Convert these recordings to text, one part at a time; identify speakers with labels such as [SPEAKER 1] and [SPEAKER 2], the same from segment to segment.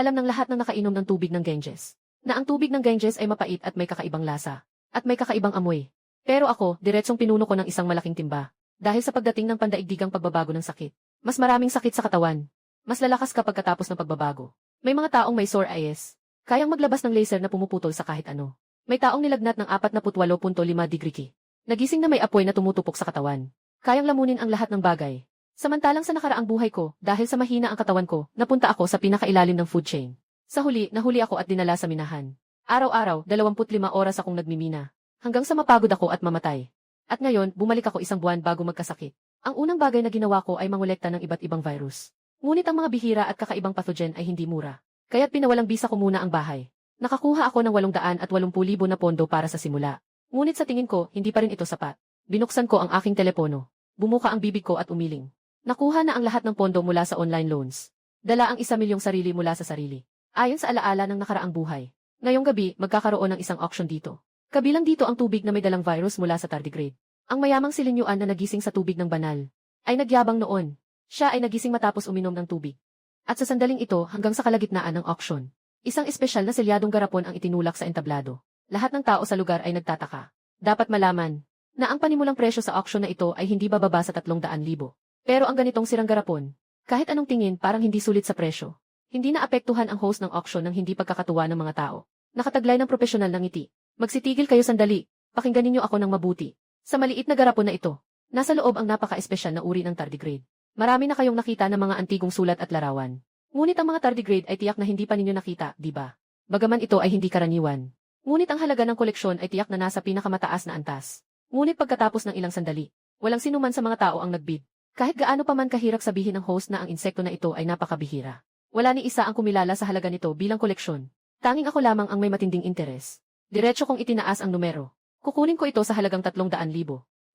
[SPEAKER 1] Alam ng lahat ng nakainom ng tubig ng Ganges, na ang tubig ng Ganges ay mapait at may kakaibang lasa, at may kakaibang amoy. Pero ako, diretsong pinuno ko ng isang malaking timba. Dahil sa pagdating ng pandaigdigang pagbabago ng sakit, mas maraming sakit sa katawan. Mas lalakas ka pagkatapos ng pagbabago. May mga taong may sore eyes, kayang maglabas ng laser na pumuputol sa kahit ano. May taong nilagnat ng 48.5 degree K. Nagising na may apoy na tumutupok sa katawan. Kayang lamunin ang lahat ng bagay. Samantalang sa nakaraang buhay ko, dahil sa mahina ang katawan ko, napunta ako sa pinakailalim ng food chain. Sa huli, nahuli ako at dinala sa minahan. Araw-araw, 25 oras akong nagmimina. Hanggang sa mapagod ako at mamatay. At ngayon, bumalik ako 1 buwan bago magkasakit. Ang unang bagay na ginawa ko ay mangolekta ng iba't ibang virus. Ngunit ang mga bihira at kakaibang pathogen ay hindi mura. Kaya't pinawalang bisa ko muna ang bahay. Nakakuha ako ng 880,000 na pondo para sa simula. Ngunit sa tingin ko, hindi pa rin ito sapat. Binuksan ko ang aking telepono. Bumuka ang bibig ko at umiling. Nakuha na ang lahat ng pondo mula sa online loans. Dala ang 1 milyong sarili mula sa sarili. Ayon sa alaala ng nakaraang buhay. Ngayong gabi, magkakaroon ng isang auction dito. Kabilang dito ang tubig na may dalang virus mula sa tardigrade. Ang mayamang silinyuan na nagising sa tubig ng banal ay nagyabang noon. Siya ay nagising matapos uminom ng tubig. At sa sandaling ito hanggang sa kalagitnaan ng auction, isang espesyal na selyadong garapon ang itinulak sa entablado. Lahat ng tao sa lugar ay nagtataka. Dapat malaman na ang panimulang presyo sa auction na ito ay hindi bababa sa 300,000. Pero ang ganitong sirang garapon, kahit anong tingin parang hindi sulit sa presyo. Hindi naapektuhan ang host ng auction ng hindi pagkakatuwa ng mga tao. Nakataglay ng propesyonal ng ngiti. Magsitigil kayo sandali. Pakinggan ninyo ako ng mabuti. Sa maliit na garapon na ito, nasa loob ang napaka-espesyal na uri ng tardigrade. Marami na kayong nakita ng mga antigong sulat at larawan. Ngunit ang mga tardigrade ay tiyak na hindi pa ninyo nakita, di ba? Bagaman ito ay hindi karaniwan. Ngunit ang halaga ng koleksyon ay tiyak na nasa pinakamataas na antas. Ngunit pagkatapos ng ilang sandali, walang sinuman sa mga tao ang nagbid. Kahit gaano pa man kahirap sabihin ng host na ang insekto na ito ay napakabihira. Wala ni isa ang kumilala sa halaga nito bilang koleksyon. Tanging ako lamang ang may matinding interes. Diretso kong itinaas ang numero. Kukunin ko ito sa halagang 300,000.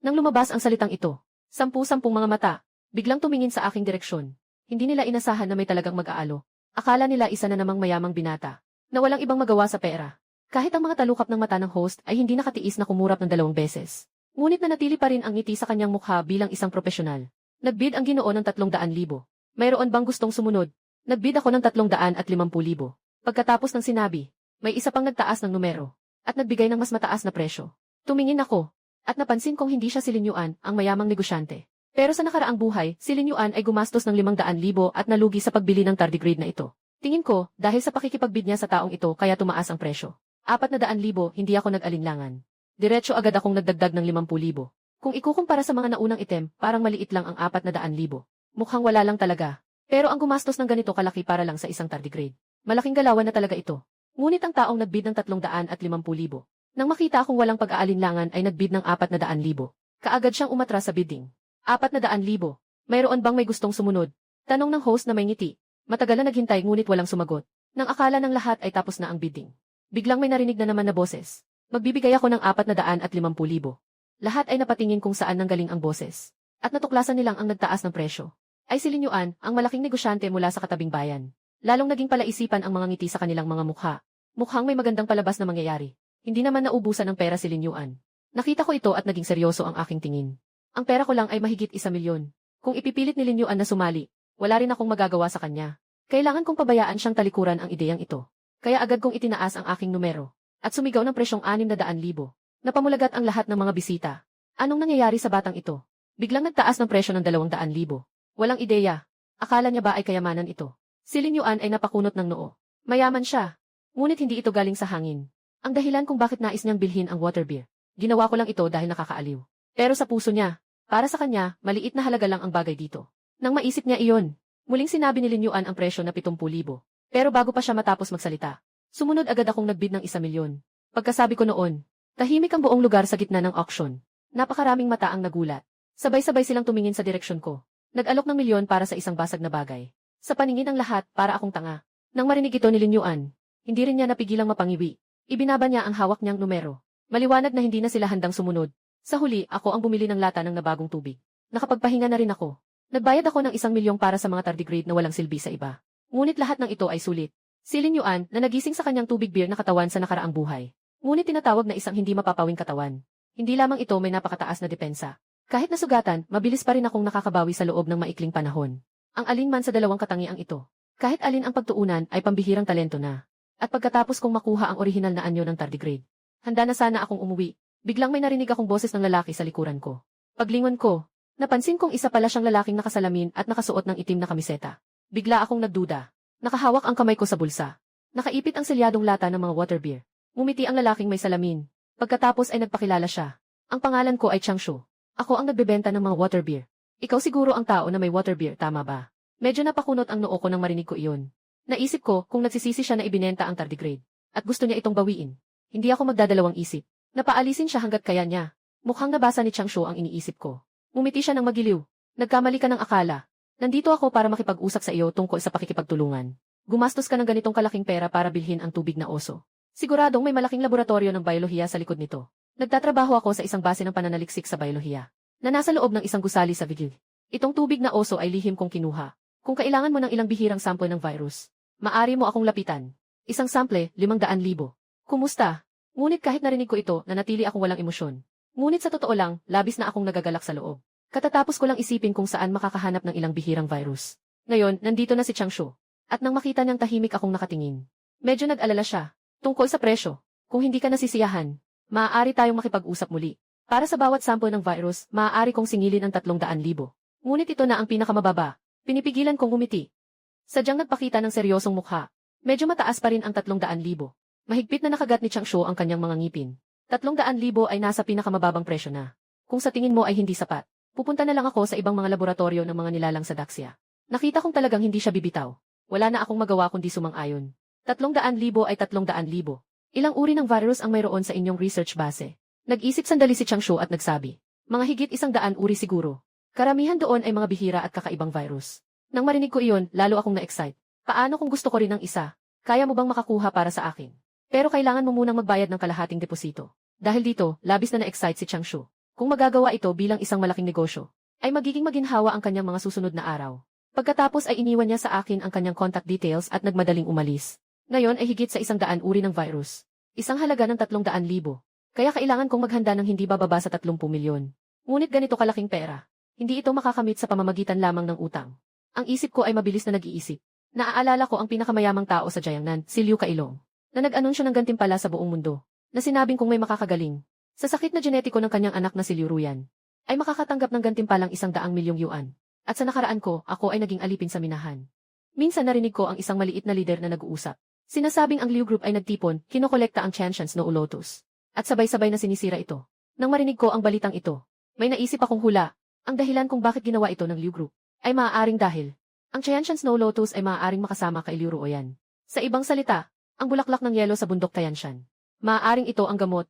[SPEAKER 1] Nang lumabas ang salitang ito, 10 mga mata, biglang tumingin sa aking direksyon. Hindi nila inasahan na may talagang mag-aalo. Akala nila isa na namang mayamang binata, na walang ibang magawa sa pera. Kahit ang mga talukap ng mata ng host ay hindi nakatiis na kumurap ng 2 beses. Ngunit nanatili pa rin ang ngiti sa kanyang mukha bilang isang profesional. Nagbid ang Ginoo ng 300,000. Mayroon bang gustong sumunod? Nagbid ako ng 350,000. Pagkatapos ng sinabi, may isa pang nagtaas ng numero, at nagbigay ng mas mataas na presyo. Tumingin ako, at napansin kong hindi siya silinyuan, ang mayamang negosyante. Pero sa nakaraang buhay, silinyuan ay gumastos ng 500,000 at nalugi sa pagbili ng tardigrade na ito. Tingin ko, dahil sa pakikipagbid niya sa taong ito kaya tumaas ang presyo. 400,000, hindi ako nag-alinlangan. Diretso agad akong nagdagdag ng 50,000. Kung ikukumpara sa mga naunang item, parang maliit lang ang 400,000. Mukhang wala lang talaga. Pero ang gumastos ng ganito kalaki para lang sa isang tardigrade. Malaking galawan na talaga ito. Ngunit ang taong nagbid ng 350,000. Nang makita akong walang pag-aalinlangan ay nagbid ng 400,000. Kaagad siyang umatras sa bidding. 400,000. Mayroon bang may gustong sumunod? Tanong ng host na may ngiti. Matagal na naghintay ngunit walang sumagot. Nang akala ng lahat ay tapos na ang bidding. Biglang may narinig na naman na boses. Magbibigay ako ng 450,000. Lahat ay napatingin kung saan nanggaling ang boses. At natuklasan nilang ang nagtaas ng presyo ay silinyuan, ang malaking negosyante mula sa katabing bayan. Lalong naging palaisipan ang mga ngiti sa kanilang mga mukha. Mukhang may magandang palabas na mangyayari. Hindi naman naubusan ng pera silinyuan. Nakita ko ito at naging seryoso ang aking tingin. Ang pera ko lang ay mahigit 1 milyon. Kung ipipilit ni Linyuan na sumali, wala rin akong magagawa sa kanya. Kailangan kong pabayaan siyang talikuran ang ideyang ito. Kaya agad kong itinaas ang aking numero. At sumigaw ng presyong 600,000. Napamulagat ang lahat ng mga bisita. Anong nangyayari sa batang ito? Biglang nagtaas ng presyo ng 200,000. Walang ideya. Akala niya ba ay kayamanan ito? Si Linyuan ay napakunot ng noo. Mayaman siya. Ngunit hindi ito galing sa hangin. Ang dahilan kung bakit nais niyang bilhin ang water beer. Ginawa ko lang ito dahil nakakaaliw. Pero sa puso niya, para sa kanya, maliit na halaga lang ang bagay dito. Nang maisip niya iyon, muling sinabi ni Linyuan ang presyo na 70,000. Pero bago pa siya matapos magsalita, sumunod agad akong nagbid ng 1 milyon. Pagkasabi ko noon, tahimik ang buong lugar sa gitna ng auction. Napakaraming mata ang nagulat. Sabay-sabay silang tumingin sa direksyon ko. Nag-alok ng milyon para sa isang basag na bagay. Sa paningin ng lahat, para akong tanga. Nang marinig ito ni Linyuan, hindi rin niya napigilang mapangiwi. Ibinaba niya ang hawak niyang numero. Maliwanag na hindi na sila handang sumunod. Sa huli, ako ang bumili ng lata ng nabagong tubig. Nakapagpahinga na rin ako. Nagbayad ako ng 1 milyon para sa mga tardigrade na walang silbi sa iba. Ngunit lahat ng ito ay sulit. Si Linyuan, na nagising sa kanyang tubig beer na katawan sa nakaraang buhay. Ngunit tinatawag na isang hindi mapapawing katawan. Hindi lamang ito may napakataas na depensa. Kahit nasugatan, mabilis pa rin akong nakakabawi sa loob ng maikling panahon. Ang alinman sa dalawang katangiang ito. Kahit alin ang pagtuunan ay pambihirang talento na. At pagkatapos kong makuha ang orihinal na anyo ng tardigrade, handa na sana akong umuwi. Biglang may narinig akong boses ng lalaki sa likuran ko. Paglingon ko, napansin kong isa pala siyang lalaking nakasalamin at nakasuot ng itim na kamiseta. Bigla akong nagduda. Nakahawak ang kamay ko sa bulsa. Nakaipit ang selyadong lata ng mga water beer. Ngumiti ang lalaking may salamin. Pagkatapos ay nagpakilala siya. Ang pangalan ko ay Changshu. Ako ang nagbebenta ng mga water beer. Ikaw siguro ang tao na may water beer, tama ba? Medyo napakunot ang noo ko nang marinig ko iyon. Naisip ko kung nagsisisi siya na ibinenta ang tardigrade. At gusto niya itong bawiin. Hindi ako magdadalawang isip. Napaalisin siya hanggat kaya niya. Mukhang nabasa ni Changshu ang iniisip ko. Ngumiti siya ng magiliw. Nagkamali ka ng akala. Nandito ako para makipag-usap sa iyo tungkol sa pakikipagtulungan. Gumastos ka ng ganitong kalaking pera para bilhin ang tubig na oso. Siguradong may malaking laboratorio ng biolohiya sa likod nito. Nagtatrabaho ako sa isang base ng pananaliksik sa biolohiya, na nasa loob ng isang gusali sa Vigil. Itong tubig na oso ay lihim kong kinuha. Kung kailangan mo ng ilang bihirang sample ng virus, maari mo akong lapitan. Isang sample, 500,000. Kumusta? Ngunit kahit narinig ko ito, nanatili akong walang emosyon. Ngunit sa totoo lang, labis na akong nagagalak sa loob. Katatapos ko lang isipin kung saan makakahanap ng ilang bihirang virus. Ngayon, nandito na si Changshu. At nang makita niyang tahimik akong nakatingin, medyo nag-alala siya. Tungkol sa presyo, kung hindi ka nasisiyahan, maaari tayong makipag-usap muli. Para sa bawat sample ng virus, maaari kong singilin ang 300,000. Ngunit ito na ang pinakamababa. Pinipigilan kong ngumiti. Sadyang nagpakita ng seryosong mukha. Medyo mataas pa rin ang 300,000. Mahigpit na nakagat ni Changshu ang kanyang mga ngipin. 300,000 ay nasa pinakamababang presyo na. Kung sa tingin mo ay hindi sapat, pupunta na lang ako sa ibang mga laboratorio ng mga nilalang sa Daxia. Nakita kong talagang hindi siya bibitaw. Wala na akong magawa kundi sumang-ayon. 300,000 ay 300,000. Ilang uri ng virus ang mayroon sa inyong research base? Nag-isip sandali si Changshu at nagsabi. Mga higit 100 uri siguro. Karamihan doon ay mga bihira at kakaibang virus. Nang marinig ko iyon, lalo akong na-excite. Paano kung gusto ko rin ng isa? Kaya mo bang makakuha para sa akin? Pero kailangan mo munang magbayad ng kalahating deposito. Dahil dito, labis na na-excite si Changshu. Kung magagawa ito bilang isang malaking negosyo, ay magiging maginhawa ang kanyang mga susunod na araw. Pagkatapos ay iniwan niya sa akin ang kanyang contact details at nagmadaling umalis. Ngayon ay higit sa 100 uri ng virus. Isang halaga ng 300,000. Kaya kailangan kong maghanda ng hindi bababa sa 30 milyon. Ngunit ganito kalaking pera. Hindi ito makakamit sa pamamagitan lamang ng utang. Ang isip ko ay mabilis na nag-iisip. Naaalala ko ang pinakamayamang tao sa Jiangnan, si Liu Kailong, na nag-anunsyo ng gantimpala sa buong mundo, na sinabing kung may makakagaling sa sakit na genetiko ng kanyang anak na si Liu Ruyan, ay makakatanggap ng gantimpalang 100 milyong yuan. At sa nakaraan ko, ako ay naging alipin sa minahan. Minsan narinig ko ang isang maliit na lider na nag-uusap. Sinasabing ang Liu Group ay nagtipon, kinokolekta ang Chanchans no Ulotus. At sabay-sabay na sinisira ito. Nang marinig ko ang balitang ito, may naisip akong hula. Ang dahilan kung bakit ginawa ito ng Liu Group ay maaaring dahil ang Chanchans no Lotus ay maaaring makasama kay Liu Ruoyan. Sa ibang salita, ang bulaklak ng yelo sa bundok Tianshan. Maaaring ito ang gamot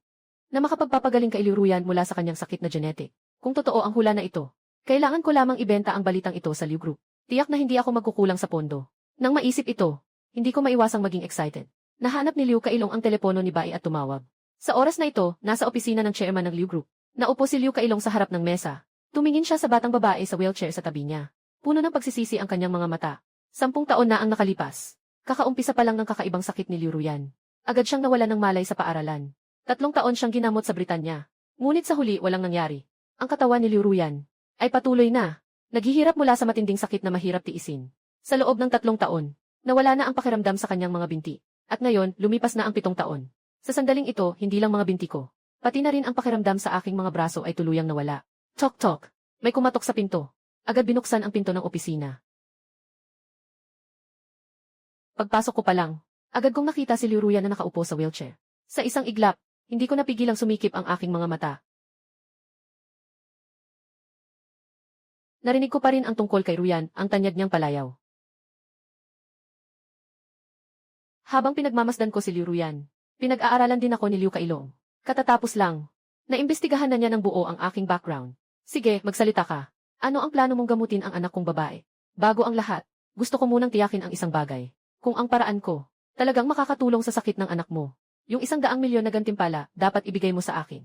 [SPEAKER 1] na makapagpapagaling kay Liu Ruoyan mula sa kanyang sakit na genetic. Kung totoo ang hula na ito, kailangan ko lamang ibenta ang balitang ito sa Liu Group. Tiyak na hindi ako magkukulang sa pondo. Nang maisip ito, hindi ko maiwasang maging excited. Nahanap ni Liu Kailong ang telepono ni Bai at tumawag. Sa oras na ito, nasa opisina ng chairman ng Liu Group. Naupo si Liu Kailong sa harap ng mesa. Tumingin siya sa batang babae sa wheelchair sa tabi niya. Puno ng pagsisisi ang kanyang mga mata. 10 taon na ang nakalipas. Kakaumpisa pa lang ng kakaibang sakit ni Liu Ruyan. Agad siyang nawalan ng malay sa paaralan. 3 taon siyang ginamot sa Britanya. Ngunit sa huli walang nangyari. Ang katawan ni Liu Ruyan ay patuloy na naghihirap mula sa matinding sakit na mahirap tiisin. Sa loob ng 3 taon, nawala na ang pakiramdam sa kanyang mga binti. At ngayon, lumipas na ang 7 taon. Sa sandaling ito, hindi lang mga binti ko, pati na rin ang pakiramdam sa aking mga braso ay tuluyang nawala. Tok tok. May kumatok sa pinto. Agad binuksan ang pinto ng opisina. Pagpasok ko pa lang, agad kong nakita si Liu Ruyan na nakaupo sa wheelchair. Sa isang iglap, hindi ko napigilang sumikip ang aking mga mata. Narinig ko pa rin ang tungkol kay Ruyan, ang tanyag niyang palayaw. Habang pinagmamasdan ko si Liu Ruyan, pinag-aaralan din ako ni Liu Kailong. Katatapos lang, naimbestigahan na niya ng buo ang aking background. Sige, magsalita ka. Ano ang plano mong gamutin ang anak kong babae? Bago ang lahat, gusto ko munang tiyakin ang isang bagay. Kung ang paraan ko talagang makakatulong sa sakit ng anak mo, yung 100 milyon na gantimpala, dapat ibigay mo sa akin.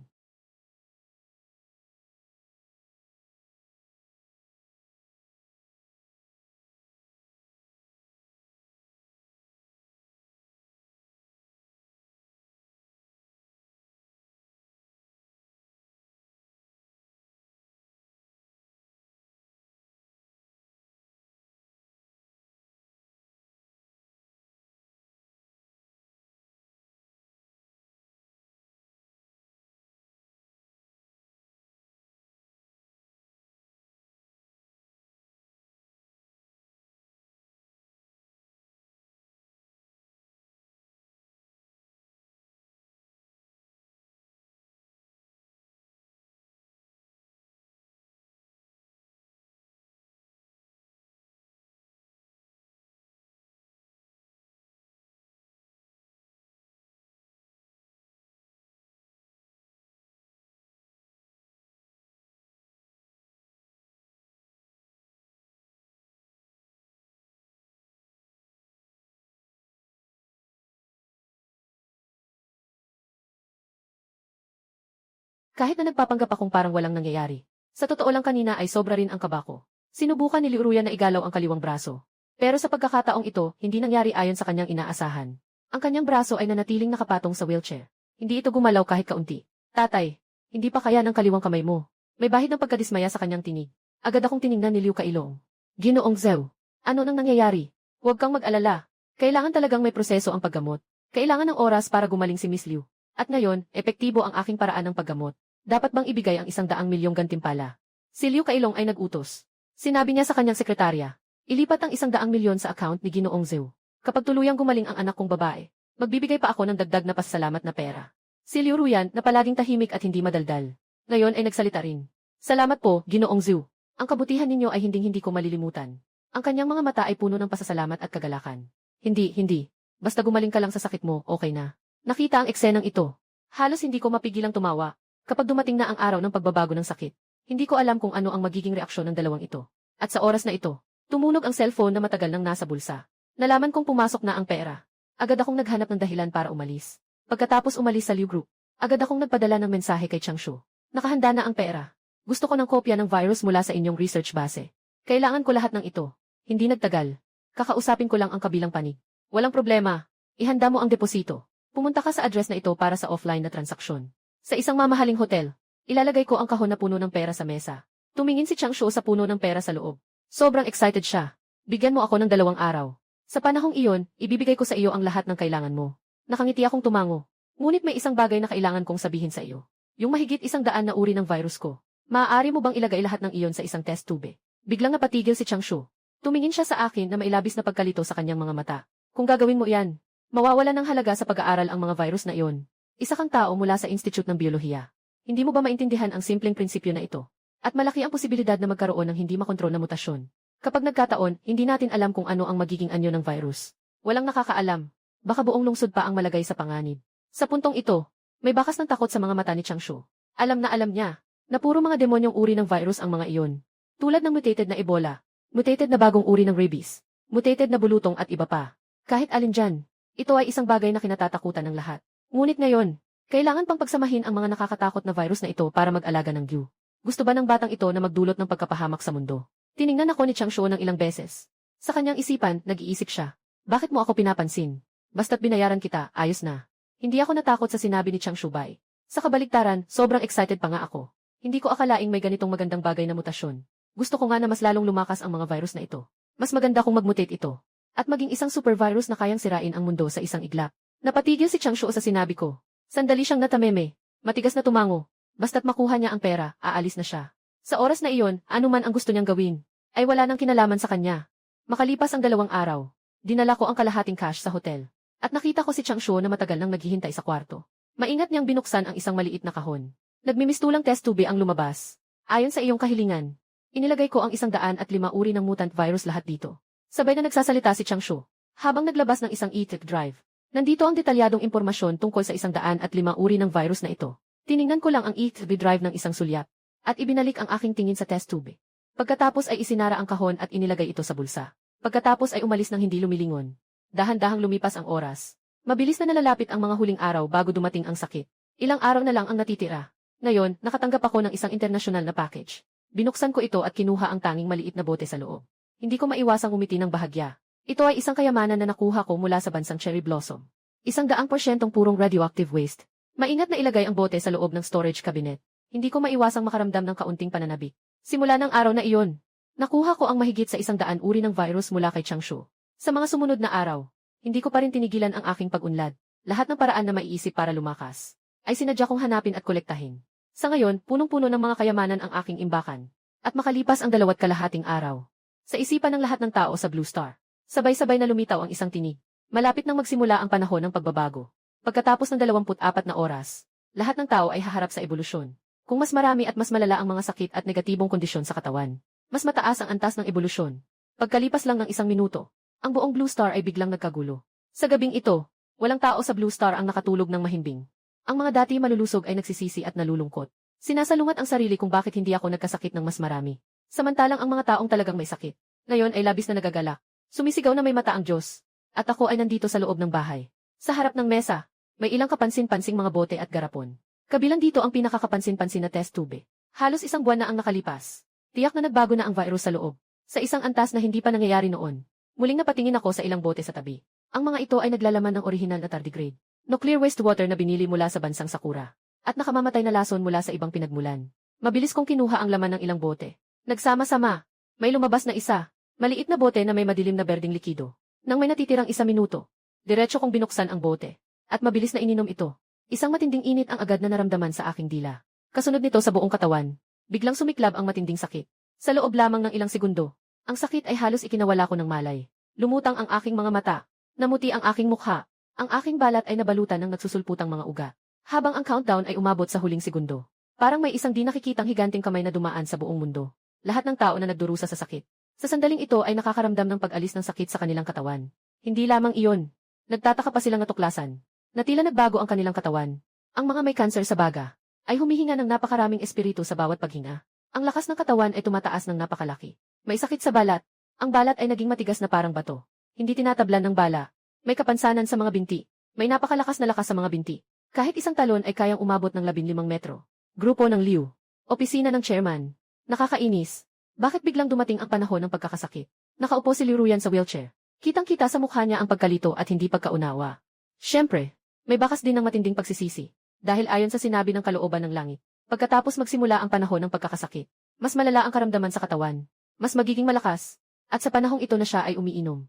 [SPEAKER 1] Kahit na nagpapanggap akong parang walang nangyayari. Sa totoo lang kanina ay sobra rin ang kaba ko. Sinubukan ni Liu Ruyan na igalaw ang kaliwang braso. Pero sa pagkakataong ito, hindi nangyari ayon sa kanyang inaasahan. Ang kanyang braso ay nanatiling nakapatong sa wheelchair. Hindi ito gumalaw kahit kaunti. Tatay, hindi pa kaya ng kaliwang kamay mo. May bahid ng pagkadismaya sa kanyang tinig. Agad akong tiningnan ni Liu Kailong. Ginoong Zhou, ano nang nangyayari? Huwag kang mag-alala. Kailangan talagang may proseso ang paggamot. Kailangan ng oras para gumaling si Miss Liu. At ngayon, epektibo ang aking paraan ng paggamot. Dapat bang ibigay ang 100,000,000 gantimpala? Si Liu Kailong ay nag-utos. Sinabi niya sa kanyang sekretarya, ilipat ang 100,000,000 sa account ni Ginoong Zhou. Kapag tuluyang gumaling ang anak kong babae, magbibigay pa ako ng dagdag na pasasalamat na pera. Si Liu Ruyan na palaging tahimik at hindi madaldal. Ngayon ay nagsalita rin. Salamat po, Ginoong Zhou. Ang kabutihan ninyo ay hinding-hindi ko malilimutan. Ang kanyang mga mata ay puno ng pasasalamat at kagalakan. Hindi. Basta gumaling ka lang sa sakit mo, okay na. Nakita ang eksenang ito. Halos hindi ko mapigilang tumawa. Kapag dumating na ang araw ng pagbabago ng sakit, hindi ko alam kung ano ang magiging reaksyon ng dalawang ito. At sa oras na ito, tumunog ang cellphone na matagal nang nasa bulsa. Nalaman kong pumasok na ang pera. Agad akong naghanap ng dahilan para umalis. Pagkatapos umalis sa Liu Group, agad akong nagpadala ng mensahe kay Changshu. Nakahanda na ang pera. Gusto ko ng kopya ng virus mula sa inyong research base. Kailangan ko lahat ng ito. Hindi nagtagal. Kakausapin ko lang ang kabilang panig. Walang problema. Ihanda mo ang deposito. Pumunta ka sa address na ito para sa offline na transaksyon. Sa isang mamahaling hotel, ilalagay ko ang kahon na puno ng pera sa mesa. Tumingin si Changshu sa puno ng pera sa loob. Sobrang excited siya. Bigyan mo ako ng 2 araw. Sa panahong iyon, ibibigay ko sa iyo ang lahat ng kailangan mo. Nakangiti akong tumango. Ngunit may isang bagay na kailangan kong sabihin sa iyo. Yung mahigit 100 na uri ng virus ko. Maaari mo bang ilagay lahat ng iyon sa isang test tube? Biglang napatigil si Changshu. Tumingin siya sa akin na mailabis na pagkalito sa kanyang mga mata. Kung gagawin mo yan, mawawala ng halaga sa pag-aaral ang mga virus na iyon. Isa kang tao mula sa Institute ng Biolohiya. Hindi mo ba maintindihan ang simpleng prinsipyo na ito? At malaki ang posibilidad na magkaroon ng hindi makontrol na mutasyon. Kapag nagkataon, hindi natin alam kung ano ang magiging anyo ng virus. Walang nakakaalam. Baka buong lungsod pa ang malagay sa panganib. Sa puntong ito, may bakas ng takot sa mga mata ni Changshu. Alam niya na puro mga demonyong uri ng virus ang mga iyon. Tulad ng mutated na Ebola, mutated na bagong uri ng rabies, mutated na bulutong at iba pa. Kahit alin dyan, ito ay isang bagay na kinatatakutan ng lahat. Ngunit ngayon, kailangan pang pagsamahin ang mga nakakatakot na virus na ito para mag-alaga ng Yu. Gusto ba ng batang ito na magdulot ng pagkapahamak sa mundo? Tiningnan ako ni Changshu ng ilang beses. Sa kanyang isipan, nag-iisip siya. Bakit mo ako pinapansin? Basta't binayaran kita, ayos na. Hindi ako natakot sa sinabi ni Changshu Bai. Sa kabaligtaran, sobrang excited pa nga ako. Hindi ko akalaing may ganitong magandang bagay na mutasyon. Gusto ko nga na mas lalong lumakas ang mga virus na ito. Mas maganda kung mag-mutate ito. At maging isang super virus na kayang sirain ang mundo sa isang iglap. Napatigil si Changshu sa sinabi ko. Sandali siyang natameme. Matigas na tumango. Basta't makuha niya ang pera, aalis na siya. Sa oras na iyon, ano man ang gusto niyang gawin, ay wala nang kinalaman sa kanya. Makalipas ang 2 araw, dinala ko ang kalahating cash sa hotel. At nakita ko si Changshu na matagal nang naghihintay sa kwarto. Maingat niyang binuksan ang isang maliit na kahon. Nagmimistulang test tube ang lumabas. Ayon sa iyong kahilingan, inilagay ko ang 105 uri ng mutant virus lahat dito. Sabay na nagsasalita si Changshu, habang naglabas ng isang e-tech drive. Nandito ang detalyadong impormasyon tungkol sa 105 uri ng virus na ito. Tiningnan ko lang ang e-tech drive ng isang sulyap, at ibinalik ang aking tingin sa test tube. Pagkatapos ay isinara ang kahon at inilagay ito sa bulsa. Pagkatapos ay umalis ng hindi lumilingon. Dahan-dahang lumipas ang oras. Mabilis na nalalapit ang mga huling araw bago dumating ang sakit. Ilang araw na lang ang natitira. Ngayon, nakatanggap ako ng isang international na package. Binuksan ko ito at kinuha ang tanging maliit na bote sa loob. Hindi ko maiwasang umiti ng bahagya. Ito ay isang kayamanan na nakuha ko mula sa bansang Cherry Blossom. 100% purong radioactive waste. Maingat na ilagay ang bote sa loob ng storage cabinet. Hindi ko maiwasang makaramdam ng kaunting pananabik. Simula ng araw na iyon, nakuha ko ang mahigit sa 100 uri ng virus mula kay Changshu. Sa mga sumunod na araw, hindi ko pa rin tinigilan ang aking pag-unlad. Lahat ng paraan na maiisip para lumakas, ay sinadya kong hanapin at kolektahin. Sa ngayon, punong-puno ng mga kayamanan ang aking imbakan. At makalipas ang 2.5 araw. Sa isipan ng lahat ng tao sa Blue Star, sabay-sabay na lumitaw ang isang tinig. Malapit nang magsimula ang panahon ng pagbabago. Pagkatapos ng 24 na oras, lahat ng tao ay haharap sa ebolusyon. Kung mas marami at mas malala ang mga sakit at negatibong kondisyon sa katawan, mas mataas ang antas ng ebolusyon. Pagkalipas lang ng 1 minuto, ang buong Blue Star ay biglang nagkagulo. Sa gabing ito, walang tao sa Blue Star ang nakatulog ng mahimbing. Ang mga dati malulusog ay nagsisisi at nalulungkot. Sinasalungat ang sarili kung bakit hindi ako nagkasakit ng mas marami. Samantalang ang mga taong talagang may sakit, ngayon ay labis na nagagalak. Sumisigaw na may mata ang Diyos. At ako ay nandito sa loob ng bahay. Sa harap ng mesa, may ilang kapansin-pansing mga bote at garapon. Kabilang dito ang pinakakapansin-pansin na test tube. Halos isang buwan na ang nakalipas. Tiyak na nagbago na ang virus sa loob. Sa isang antas na hindi pa nangyayari noon. Muling napatingin ako sa ilang bote sa tabi. Ang mga ito ay naglalaman ng orihinal na tardigrade. Nuclear wastewater na binili mula sa bansang Sakura. At nakamamatay na lason mula sa ibang pinagmulan. Mabilis kong kinuha ang laman ng ilang bote. Nagsama-sama. May lumabas na isa. Maliit na bote na may madilim na berdeng likido. Nang may natitirang 1 minuto, diretso kong binuksan ang bote. At mabilis na ininom ito. Isang matinding init ang agad na naramdaman sa aking dila. Kasunod nito sa buong katawan. Biglang sumiklab ang matinding sakit. Sa loob lamang ng ilang segundo, ang sakit ay halos ikinawala ko ng malay. Lumutang ang aking mga mata. Namuti ang aking mukha. Ang aking balat ay nabalutan ng nagsusulputang mga ugat. Habang ang countdown ay umabot sa huling segundo. Parang may isang di nakikitang higanting kamay na dumaan sa buong mundo. Lahat ng tao na nagdurusa sa sakit. Sa sandaling ito ay nakakaramdam ng pag-alis ng sakit sa kanilang katawan. Hindi lamang iyon. Nagtataka pa silang natuklasan. Na tila nagbago ang kanilang katawan. Ang mga may cancer sa baga ay humihinga ng napakaraming espiritu sa bawat paghinga. Ang lakas ng katawan ay tumataas ng napakalaki. May sakit sa balat. Ang balat ay naging matigas na parang bato. Hindi tinatablan ng bala. May kapansanan sa mga binti. May napakalakas na lakas sa mga binti. Kahit isang talon ay kayang umabot ng 15 metro. Grupo ng Liu. Opisina ng chairman. Nakakainis. Bakit biglang dumating ang panahon ng pagkakasakit? Nakaupo si Liu Ruyan sa wheelchair. Kitang-kita sa mukha niya ang pagkalito at hindi pagkaunawa. Siyempre, may bakas din ng matinding pagsisisi. Dahil ayon sa sinabi ng kalooban ng langit, pagkatapos magsimula ang panahon ng pagkakasakit, mas malala ang karamdaman sa katawan, mas magiging malakas, at sa panahong ito na siya ay umiinom.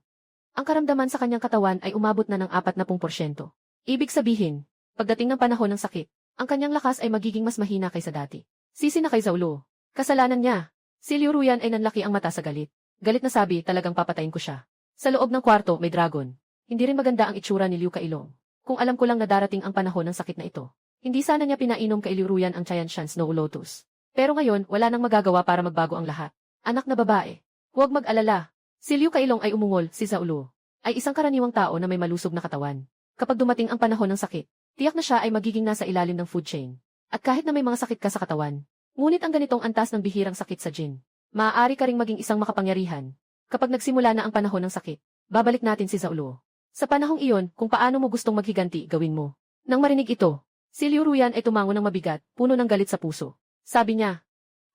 [SPEAKER 1] Ang karamdaman sa kanyang katawan ay umabot na ng 40%. Ibig sabihin, pagdating ng panahon ng sakit, ang kanyang lakas ay magiging mas mahina kaysa dati. Sisi na kay Zaulo. Kasalanan niya. Si Liu Ruyan ay nanlaki ang mata sa galit. Galit na sabi, talagang papatayin ko siya. Sa loob ng kwarto may dragon. Hindi rin maganda ang itsura ni Liu Kailong. Kung alam ko lang na darating ang panahon ng sakit na ito. Hindi sana niya pinainom kay Liu Ruyan ang Tianshan Snow Lotus. Pero ngayon, wala nang magagawa para magbago ang lahat. Anak na babae. Huwag mag-alala. Si Liu Kailong ay umungol, si Zaulo. Ay isang karaniwang tao na may malusog na katawan. Kapag dumating ang panahon ng sakit, tiyak na siya ay magiging nasa ilalim ng food chain. At kahit na may mga sakit ka sa katawan, ngunit ang ganitong antas ng bihirang sakit sa Jin, maaari ka ring maging isang makapangyarihan. Kapag nagsimula na ang panahon ng sakit, babalik natin si Zaulo. Sa panahong iyon, kung paano mo gustong maghiganti, gawin mo. Nang marinig ito, si Liu Ruyan ay tumango ng mabigat, puno ng galit sa puso. Sabi niya,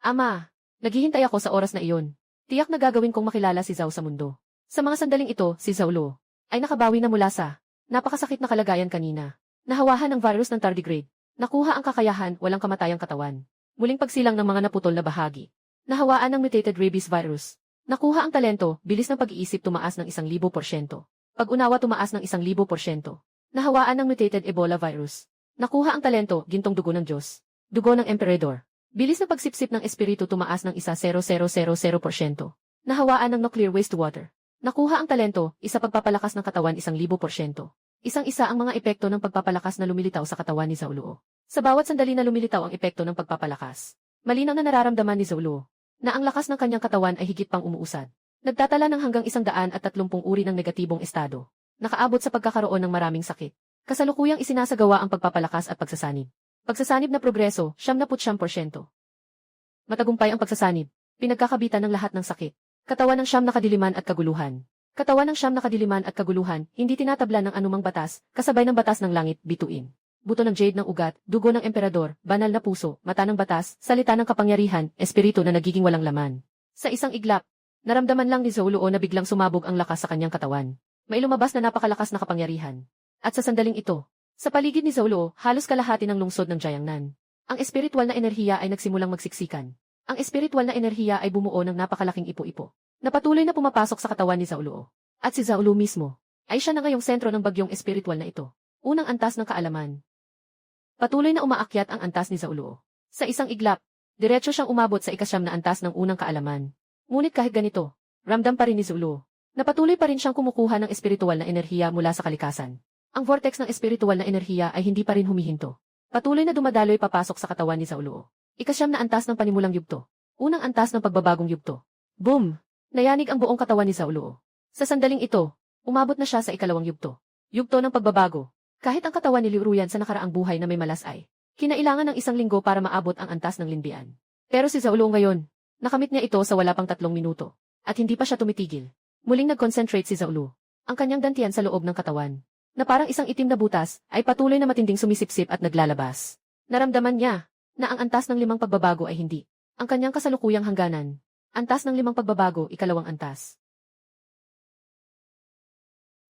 [SPEAKER 1] Ama, naghihintay ako sa oras na iyon. Tiyak na gagawin kong makilala si Zhao sa mundo. Sa mga sandaling ito, si Zaulo ay nakabawi na mula sa napakasakit na kalagayan kanina. Nahawahan ng virus ng tardigrade. Nakuha ang kakayahan, walang kamatayang katawan. Muling pagsilang ng mga naputol na bahagi. Nahawaan ng mutated rabies virus. Nakuha ang talento, bilis ng pag-iisip tumaas ng 1,000%. Pag-unawa tumaas ng 1,000%. Nahawaan ng mutated Ebola virus. Nakuha ang talento, gintong dugo ng Diyos. Dugo ng Emperador. Bilis na pagsipsip ng espiritu tumaas ng 1,000%. Nahawaan ng nuclear wastewater. Nakuha ang talento, isa pagpapalakas ng katawan 1,000%. Isang-isa ang mga epekto ng pagpapalakas na lumilitaw sa katawan ni Zaulo. Sa bawat sandali na lumilitaw ang epekto ng pagpapalakas, malinaw na nararamdaman ni Zaulo na ang lakas ng kanyang katawan ay higit pang umuusad. Nagtatala ng hanggang 130 uri ng negatibong estado. Nakaabot sa pagkakaroon ng maraming sakit. Kasalukuyang isinasagawa ang pagpapalakas at pagsasanib. Pagsasanib na progreso, 79%. Matagumpay ang pagsasanib. Pinagkakabitan ng lahat ng sakit. Katawan ng siyam na kadiliman at kaguluhan. Katawan ng siyam na kadiliman at kaguluhan, hindi tinatablan ng anumang batas, kasabay ng batas ng langit, bituin. Buto ng jade ng ugat, dugo ng emperador, banal na puso, mata ng batas, salita ng kapangyarihan, espiritu na nagiging walang laman. Sa isang iglap, naramdaman lang ni Zaulo na biglang sumabog ang lakas sa kanyang katawan. May lumabas na napakalakas na kapangyarihan. At sa sandaling ito, sa paligid ni Zaulo, halos kalahati ng lungsod ng Jiangnan. Ang espiritual na enerhiya ay nagsimulang magsiksikan. Ang espiritual na enerhiya ay bumuo ng napakalaking ipo-ipo, na patuloy na pumapasok sa katawan ni Zaulo. At si Zaulo mismo, ay siya na ngayong sentro ng bagyong espiritual na ito. Unang antas ng kaalaman. Patuloy na umaakyat ang antas ni Zaulo. Sa isang iglap, diretso siyang umabot sa ikasyam na antas ng unang kaalaman. Ngunit kahit ganito, ramdam pa rin ni Zaulo, na patuloy pa rin siyang kumukuha ng espiritual na enerhiya mula sa kalikasan. Ang vortex ng espiritual na enerhiya ay hindi pa rin humihinto. Patuloy na dumadaloy papasok sa katawan ni Zaulo. Ikasyam na antas ng panimulang yugto. Unang antas ng pagbabagong yugto. Boom! Nayanig ang buong katawan ni Zaulo. Sa sandaling ito, umabot na siya sa ikalawang yugto. Yugto ng pagbabago. Kahit ang katawan ni Liu Ruyan sa nakaraang buhay na may malasay, kinailangan ng 1 linggo para maabot ang antas ng linbian. Pero si Zaulo ngayon, nakamit niya ito sa wala pang 3 minuto. At hindi pa siya tumitigil. Muling nag-concentrate si Zaulo. Ang kanyang dantian sa loob ng katawan, na parang isang itim na butas, ay patuloy na matinding sumisipsip at naglalabas. Naramdaman niya na ang antas ng 5 pagbabago ay hindi ang kanyang kasalukuyang hangganan. Antas ng 5 pagbabago, ikalawang antas.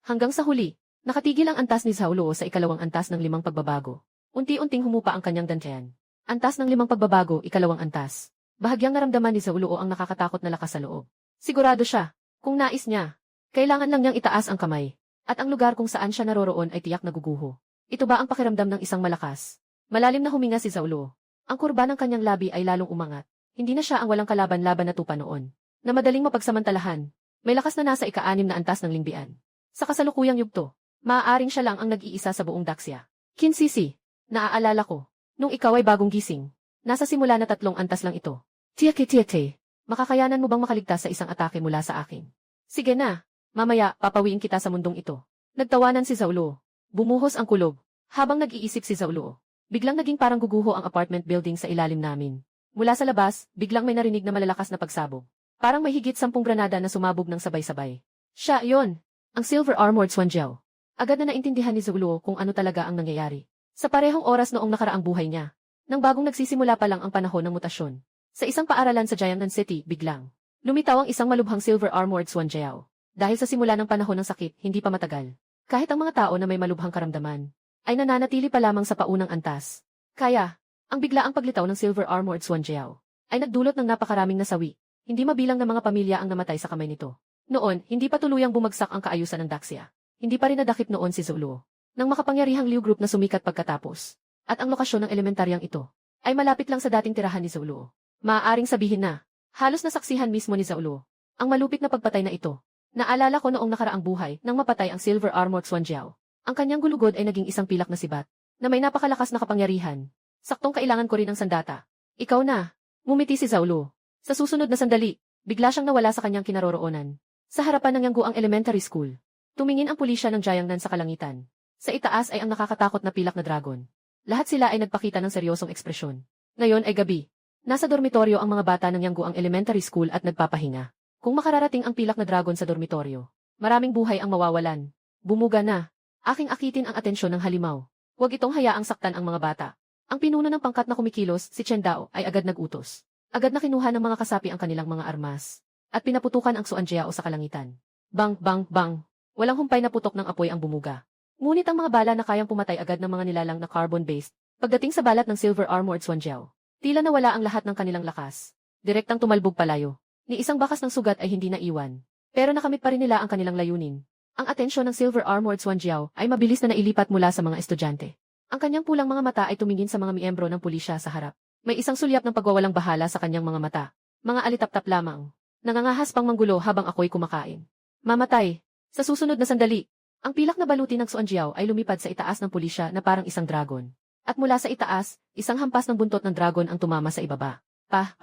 [SPEAKER 1] Hanggang sa huli, nakatigil ang antas ni Zaulo sa ikalawang antas ng 5 pagbabago. Unti-unting humupa ang kanyang dantian. Antas ng 5 pagbabago, ikalawang antas. Bahagyang naramdaman ni Zaulo ang nakakatakot na lakas sa loob. Sigurado siya, kung nais niya, kailangan lang niyang itaas ang kamay. At ang lugar kung saan siya naroroon ay tiyak na guguho. Ito ba ang pakiramdam ng isang malakas? Malalim na huminga si Zaulo. Ang kurba ng kanyang labi ay lalong umangat. Hindi na siya ang walang kalaban-laban na tupa noon, na madaling mapagsamantalahan. May lakas na nasa ika-6 na antas ng lingbian. Sa kasalukuyang yugto, maaaring siya lang ang nag-iisa sa buong Daxia. Kinsisi, naaalala ko, nung ikaw ay bagong gising, nasa simula na 3 antas lang ito. Tiake, makakayanan mo bang makaligtas sa isang atake mula sa akin? Sige na, mamaya papawiin kita sa mundong ito. Nagtawanan si Zaulo. Bumuhos ang kulob. Habang nag-iisip si Zaulo, biglang naging parang guguho ang apartment building sa ilalim namin. Mula sa labas, biglang may narinig na malalakas na pagsabog. Parang may higit 10 granada na sumabog ng sabay-sabay. Siya, yon. Ang Silver Armored Swanjiao. Agad na naintindihan ni Zaulo kung ano talaga ang nangyayari. Sa parehong oras noong nakaraang buhay niya, nang bagong nagsisimula pa lang ang panahon ng mutasyon. Sa isang paaralan sa Jiangnan City, biglang lumitaw ang isang malubhang Silver Armored Swanjiao. Dahil sa simula ng panahon ng sakit, hindi pa matagal. Kahit ang mga tao na may malubhang karamdaman, ay nananatili pa lamang sa paunang antas. Kaya, ang biglaang paglitaw ng Silver Armored Swanjiao ay nagdulot ng napakaraming nasawi. Hindi mabilang na mga pamilya ang namatay sa kamay nito. Noon, hindi pa tuluyang bumagsak ang kaayusan ng Daxia. Hindi pa rin nadakip noon si Zaulo ng makapangyarihang Liu Group na sumikat pagkatapos. At ang lokasyon ng elementaryang ito ay malapit lang sa dating tirahan ni Zaulo. Maaaring sabihin na, halos nasaksihan mismo ni Zaulo ang malupit na pagpatay na ito. Naalala ko noong nakaraang buhay nang mapatay ang Silver Armored Swanjiao. Ang kanyang gulugod ay naging isang pilak na sibat na may napakalakas na kapangyarihan. Saktong kailangan ko rin ng sandata. Ikaw na, ngumiti si Zaulo. Sa susunod na sandali, bigla siyang nawala sa kanyang kinaroroonan. Sa harapan ng Yangguang Elementary School, tumingin ang pulisya ng Jiangnan sa kalangitan. Sa itaas ay ang nakakatakot na pilak na dragon. Lahat sila ay nagpakita ng seryosong ekspresyon. Ngayon ay gabi. Nasa dormitoryo ang mga bata ng Yangguang Elementary School at nagpapahinga. Kung makararating ang pilak na dragon sa dormitoryo, maraming buhay ang mawawalan. Bumuga na. Aking akitin ang atensyon ng halimaw. Huwag itong hayaang saktan ang mga bata. Ang pinuno ng pangkat na kumikilos, si Chen Dao, ay agad nagutos. Agad na kinuha ng mga kasapi ang kanilang mga armas. At pinaputukan ang Suanjiao sa kalangitan. Bang, bang, bang. Walang humpay na putok ng apoy ang bumuga. Ngunit ang mga bala na kayang pumatay agad ng mga nilalang na carbon-based, pagdating sa balat ng Silver Armored Swanjiao, tila nawala ang lahat ng kanilang lakas. Direktang tumalbog palayo. Ni isang bakas ng sugat ay hindi naiwan. Pero nakamit pa rin nila ang kanilang layunin. Ang atensyon ng Silver Armored Swanjiao ay mabilis na nailipat mula sa mga estudyante. Ang kanyang pulang mga mata ay tumingin sa mga miyembro ng pulisya sa harap. May isang sulyap ng pagwawalang bahala sa kanyang mga mata. Mga alitap-tap lamang. Nangangahas pang manggulo habang ako'y kumakain. Mamatay. Sa susunod na sandali, ang pilak na baluti ng Suanjiao ay lumipad sa itaas ng pulisya na parang isang dragon. At mula sa itaas, isang hampas ng buntot ng dragon ang tumama sa ibaba. Pah.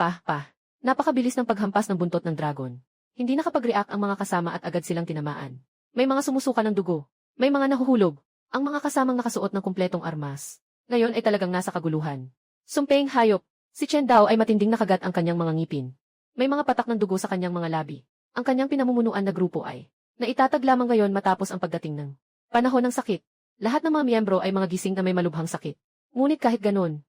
[SPEAKER 1] Napakabilis ng paghampas ng buntot ng dragon. Hindi nakapag-react ang mga kasama at agad silang tinamaan. May mga sumusuka ng dugo. May mga nahuhulog. Ang mga kasamang nakasuot ng kumpletong armas. Ngayon ay talagang nasa kaguluhan. Sumpeng hayop. Si Chen Dao ay matinding nakagat ang kanyang mga ngipin. May mga patak ng dugo sa kanyang mga labi. Ang kanyang pinamumunuan na grupo ay naitatag lamang ngayon matapos ang pagdating ng panahon ng sakit. Lahat ng mga miyembro ay mga gising na may malubhang sakit. Ngunit kahit ganon,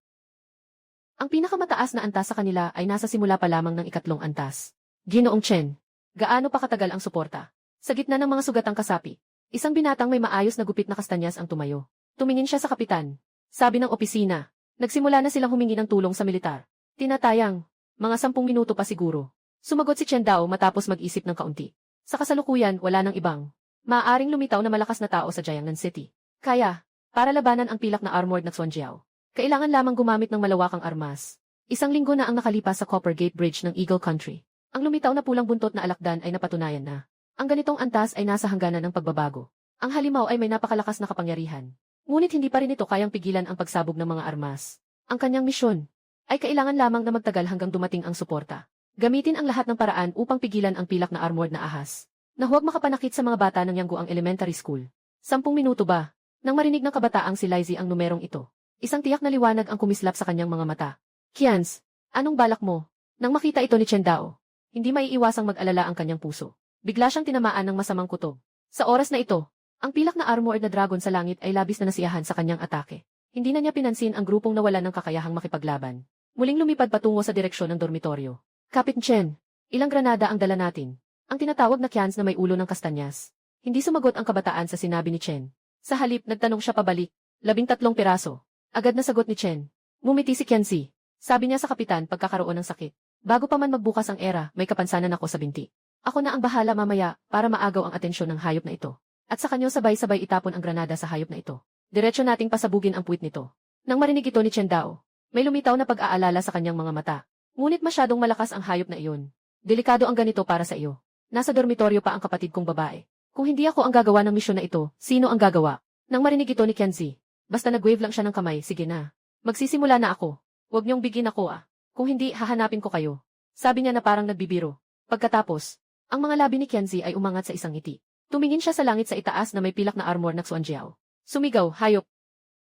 [SPEAKER 1] ang pinakamataas na antas sa kanila ay nasa simula pa lamang ng 2 antas. Ginoong Chen, gaano pa katagal ang suporta? Sa gitna ng mga sugatang kasapi, isang binatang may maayos na gupit na kastanyas ang tumayo. Tumingin siya sa kapitan. Sabi ng opisina, nagsimula na silang humingi ng tulong sa militar. Tinatayang mga 10 minuto pa siguro. Sumagot si Chen Dao matapos mag-isip ng kaunti. Sa kasalukuyan, wala nang ibang maaaring lumitaw na malakas na tao sa Jiangnan City. Kaya, para labanan ang pilak na armored na Swanjiao, kailangan lamang gumamit ng malawakang armas. 1 linggo na ang nakalipas sa Copper Gate Bridge ng Eagle Country. Ang lumitaw na pulang buntot na alakdan ay napatunayan na ang ganitong antas ay nasa hangganan ng pagbabago. Ang halimaw ay may napakalakas na kapangyarihan. Ngunit hindi pa rin ito kayang pigilan ang pagsabog ng mga armas. Ang kanyang misyon ay kailangan lamang na magtagal hanggang dumating ang suporta. Gamitin ang lahat ng paraan upang pigilan ang pilak na armored na ahas, na huwag makapanakit sa mga bata ng Yangguang Elementary School. 10 minuto ba? Nang marinig ng kabataang si Lizzie ang numerong ito, isang tiyak na liwanag ang kumislap sa kanyang mga mata. Kians, anong balak mo? Nang makita ito ni Chen Dao, hindi maiiwasang mag-alala ang kanyang puso. Bigla siyang tinamaan ng masamang kutob. Sa oras na ito, ang pilak na armored na dragon sa langit ay labis na nasiyahan sa kanyang atake. Hindi na niya pinansin ang grupong nawalan ng kakayahang makipaglaban. Muling lumipad patungo sa direksyon ng dormitoryo. Kapit Chen, ilang granada ang dala natin? Ang tinatawag na cans na may ulo ng kastanyas. Hindi sumagot ang kabataan sa sinabi ni Chen. Sa halip, nagtanong siya pabalik. 13 piraso. Agad na sagot ni Chen. Ngumiti si Kenzie. Sabi niya sa kapitan pagkakaroon ng sakit. Bago pa man magbukas ang era, may kapansanan ako sa binti. Ako na ang bahala mamaya para maagaw ang atensyon ng hayop na ito. At sa kanyo sabay-sabay itapon ang granada sa hayop na ito. Diretso nating pasabugin ang puwit nito. Nang marinig ito ni Chen Dao, may lumitaw na pag-aalala sa kanyang mga mata. Ngunit masyadong malakas ang hayop na iyon. Delikado ang ganito para sa iyo. Nasa dormitoryo pa ang kapatid kong babae. Kung hindi ako ang gagawa ng misyon na ito, sino ang gagawa? Nang marinig ito ni Kenzie, basta nag-wave lang siya ng kamay, sige na. Magsisimula na ako. Huwag niyong bigin ako Kung hindi, hahanapin ko kayo. Sabi niya na parang nagbibiro. Pagkatapos, ang mga labi ni Kenzie ay umangat sa isang ngiti. Tumingin siya sa langit sa itaas na may pilak na armor na Xuanjiao. Sumigaw, hayop.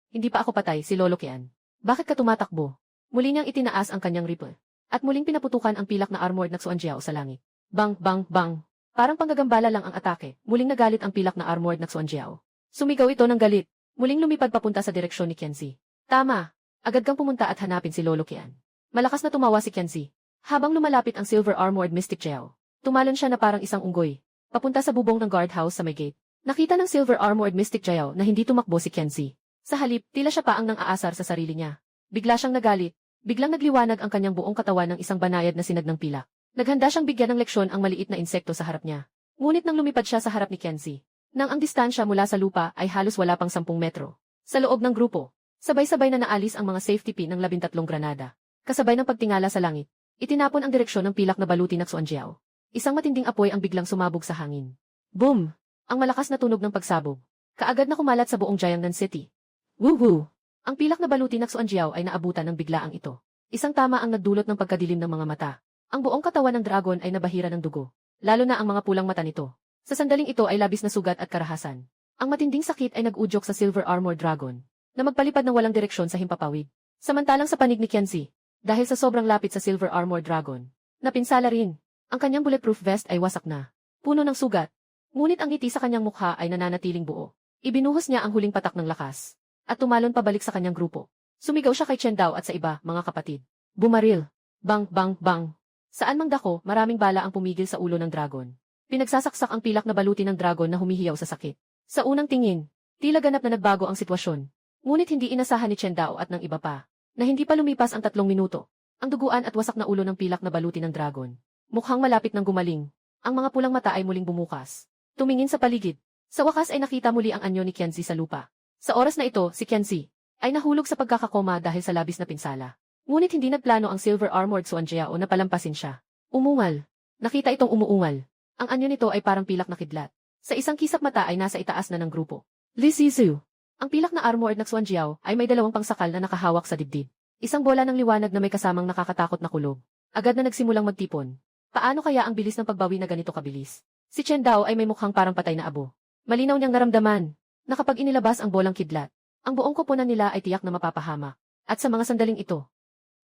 [SPEAKER 1] Hindi pa ako patay, si Lolo Qian. Bakit ka tumatakbo? Muli niyang itinaas ang kanyang rifle. At muling pinaputukan ang pilak na armored na Xuanjiao sa langit. Bang, bang, bang. Parang panggagambala lang ang atake. Muling nagalit ang pilak na armored na Xuanjiao. Sumigaw ito ng galit. Muling lumipad papunta sa direksyon ni Kenzie. Tama. Agad kang pumunta at hanapin si Lolo Qian. Malakas na tumawa si Kenzie. Habang lumalapit ang silver armored Mystic Jiao, tumalon siya na parang isang unggoy. Papunta sa bubong ng guardhouse sa may gate. Nakita ng silver armored Mystic Jiao na hindi tumakbo si Kenzie. Sa halip, tila siya pa ang nang-aasar sa sarili niya. Bigla siyang nagalit. Biglang nagliwanag ang kanyang buong katawan ng isang banayad na sinag ng pilak. Naghanda siyang bigyan ng leksyon ang maliit na insekto sa harap niya. Ngunit nang lumipad siya sa harap ni Kenzie, nang ang distansya mula sa lupa ay halos wala pang 10 metro. Sa loob ng grupo, sabay-sabay na naalis ang mga safety pin ng 13 granada. Kasabay ng pagtingala sa langit, itinapon ang direksyon ng pilak na baluti ng Xuanjiao. Isang matinding apoy ang biglang sumabog sa hangin. Boom! Ang malakas na tunog ng pagsabog. Kaagad na kumalat sa buong Jiangnan City. Woohoo! Ang pilak na baluti ng Xuanjiao ay naabutan ng biglaang ito. Isang tama ang nagdulot ng pagkadilim ng mga mata. Ang buong katawan ng dragon ay nabahira ng dugo, lalo na ang mga pulang mata nito. Sa sandaling ito ay labis na sugat at karahasan. Ang matinding sakit ay nag-udyok sa silver armored dragon, na magpalipad ng walang direksyon sa himpapawid. Samantalang sa panig ni Kenzie, dahil sa sobrang lapit sa silver armored dragon, napinsala rin. Ang kanyang bulletproof vest ay wasak na, puno ng sugat. Ngunit ang ngiti sa kanyang mukha ay nananatiling buo. Ibinuhos niya ang huling patak ng lakas, at tumalon pabalik sa kanyang grupo. Sumigaw siya kay Chen Dao at sa iba, mga kapatid. Bumaril. Bang, bang, bang. Saan mang dako, maraming bala ang pumigil sa ulo ng dragon. Pinagsasaksak ang pilak na baluti ng dragon na humihiyaw sa sakit. Sa unang tingin, tila ganap na nagbago ang sitwasyon. Ngunit hindi inasahan ni Chen Dao at ng iba pa, na hindi pa lumipas ang 3 minuto. Ang duguan at wasak na ulo ng pilak na baluti ng dragon. Mukhang malapit ng gumaling. Ang mga pulang mata ay muling bumukas. Tumingin sa paligid. Sa wakas ay nakita muli ang anyo ni Kenzie sa lupa. Sa oras na ito, si Kenzie ay nahulog sa pagkakakoma dahil sa labis na pinsala. Ngunit hindi nagplano ang silver armored Xuanjiao na palampasin siya. Umungal. Nakita itong umuungal. Ang anyo nito ay parang pilak na kidlat. Sa isang kisap mata ay nasa itaas na ng grupo. Li Sizu. Ang pilak na armored na Xuanjiao ay may 2 pangsakal na nakahawak sa dibdib. Isang bola ng liwanag na may kasamang nakakatakot na kulog. Agad na nagsimulang magtipon. Paano kaya ang bilis ng pagbawi na ganito kabilis? Si Chen Dao ay may mukhang parang patay na abo. Malinaw niyang naramdaman na kapag inilabas ang bolang kidlat, ang buong koponan nila ay tiyak na mapapahama. At sa mga sandaling ito,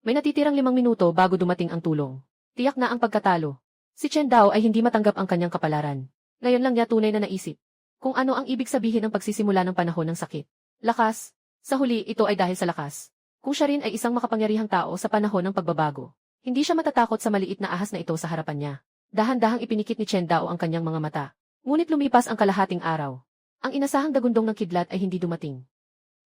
[SPEAKER 1] may natitirang 5 minuto bago dumating ang tulong. Tiyak na ang pagkatalo. Si Chen Dao ay hindi matanggap ang kanyang kapalaran. Ngayon lang niya tunay na naisip kung ano ang ibig sabihin ng pagsisimula ng panahon ng sakit. Lakas. Sa huli, ito ay dahil sa lakas. Kung siya rin ay isang makapangyarihang tao sa panahon ng pagbabago, hindi siya matatakot sa maliit na ahas na ito sa harapan niya. Dahan-dahang ipinikit ni Chen Dao ang kanyang mga mata. Ngunit lumipas ang kalahating araw. Ang inasahang dagundong ng kidlat ay hindi dumating.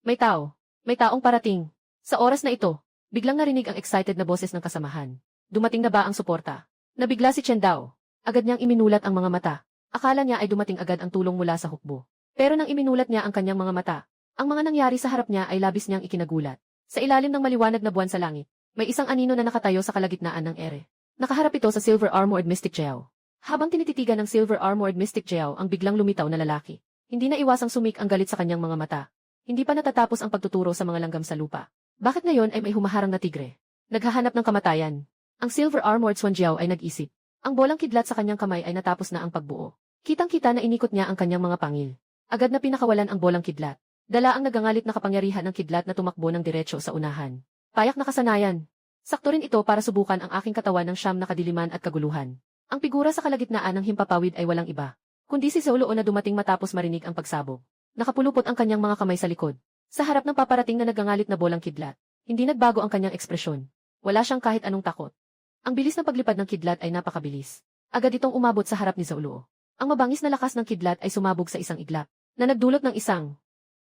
[SPEAKER 1] May tao. May taong parating. Sa oras na ito, biglang narinig ang excited na boses ng kasamahan. Dumating na ba ang suporta? Nabigla si Chen Dao. Agad niyang iminulat ang mga mata. Akala niya ay dumating agad ang tulong mula sa hukbo. Pero nang iminulat niya ang kanyang mga mata, ang mga nangyari sa harap niya ay labis niyang ikinagulat. Sa ilalim ng maliwanag na buwan sa langit, may isang anino na nakatayo sa kalagitnaan ng ere. Nakaharap ito sa silver armored Mystic Jiao. Habang tinititigan ng silver armored Mystic Jiao ang biglang lumitaw na lalaki, hindi na iwasang sumik ang galit sa kanyang mga mata. Hindi pa natatapos ang pagtuturo sa mga langgam sa lupa. Bakit ngayon ay may humaharang na tigre? Naghahanap ng kamatayan. Ang silver armored Xuanjiao ay nag-isip. Ang bolang kidlat sa kanyang kamay ay natapos na ang pagbuo. Kitang-kita na inikot niya ang kanyang mga pangil. Agad na pinakawalan ang bolang kidlat. Dala ang nagangalit na kapangyarihan ng kidlat na tumakbo ng diretso sa unahan. Payak na kasanayan. Sakto rin ito para subukan ang aking katawan ng siyam na kadiliman at kaguluhan. Ang figura sa kalagitnaan ng himpapawid ay walang iba, kundi si Zhou Luo na dumating matapos marinig ang pagsabog. Nakapulupot ang kanyang mga kamay sa likod. Sa harap ng paparating na nagangalit na bolang kidlat, hindi nagbago ang kanyang ekspresyon. Wala siyang kahit anong takot. Ang bilis ng paglipad ng kidlat ay napakabilis. Agad itong umabot sa harap ni Zaulo. Ang mabangis na lakas ng kidlat ay sumabog sa isang iglap, na nagdulot ng isang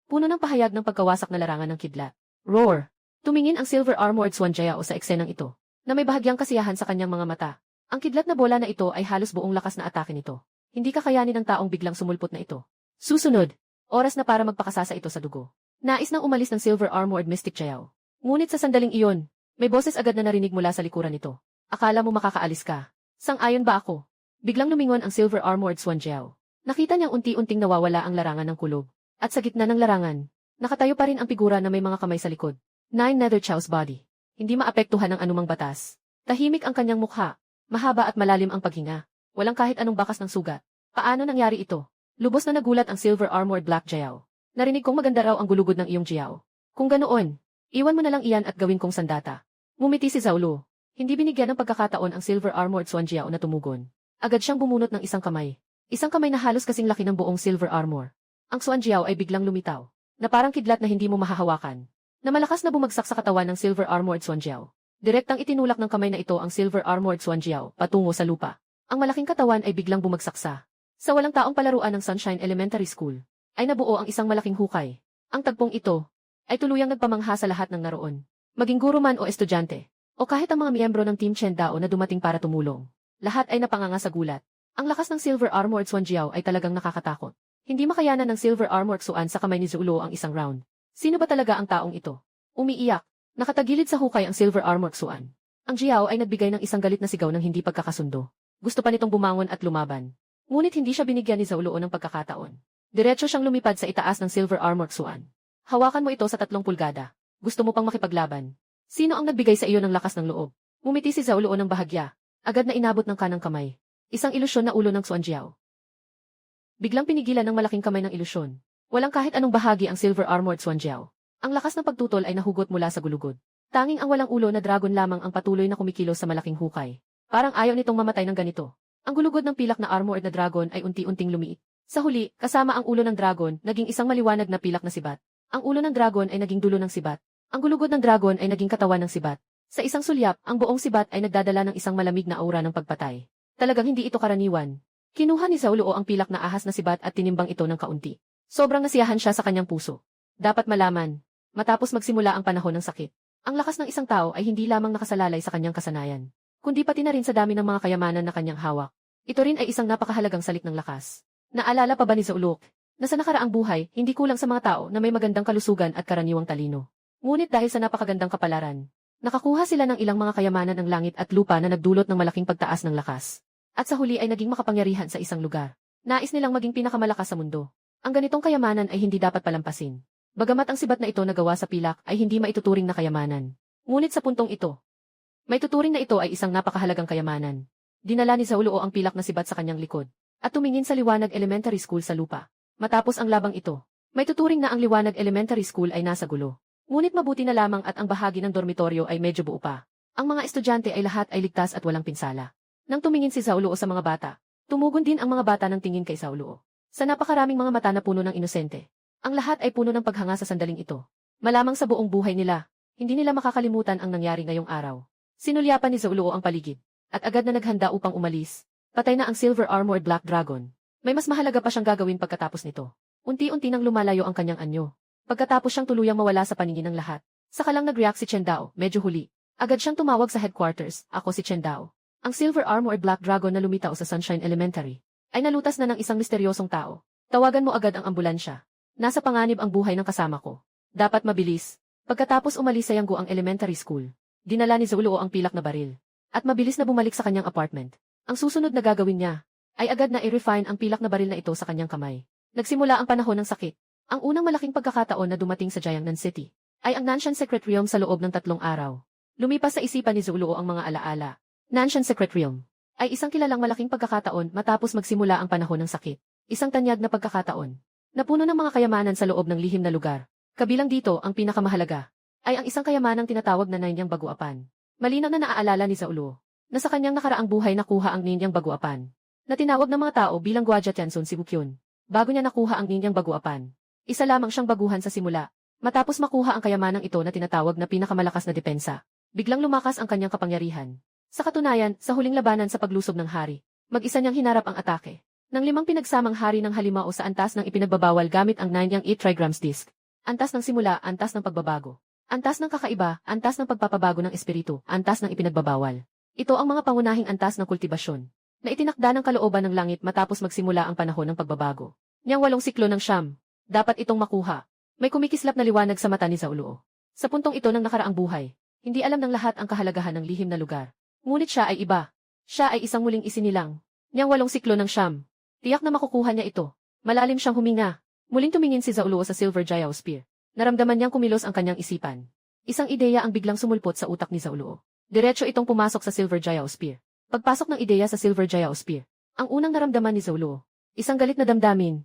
[SPEAKER 1] puno ng pahayag ng pagkawasak na larangan ng kidlat. Roar! Tumingin ang silver-armored Swan Jiao sa eksenang ito, na may bahagyang kasiyahan sa kanyang mga mata. Ang kidlat na bola na ito ay halos buong lakas na atake nito. Hindi kakayanin ng taong biglang sumulpot na ito. Susunod, oras na para magpakasasa ito sa dugo. Nais nang umalis ng silver-armored Mystic Jiao. Ngunit sa sandaling iyon, may boses agad na narinig mula sa likuran nito. Akala mo makakaalis ka? Sang-ayon ba ako? Biglang lumingon ang silver-armored Swan Jiao. Nakita niyang unti-unting nawawala ang larangan ng kulob. At sa gitna ng larangan, nakatayo pa rin ang figura na may mga kamay sa likod. Nether Chow's body. Hindi maapektuhan ng anumang batas. Tahimik ang kanyang mukha. Mahaba at malalim ang paghinga. Walang kahit anong bakas ng sugat. Paano nangyari ito? Lubos na nagulat ang silver-armored Black Jiao. Narinig kong maganda raw ang gulugod ng iyong Jiao. Kung ganoon, iwan mo na lang iyan at gawin kong sandata. Ngumiti si Zaulo. Hindi binigyan ng pagkakataon ang silver-armored Swan Jiao na tumugon. Agad siyang bumunot ng isang kamay. Isang kamay na halos kasing laki ng buong silver armor. Ang Swan Jiao ay biglang lumitaw, na parang kidlat na hindi mo mahahawakan. Na malakas na bumagsak sa katawan ng silver-armored Swan Jiao. Direktang itinulak ng kamay na ito ang silver-armored Swan Jiao patungo sa lupa. Ang malaking katawan ay biglang bumagsak sa walang taong palaruan ng Sunshine Elementary School. Ay nabuo ang isang malaking hukay. Ang tagpong ito ay tuluyang nagpamangha sa lahat ng naroon. Maging guro man o estudyante, o kahit ang mga miyembro ng Team Chen Dao na dumating para tumulong. Lahat ay napanganga sa gulat. Ang lakas ng silver-armored Swan Jiao ay talagang nakakatakot. Hindi makayanan ng silver-armored Suan sa kamay ni Zaulo ang isang round. Sino ba talaga ang taong ito? Umiiyak. Nakatagilid sa hukay ang silver-armored Suan. Ang Jiao ay nagbigay ng isang galit na sigaw ng hindi pagkakasundo. Gusto pa nitong bumangon at lumaban. Ngunit hindi siya binigyan ni Zaulo ng pagkakataon. Diretso siyang lumipad sa itaas ng silver-armored Suan. Hawakan mo ito sa 3 pulgada. Gusto mo pang makipaglaban? Sino ang nagbigay sa iyo ng lakas ng loob? Ngumiti si Zaulo ng bahagya. Agad na inabot ng kanang kamay. Isang ilusyon na ulo ng Swan Jiao. Biglang pinigilan ng malaking kamay ng ilusyon. Walang kahit anong bahagi ang silver-armored Swan Jiao. Ang lakas ng pagtutol ay nahugot mula sa gulugod. Tanging ang walang ulo na dragon lamang ang patuloy na kumikilos sa malaking hukay. Parang ayaw nitong mamatay ng ganito. Ang gulugod ng pilak na armored na dragon ay unti-unting lumiit. Sa huli, kasama ang ulo ng dragon, naging isang maliwanag na pilak na sibat. Ang ulo ng dragon ay naging dulo ng sibat. Ang gulugod ng dragon ay naging katawan ng sibat. Sa isang sulyap, ang buong sibat ay nagdadala ng isang malamig na aura ng pagpatay. Talagang hindi ito karaniwan. Kinuha ni Zaulo ang pilak na ahas na sibat at tinimbang ito ng kaunti. Sobrang nasiyahan siya sa kanyang puso. Dapat malaman, matapos magsimula ang panahon ng sakit, ang lakas ng isang tao ay hindi lamang nakasalalay sa kanyang kasanayan, kundi pati na rin sa dami ng mga kayamanan na kanyang hawak. Ito rin ay isang napakahalagang salik ng lakas. Naalala pa ba ni Zaulo na sa nakaraang buhay, hindi kulang sa mga tao na may magandang kalusugan at karaniwang talino. Ngunit dahil sa napakagandang kapalaran, nakakuha sila ng ilang mga kayamanan ng langit at lupa na nagdulot ng malaking pagtaas ng lakas. At sa huli ay naging makapangyarihan sa isang lugar. Nais nilang maging pinakamalakas sa mundo. Ang ganitong kayamanan ay hindi dapat palampasin. Bagamat ang sibat na ito na gawa sa pilak ay hindi maituturing na kayamanan. Ngunit sa puntong ito, may tuturing na ito ay isang napakahalagang kayamanan. Dinala ni Zaulo ang pilak na sibat sa kanyang likod at tumingin sa Liwanag Elementary School sa lupa. Matapos ang labang ito, may tuturing na ang Liwanag Elementary School ay nasa gulo. Ngunit mabuti na lamang at ang bahagi ng dormitoryo ay medyo buo pa. Ang mga estudyante ay lahat ay ligtas at walang pinsala. Nang tumingin si Zaulo sa mga bata, tumugon din ang mga bata ng tingin kay Zaulo. Sa napakaraming mga mata na puno ng inosente, ang lahat ay puno ng paghanga sa sandaling ito. Malamang sa buong buhay nila, hindi nila makakalimutan ang nangyari ngayong araw. Sinulyapan ni Zaulo ang paligid, at agad na naghanda upang umalis. Patay na ang silver-armored Black Dragon. May mas mahalaga pa siyang gagawin pagkatapos nito. Unti-unti nang lumalayo ang kanyang anyo. Pagkatapos siyang tuluyang mawala sa paningin ng lahat. Saka lang nag-react si Chen Dao, medyo huli. Agad siyang tumawag sa headquarters, ako si Chen Dao. Ang silver-armored Black Dragon na lumitaw sa Sunshine Elementary ay nalutas na ng isang misteryosong tao. Tawagan mo agad ang ambulansya. Nasa panganib ang buhay ng kasama ko. Dapat mabilis. Pagkatapos umalis sa Yanggu ang elementary school, dinala ni Zaulo ang pilak na baril. At mabilis na bumalik sa kanyang apartment. Ang susunod na gagawin niya ay agad na i-refine ang pilak na baril na ito sa kanyang kamay. Nagsimula ang panahon ng sakit. Ang unang malaking pagkakataon na dumating sa Jiangnan City ay ang Nanshan Secret Realm sa loob ng 3 araw. Lumipas sa isipan ni Zaulo ang mga alaala. Nanshan Secret Realm ay isang kilalang malaking pagkakataon matapos magsimula ang panahon ng sakit. Isang tanyag na pagkakataon na puno ng mga kayamanan sa loob ng lihim na lugar. Kabilang dito ang pinakamahalaga ay ang isang kayamanang tinatawag na Ninyang Baguapan. Malinaw na naaalala ni Zaulo na sa kanyang nakaraang buhay nakuha ang Ninyang Baguapan na tinawag ng mga tao bilang Guajia Tianzon si Bukyun. Bago niya nakuha ang Ninyang Baguapan, Isa lamang siyang baguhan sa simula. Matapos makuha ang kayamanang ito na tinatawag na pinakamalakas na depensa, biglang lumakas ang kanyang kapangyarihan. Sa katunayan, sa huling labanan sa paglusob ng hari, mag-isa niyang hinarap ang atake ng 5 pinagsamang hari ng halimao sa antas ng ipinagbabawal gamit ang 9 trigrams disc. Antas ng simula, antas ng pagbabago. Antas ng kakaiba, antas ng pagpapabago ng espiritu, antas ng ipinagbabawal. Ito ang mga pangunahing antas ng kultibasyon na itinakda ng kalooban ng langit matapos magsimula ang panahon ng pagbabago. Niyang 8 siklo ng Siyam, dapat itong makuha. May kumikislap na liwanag sa mata ni Zaulo. Sa puntong ito ng nakaraang buhay, hindi alam ng lahat ang kahalagahan ng lihim na lugar. Ngunit siya ay iba. Siya ay isang muling isinilang. Niyang 8 siklo ng Siyam. Tiyak na makukuha niya ito. Malalim siyang huminga. Muling tumingin si Zaulo sa Silver Jiao Spear. Naramdaman niyang kumilos ang kanyang isipan. Isang ideya ang biglang sumulpot sa utak ni Zaulo. Diretso itong pumasok sa Silver Jiao Spear. Pagpasok ng ideya sa Silver Jiao Spear, ang unang naramdaman ni Zaulo, isang galit na damdamin.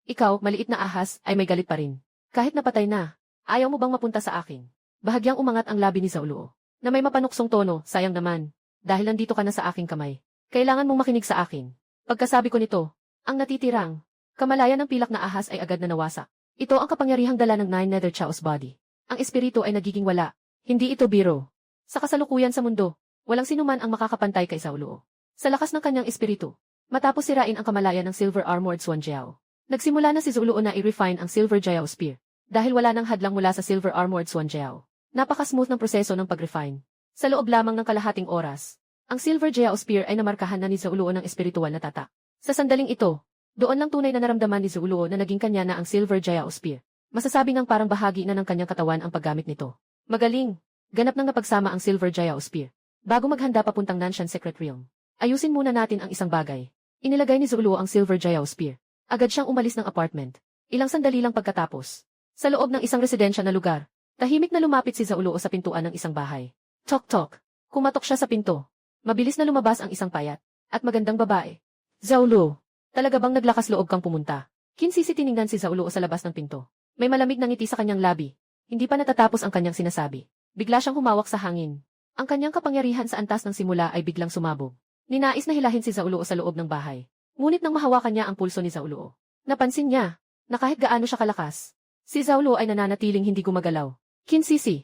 [SPEAKER 1] Ikaw, maliit na ahas, ay may galit pa rin. Kahit napatay na, ayaw mo bang mapunta sa akin? Bahagyang umangat ang labi ni Zaulo, na may mapanuksong tono, sayang naman. Dahil nandito ka na sa aking kamay, kailangan mong makinig sa akin. Pagkasabi ko nito, ang natitirang kamalayan ng pilak na ahas ay agad na nawasak. Ito ang kapangyarihang dala ng 9 Nether Chaos Body. Ang espiritu ay nagiging wala. Hindi ito biro. Sa kasalukuyan sa mundo, walang sinuman ang makakapantay kay Zaulo. Sa lakas ng kanyang espiritu, matapos sirain ang kamalayan ng Silver Armored Swan Jiao, nagsimula na si Zaulo na i-refine ang Silver Jiao Spear. Dahil wala nang hadlang mula sa Silver Armored Swan Jiao, napaka-smooth ng proseso ng pag-refine. Sa loob lamang ng kalahating oras, ang Silver Jiao Spear ay namarkahan na ni Zaulo ng espiritual na tatak. Sa sandaling ito, doon lang tunay na naramdaman ni Zaulo na naging kanya na ang Silver Jiao Spear. Masasabi ngang parang bahagi na ng kanyang katawan ang paggamit nito. Magaling! Ganap nang napagsama ang Silver Jiao Spear. Bago maghanda papuntang Nanshan Secret Realm, ayusin muna natin ang isang bagay. Inilagay ni Zaulo ang Silver Jiao Spear. Agad siyang umalis ng apartment. Ilang sandali lang pagkatapos, sa loob ng isang residensya na lugar, tahimik na lumapit si Zaulo sa pintuan ng isang bahay. Tok-tok. Kumatok siya sa pinto. Mabilis na lumabas ang isang payat at magandang babae. Zaulo, talaga bang naglakas loob kang pumunta? Kinsisi tiningnan si Zaulo sa labas ng pinto. May malamig na ngiti sa kanyang labi. Hindi pa natatapos ang kanyang sinasabi. Bigla siyang humawak sa hangin. Ang kanyang kapangyarihan sa antas ng simula ay biglang sumabog. Ninais na hilahin si Zaulo sa loob ng bahay. Ngunit nang mahawakan niya ang pulso ni Zaulo, napansin niya na kahit gaano siya kalakas, si Zaulo ay nananatiling hindi gumagalaw. Kinsisi,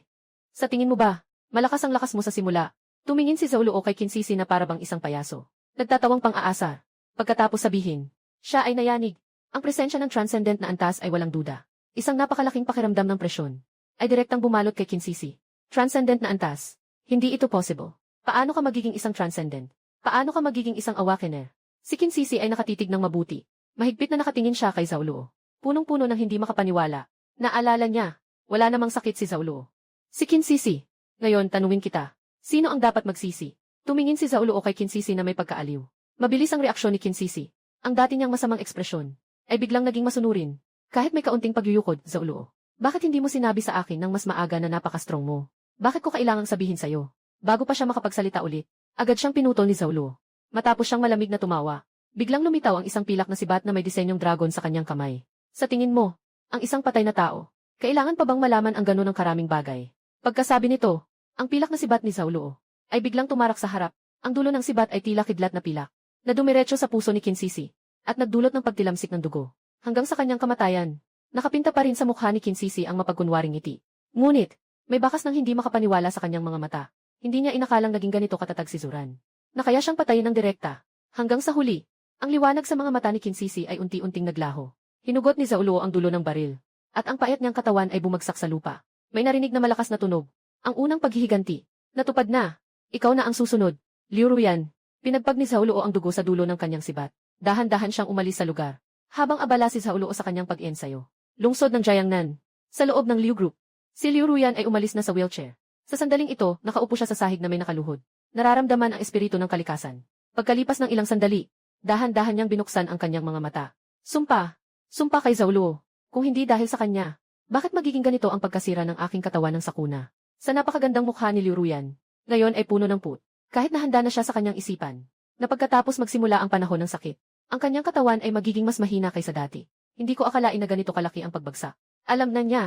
[SPEAKER 1] sa tingin mo ba, malakas ang lakas mo sa simula? Tumingin si Zaulo kay Kinsisi na para bang isang payaso. Nagtatawang pang-aasar. Pagkatapos sabihin, siya ay nayanig. Ang presensya ng transcendent na antas ay walang duda. Isang napakalaking pakiramdam ng presyon ay direktang bumalot kay Kinsisi. Transcendent na antas. Hindi ito possible. Paano ka magiging isang transcendent? Paano ka magiging isang awakener? Si Kinsisi ay nakatitig ng mabuti. Mahigpit na nakatingin siya kay Zaulo. Punong-puno ng hindi makapaniwala. Naalala niya, wala namang sakit si Zaulo. Si Kinsisi. Ngayon tanungin kita, sino ang dapat magsisi? Tumingin si Zaulo kay Kinsisi na may pagkaaliw. Mabilis ang reaksyon ni Kinsisi. Ang dati niyang masamang ekspresyon ay biglang naging masunurin. Kahit may kaunting pagyuyukod, Zaulo. Bakit hindi mo sinabi sa akin nang mas maaga na napaka-strong mo? Bakit ko kailangang sabihin sa'yo? Bago pa siya makapagsalita ulit, agad siyang pinutol ni Zaulo. Matapos siyang malamig na tumawa, biglang lumitaw ang isang pilak na sibat na may disenyong dragon sa kanyang kamay. Sa tingin mo, ang isang patay na tao, kailangan pa bang malaman ang gano'n ng karaming bagay? Pagkasabi nito, ang pilak na sibat ni Zaulo ay biglang tumarak sa harap. Ang dulo ng sibat ay tila kidlat na pilak, na dumiretso sa puso ni Kinsisi, at nagdulot ng pagtilamsik ng dugo. Hanggang sa kanyang kamatayan, nakapinta pa rin sa mukha ni Kinsisi ang mapagkunwaring ngiti. Ngunit, may bakas ng hindi makapaniwala sa kanyang mga mata. Hindi niya inakalang naging ganito katatag si Zuran, na kaya siyang patayin ng direkta. Hanggang sa huli, ang liwanag sa mga mata ni Kinsisi ay unti-unting naglaho. Hinugot ni Zaulo ang dulo ng baril, at ang payat niyang katawan ay bumagsak sa lupa. May narinig na malakas na tunog. Ang unang paghihiganti. Natupad na. Ikaw na ang susunod. Liu Ruyan. Pinagpag ni Zaulo ang dugo sa dulo ng kanyang sibat. Dahan-dahan siyang umalis sa lugar. Habang abala si Zaulo sa kanyang pag-ensayo. Lungsod ng Jiangnan. Sa loob ng Liu Group. Si Liu Ruyan ay umalis na sa wheelchair. Sa sandaling ito, nakaupo siya sa sahig na may nakaluhod. Nararamdaman ang espiritu ng kalikasan. Pagkalipas ng ilang sandali, dahan-dahan niyang binuksan ang kanyang mga mata. Sumpa. Sumpa kay Zaulo. Kung hindi dahil sa kanya, bakit magiging ganito ang pagkasira ng aking katawan ng sakuna? Sa napakagandang mukha ni Liu Ruyan, ngayon ay puno ng put. Kahit nahanda na siya sa kanyang isipan, na pagkatapos magsimula ang panahon ng sakit, ang kanyang katawan ay magiging mas mahina kaysa dati. Hindi ko akalain na ganito kalaki ang pagbagsak. Alam na niya,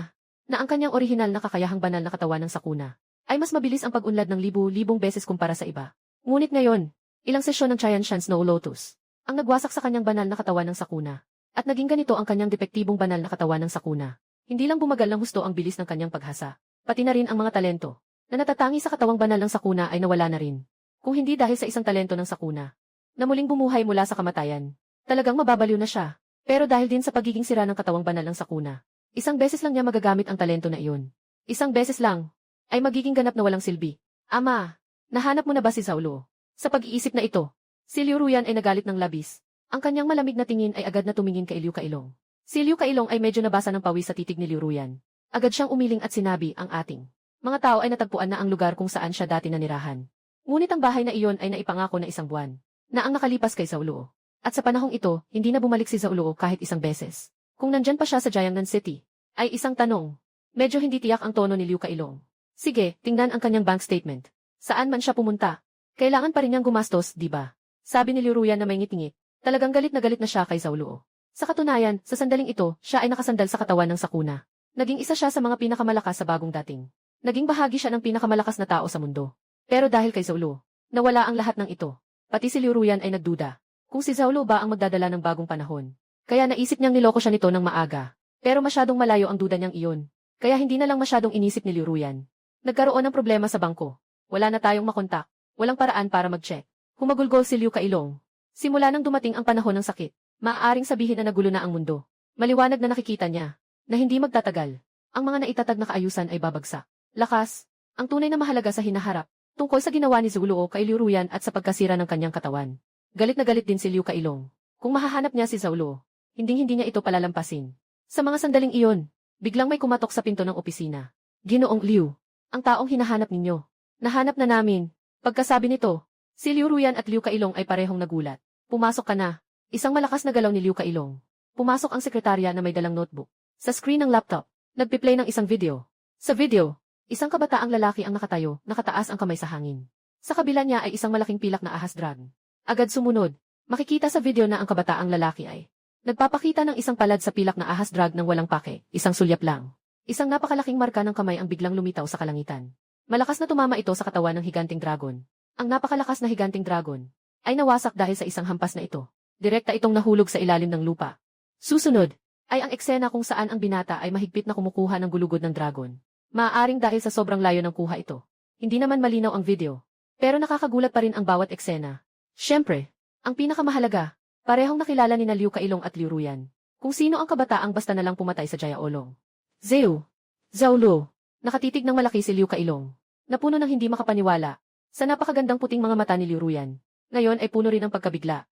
[SPEAKER 1] na ang kanyang orihinal na kakayahang banal na katawan ng sakuna, ay mas mabilis ang pag-unlad ng libu-libong beses kumpara sa iba. Ngunit ngayon, ilang sesyon ng Tian Shan Snow Lotus, ang nagwasak sa kanyang banal na katawan ng sakuna. At naging ganito ang kanyang depektibong banal na katawan ng sakuna. Hindi lang bumagal ng husto ang bilis ng kanyang paghasa, pati na rin ang mga talento na natatangi sa katawang banal ng sakuna ay nawala na rin. Kung hindi dahil sa isang talento ng sakuna na muling bumuhay mula sa kamatayan, talagang mababaliw na siya. Pero dahil din sa pagiging sira ng katawang banal ng sakuna, isang beses lang niya magagamit ang talento na iyon. Isang beses lang ay magiging ganap na walang silbi. Ama, nahanap mo na ba si Saulo? Sa pag-iisip na ito, si Liu Ruyan ay nagalit ng labis. Ang kanyang malamig na tingin ay agad na tumingin kay Liu Kailong. Si Liu Kailong ay medyo nabasa ng pawis sa titig ni Liu Ruyan. Agad siyang umiling at sinabi, ang ating mga tao ay natagpuan na ang lugar kung saan siya dati nanirahan. Ngunit ang bahay na iyon ay naipangako na isang buwan na ang nakalipas kay Saulo. At sa panahong ito, hindi na bumalik si Saulo kahit isang beses. Kung nandyan pa siya sa Jiangnan City, ay isang tanong. Medyo hindi tiyak ang tono ni Liu Kailong. Sige, tingnan ang kanyang bank statement. Saan man siya pumunta, kailangan pa rin niyang gumastos, di ba? Sabi ni Liu Ruyan na may ngiti-ngit. Talagang galit na siya kay Saulo. Sa katunayan, sa sandaling ito, siya ay nakasandal sa katawan ng sakuna. Naging isa siya sa mga pinakamalakas sa bagong dating. Naging bahagi siya ng pinakamalakas na tao sa mundo. Pero dahil kay Saulo, nawala ang lahat ng ito. Pati si Liu Ruyan ay nagduda kung si Saulo ba ang magdadala ng bagong panahon. Kaya naisip niyang niloko siya nito ng maaga. Pero masyadong malayo ang duda niyang iyon. Kaya hindi na lang masyadong inisip ni Liu Ruyan. Nagkaroon ng problema sa bangko. Wala na tayong makontak. Walang paraan para mag-check. Humagulgol si Liu Kailong. Simula nang dumating ang panahon ng sakit, maaaring sabihin na nagulo na ang mundo. Maliwanag na nakikita niya na hindi magtatagal. Ang mga naitatag na kaayusan ay babagsak. Lakas, ang tunay na mahalaga sa hinaharap, tungkol sa ginawa ni Zuluo kay Liu Ruyan at sa pagkasira ng kanyang katawan. Galit na galit din si Liu Kailong. Kung mahahanap niya si Saulo, hindi niya ito palalampasin. Sa mga sandaling iyon, biglang may kumatok sa pinto ng opisina. Ginoong Liu, ang taong hinahanap ninyo. Nahanap na namin. Pagkasabi nito, si Liu Ruyan at Liu Kailong ay parehong nagulat. Pumasok ka na. Isang malakas na galaw ni Liu Kailong. Pumasok ang sekretarya na may dalang notebook. Sa screen ng laptop, nagpi-play ng isang video. Sa video, isang kabataang lalaki ang nakatayo, nakataas ang kamay sa hangin. Sa kabila niya ay isang malaking pilak na ahas dragon. Agad sumunod, makikita sa video na ang kabataang lalaki ay nagpapakita ng isang palad sa pilak na ahas drag ng walang pake, isang sulyap lang. Isang napakalaking marka ng kamay ang biglang lumitaw sa kalangitan. Malakas na tumama ito sa katawan ng higanting dragon. Ang napakalakas na higanting dragon ay nawasak dahil sa isang hampas na ito. Direkta itong nahulog sa ilalim ng lupa. Susunod ay ang eksena kung saan ang binata ay mahigpit na kumukuha ng gulugod ng dragon. Maaaring dahil sa sobrang layo ng kuha ito. Hindi naman malinaw ang video. Pero nakakagulat pa rin ang bawat eksena. Siyempre, ang pinakamahalaga, parehong nakilala ni Liu Kailong at Liu Ruyan. Kung sino ang kabataang basta na lang pumatay sa Jayaolong. Zaulo. Nakatitig ng malaki si Liu Kailong. Napuno ng hindi makapaniwala sa napakagandang puting mga mata ni Liu Ruyan. Ngayon ay puno rin ng pagkabigla.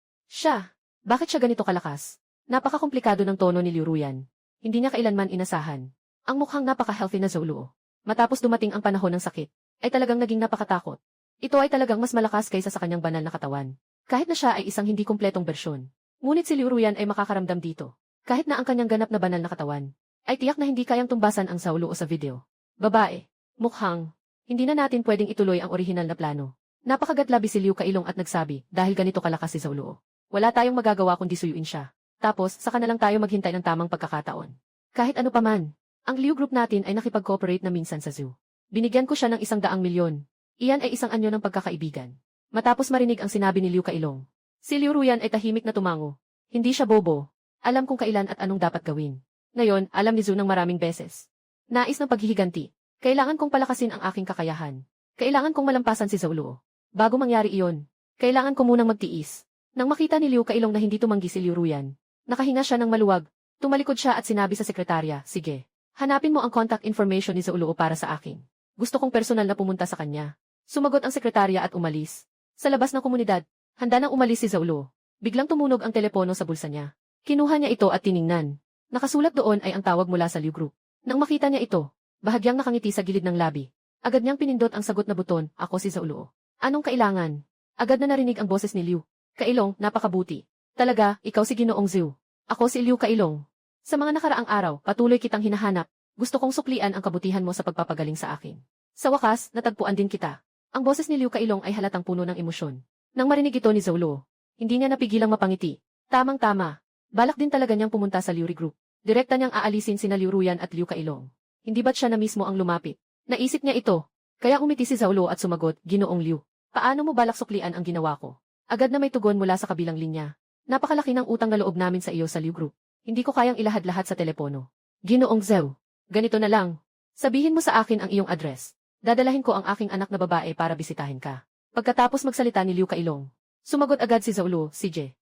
[SPEAKER 1] Bakit siya ganito kalakas? Napakakomplikado ng tono ni Liu Ruyan. Hindi niya kailanman inasahan. Ang mukhang napaka-healthy na Zaulo. Matapos dumating ang panahon ng sakit, ay talagang naging napakatakot. Ito ay talagang mas malakas kaysa sa kanyang banal na katawan. Kahit na siya ay isang hindi kumpletong bersyon. Ngunit si Liu Ruyan ay makakaramdam dito. Kahit na ang kanyang ganap na banal na katawan, ay tiyak na hindi kayang tumbasan ang Saulo sa video. Babae, mukhang, hindi na natin pwedeng ituloy ang orihinal na plano. Napakagatlabi si Liu Kailong at nagsabi, dahil ganito kalakas si Saulo. Wala tayong magagawa kundi suyuin siya. Tapos, saka na lang tayo maghintay ng tamang pagkakataon. Kahit ano paman, ang Liu Group natin ay nakipag-cooperate na minsan sa zoo. Binigyan ko siya ng 100,000,000. Iyan ay isang anyo ng pagkakaibigan. Matapos marinig ang sinabi ni Liu Kailong, si Liu Ruyan ay tahimik na tumango. Hindi siya bobo. Alam kung kailan at anong dapat gawin. Ngayon, alam ni Zhu ng maraming beses. Nais ng paghihiganti. Kailangan kong palakasin ang aking kakayahan. Kailangan kong malampasan si Zaulo. Bago mangyari iyon, kailangan ko munang magtiis. Nang makita ni Liu Kailong na hindi tumanggi si Liu Ruyan, nakahinga siya ng maluwag. Tumalikod siya at sinabi sa sekretarya, sige, hanapin mo ang contact information ni Zaulo para sa akin. Gusto kong personal na pumunta sa kanya. Sumagot ang sekretarya at umalis. Sa labas ng komunidad, handa nang umalis si Zaulo. Biglang tumunog ang telepono sa bulsa niya. Kinuha niya ito at tiningnan. Nakasulat doon ay ang tawag mula sa Liu Group. Nang makita niya ito, bahagyang nakangiti sa gilid ng labi. Agad niyang pinindot ang sagot na buton, ako si Zaulo. Anong kailangan? Agad na narinig ang boses ni Liu Kailong, napakabuti. Talaga, ikaw si Ginoong Zhu. Ako si Liu Kailong. Sa mga nakaraang araw, patuloy kitang hinahanap. Gusto kong suklian ang kabutihan mo sa pagpapagaling sa akin. Sa wakas, natagpuan din kita. Ang boses ni Liu Kailong ay halatang puno ng emosyon. Nang marinig ito ni Zaulo, hindi niya napigilang mapangiti. Tamang-tama. Balak din talaga niyang pumunta sa Liu Group. Direkta niyang aalisin sina Liu Ruyan at Liu Kailong. Hindi ba't siya na mismo ang lumapit? Naisip niya ito. Kaya umiti si Zaulo at sumagot, Ginoong Liu. Paano mo balak suklian ang ginawa ko? Agad na may tugon mula sa kabilang linya. Napakalaki ng utang na loob namin sa iyo sa Liu Group. Hindi ko kayang ilahad-lahat sa telepono. Ginoong Zhou, ganito na lang. Sabihin mo sa akin ang iyong address. Dadalahin ko ang aking anak na babae para bisitahin ka. Pagkatapos magsalita ni Liu Kailong, sumagot agad si Zhou Luo, CJ.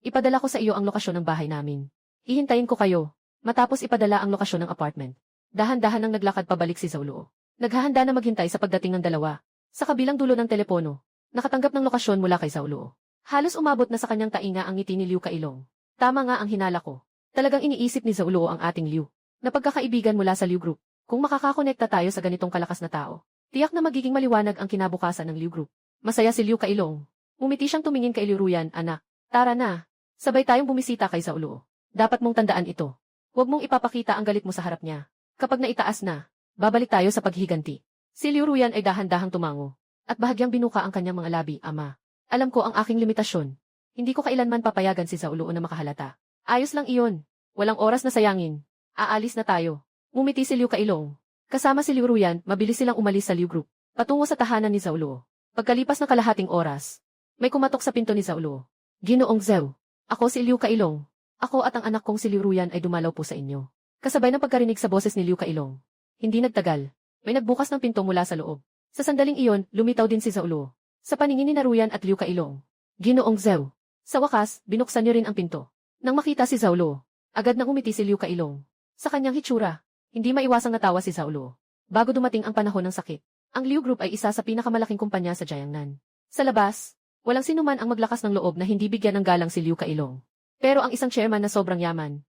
[SPEAKER 1] Ipadala ko sa iyo ang lokasyon ng bahay namin. Hihintayin ko kayo. Matapos ipadala ang lokasyon ng apartment. Dahan-dahan nang naglakad pabalik si Zhou Luo. Naghahanda na maghintay sa pagdating ng dalawa. Sa kabilang dulo ng telepono, nakatanggap ng lokasyon mula kay Zhou Luo. Halos umabot na sa kanyang tainga ang ngiti ni Liu Kailong. Tama nga ang hinala ko. Talagang iniisip ni Zhou Luo ang ating Liu, na pagkakaibigan mula sa Liu Group. Kung makakakonekta tayo sa ganitong kalakas na tao, tiyak na magiging maliwanag ang kinabukasan ng Liu Group. Masaya si Liu Kailong. Umiti siyang tumingin kay Liu Ruyan, anak. Tara na. Sabay tayong bumisita kay Zhou Luo. Dapat mong tandaan ito. Huwag mong ipapakita ang galit mo sa harap niya. Kapag naitaas na, babalik tayo sa paghiganti. Si Liu Ruyan ay dahan-dahang tumango. At bahagyang binuka ang kanyang mga labi, ama. Alam ko ang aking limitasyon. Hindi ko kailanman papayagan si Zhou Luo na makahalata. Ayos lang iyon. Walang oras na sayangin. Aalis na tayo. Ngumiti si Liu Kailong. Kasama si Liu Ruyan, mabilis silang umalis sa Liu Group, patungo sa tahanan ni Zhou Luo. Pagkalipas ng kalahating oras, may kumatok sa pinto ni Zhou Luo. Ginoong Zhou, ako si Liu Kailong. Ako at ang anak kong si Liu Ruyan ay dumalaw po sa inyo. Kasabay ng pagkarinig sa boses ni Liu Kailong. Hindi nagtagal. May nagbukas ng pinto mula sa loob. Sa sandaling iyon, lumitaw din si Zhou Luo. Sa paningin ni Ruyan at Liu Kailong. Ginoong Zhou. Sa wakas, binuksan niyo rin ang pinto. Nang makita si Zhou Luo, agad nang umiti si Liu Kailong. Sa kanyang hitsura, hindi maiwasang natawa si Zhou Luo. Bago dumating ang panahon ng sakit, ang Liu Group ay isa sa pinakamalaking kumpanya sa Jiangnan. Sa labas, walang sinuman ang maglakas ng loob na hindi bigyan ng galang si Liu Kailong. Pero ang isang chairman na sobrang yaman,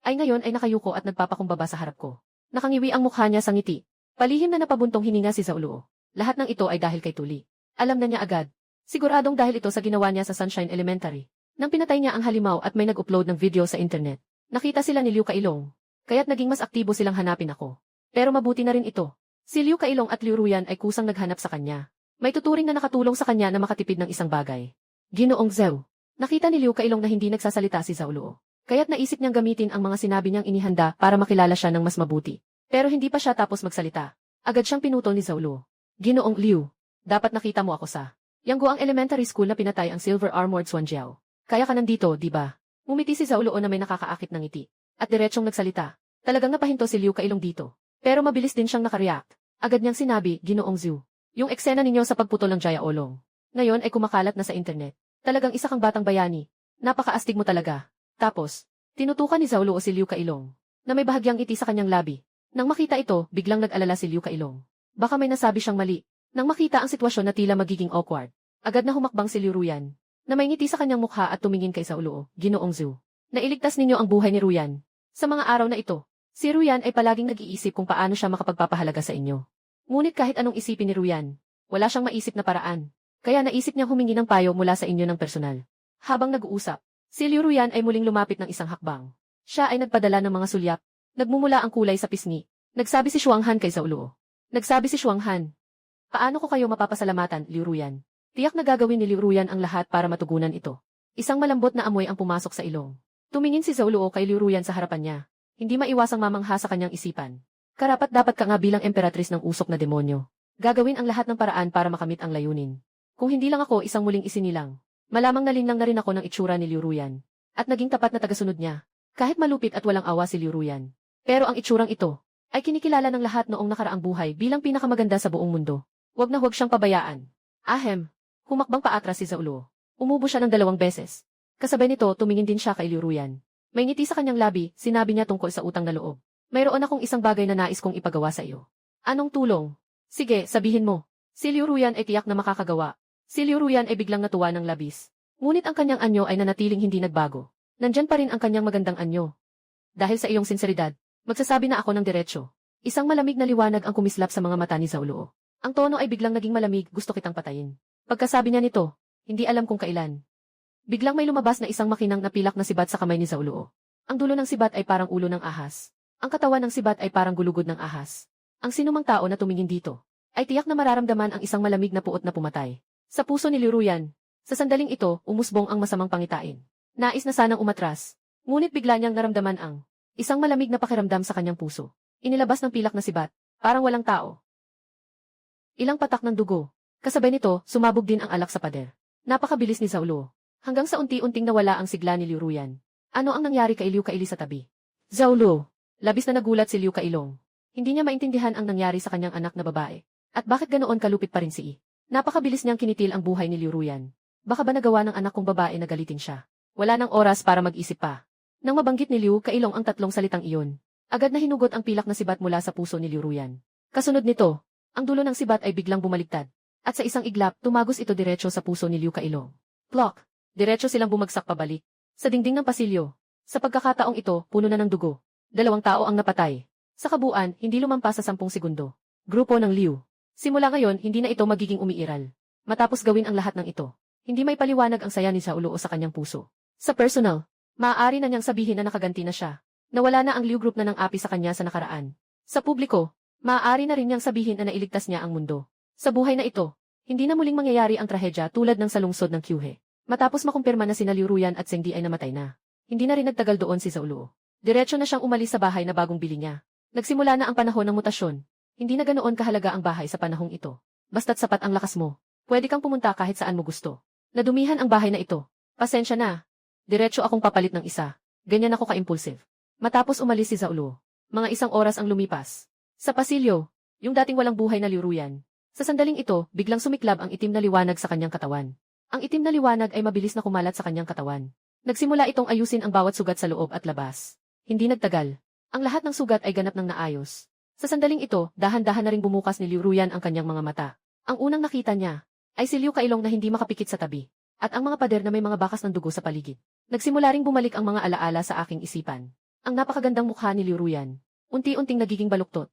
[SPEAKER 1] ay ngayon ay nakayuko at nagpapakumbaba sa harap ko. Nakangiwi ang mukha niya sa ngiti. Palihim na napabuntong hininga si Zhou Luo. Lahat ng ito ay dahil kay Tuli. Alam na niya agad. Siguradong dahil ito sa ginawa niya sa Sunshine Elementary. Nang pinatay niya ang halimaw at may nag-upload ng video sa internet, nakita sila ni Liu Kailong. Kaya't naging mas aktibo silang hanapin ako. Pero mabuti na rin ito. Si Liu Kailong at Liu Ruyan ay kusang naghanap sa kanya. May tuturing na nakatulong sa kanya na makatipid ng isang bagay. Ginoong Zhou. Nakita ni Liu Kailong na hindi nagsasalita si Zhou Luo. Kaya't naisip niyang gamitin ang mga sinabi niyang inihanda para makilala siya ng mas mabuti. Pero hindi pa siya tapos magsalita. Agad siyang pinutol ni Zhou Luo. Ginoong Liu. Dapat nakita mo ako sa Yangguang Elementary School na pinatay ang Silver Armored Swan Jiao. Kaya ka nandito, di ba? Ngumiti si Zhou Luo na may nakakaakit ng ngiti. At diretsong nagsalita. Talagang napahinto si Liu Kailong dito. Pero mabilis din siyang nakareact. Agad niyang sinabi, Ginoong Zhou. Yung eksena ninyo sa pagputol ng Jaya Olong. Ngayon ay kumakalat na sa internet. Talagang isa kang batang bayani. Napakaastig mo talaga. Tapos, tinutukan ni Zhou Luo si Liu Kailong, na may bahagyang ngiti sa kanyang labi. Nang makita ito, biglang nag-alala si Liu Kailong. Baka may nasabi siyang mali. Nang makita ang sitwasyon na tila magiging awkward, agad na humakbang si Liu Ruyan, na may ngiti sa kanyang mukha at tumingin kay Zhou Luo. Ginoong Zhou. Nailigtas ninyo ang buhay ni Ruyan. Sa mga araw na ito, si Ruyan ay palaging nag-iisip kung paano siya makapagpapahalaga sa inyo. Ngunit kahit anong isipin ni Ruyan, wala siyang maisip na paraan. Kaya naisip niyang humingi ng payo mula sa inyo ng personal. Habang nag-uusap, si Liu Ruyan ay muling lumapit ng isang hakbang. Siya ay nagpadala ng mga sulyap. Nagmumula ang kulay sa pisngi. Nagsabi si Shuang Han kay Zhou Luo. Nagsabi si Shuang Han. Paano ko kayo mapapasalamatan, Liu Ruyan? Tiyak na gagawin ni Liu Ruyan ang lahat para matugunan ito. Isang malambot na amoy ang pumasok sa ilong. Tumingin si Zhou Luo kay Liu Ruyan sa harapan niya. Hindi maiwasang mamangha sa kanyang isipan. Karapat-dapat ka nga bilang emperatris ng usok na demonyo. Gagawin ang lahat ng paraan para makamit ang layunin. Kung hindi lang ako isang muling isinilang, malamang nalinlang na rin ako ng itsura ni Liu Ruyan. At naging tapat na tagasunod niya. Kahit malupit at walang awa si Liu Ruyan. Pero ang itsurang ito ay kinikilala ng lahat noong nakaraang buhay bilang pinakamaganda sa buong mundo. Huwag na huwag siyang pabayaan. Ahem. Humakbang paatras si Zhou Luo. Umubo siya ng 2 beses. Kasabay nito, tumingin din siya kay Liu Ruyan. May ngiti sa kanyang labi, sinabi niya tungkol sa utang na loob. Mayroon akong isang bagay na nais kong ipagawa sa iyo. Anong tulong? Sige, sabihin mo. Si Liu Ruyan ay tiyak na makakagawa. Si Liu Ruyan ay biglang natuwa ng labis. Ngunit ang kanyang anyo ay nanatiling hindi nagbago. Nandyan pa rin ang kanyang magandang anyo. Dahil sa iyong sinseridad, magsasabi na ako ng diretsyo. Isang malamig na liwanag ang kumislap sa mga mata ni Zhou Luo. Ang tono ay biglang naging malamig, gusto kitang patayin. Pagkasabi niya nito, hindi alam kung kailan. Biglang may lumabas na isang makinang napilak na sibat sa kamay ni Zhou Luo. Ang dulo ng sibat ay parang ulo ng ahas. Ang katawan ng sibat ay parang gulugod ng ahas. Ang sinumang tao na tumingin dito, ay tiyak na mararamdaman ang isang malamig na puot na pumatay. Sa puso ni Liu Ruyan, sa sandaling ito, umusbong ang masamang pangitain. Nais na sanang umatras, ngunit bigla niyang naramdaman ang isang malamig na pakiramdam sa kanyang puso. Inilabas ng pilak na sibat, parang walang tao. Ilang patak ng dugo. Kasabay nito, sumabog din ang alak sa pader. Napakabilis ni Zhou Luo. Hanggang sa unti-unting nawala ang sigla ni Liu Ruyan. Ano ang nangyari kay Liu Kaili sa tabi? Zhao Luo. Labis na nagulat si Liu Kailong. Hindi niya maintindihan ang nangyari sa kanyang anak na babae. At bakit ganoon kalupit pa rin si I. Napakabilis niyang kinitil ang buhay ni Liu Ruyan. Baka ba nagawa ng anak kong babae na galitin siya? Wala nang oras para mag-isip pa. Nang mabanggit ni Liu Kailong ang tatlong salitang iyon, agad na hinugot ang pilak na sibat mula sa puso ni Liu Ruyan. Kasunod nito, ang dulo ng sibat ay biglang bumaliktad. At sa isang iglap, tumagos ito diretso sa puso ni Liu Kailong. Plok! Diretso silang bumagsak pabalik. Sa dingding ng pasilyo. Sa pagkakataong ito, puno na ng dugo. 2 tao ang napatay. Sa kabuuan, hindi lumampas sa 10 segundo. Grupo ng Liu. Simula ngayon, hindi na ito magiging umiiral. Matapos gawin ang lahat ng ito, hindi may paliwanag ang saya ni Zhao Luo sa kanyang puso. Sa personal, maaari na niyang sabihin na nakaganti na siya. Nawala na ang Liu Group na ng api sa kanya sa nakaraan. Sa publiko, maaari na rin niyang sabihin na nailigtas niya ang mundo. Sa buhay na ito, hindi na muling mangyayari ang trahedya tulad ng sa lungsod ng Kyuhe. Matapos makumpirma na sina Liu Ruyan at Zheng Di ay namatay na. Hindi na rin nagtagal doon si Zhao Luo. Diretso na siyang umalis sa bahay na bagong bili niya. Nagsimula na ang panahon ng mutasyon. Hindi na ganoon kahalaga ang bahay sa panahong ito. Basta't sapat ang lakas mo, pwede kang pumunta kahit saan mo gusto. Nadumihan ang bahay na ito. Pasensya na. Diretso akong papalit ng isa. Ganyan ako ka-impulsive. Matapos umalis si Zhao Luo, mga 1 oras ang lumipas. Sa pasilyo, yung dating walang buhay na Liu Ruyan. Sa sandaling ito, biglang sumiklab ang itim na liwanag sa kanyang katawan. Ang itim na liwanag ay mabilis na kumalat sa kanyang katawan. Nagsimula itong ayusin ang bawat sugat sa loob at labas. Hindi nagtagal. Ang lahat ng sugat ay ganap ng naayos. Sa sandaling ito, dahan-dahan na ring bumukas ni Liu Ruyan ang kanyang mga mata. Ang unang nakita niya ay si Liu Kailong na hindi makapikit sa tabi, at ang mga pader na may mga bakas ng dugo sa paligid. Nagsimula ring bumalik ang mga alaala sa aking isipan. Ang napakagandang mukha ni Liu Ruyan. Unti-unting nagiging baluktot,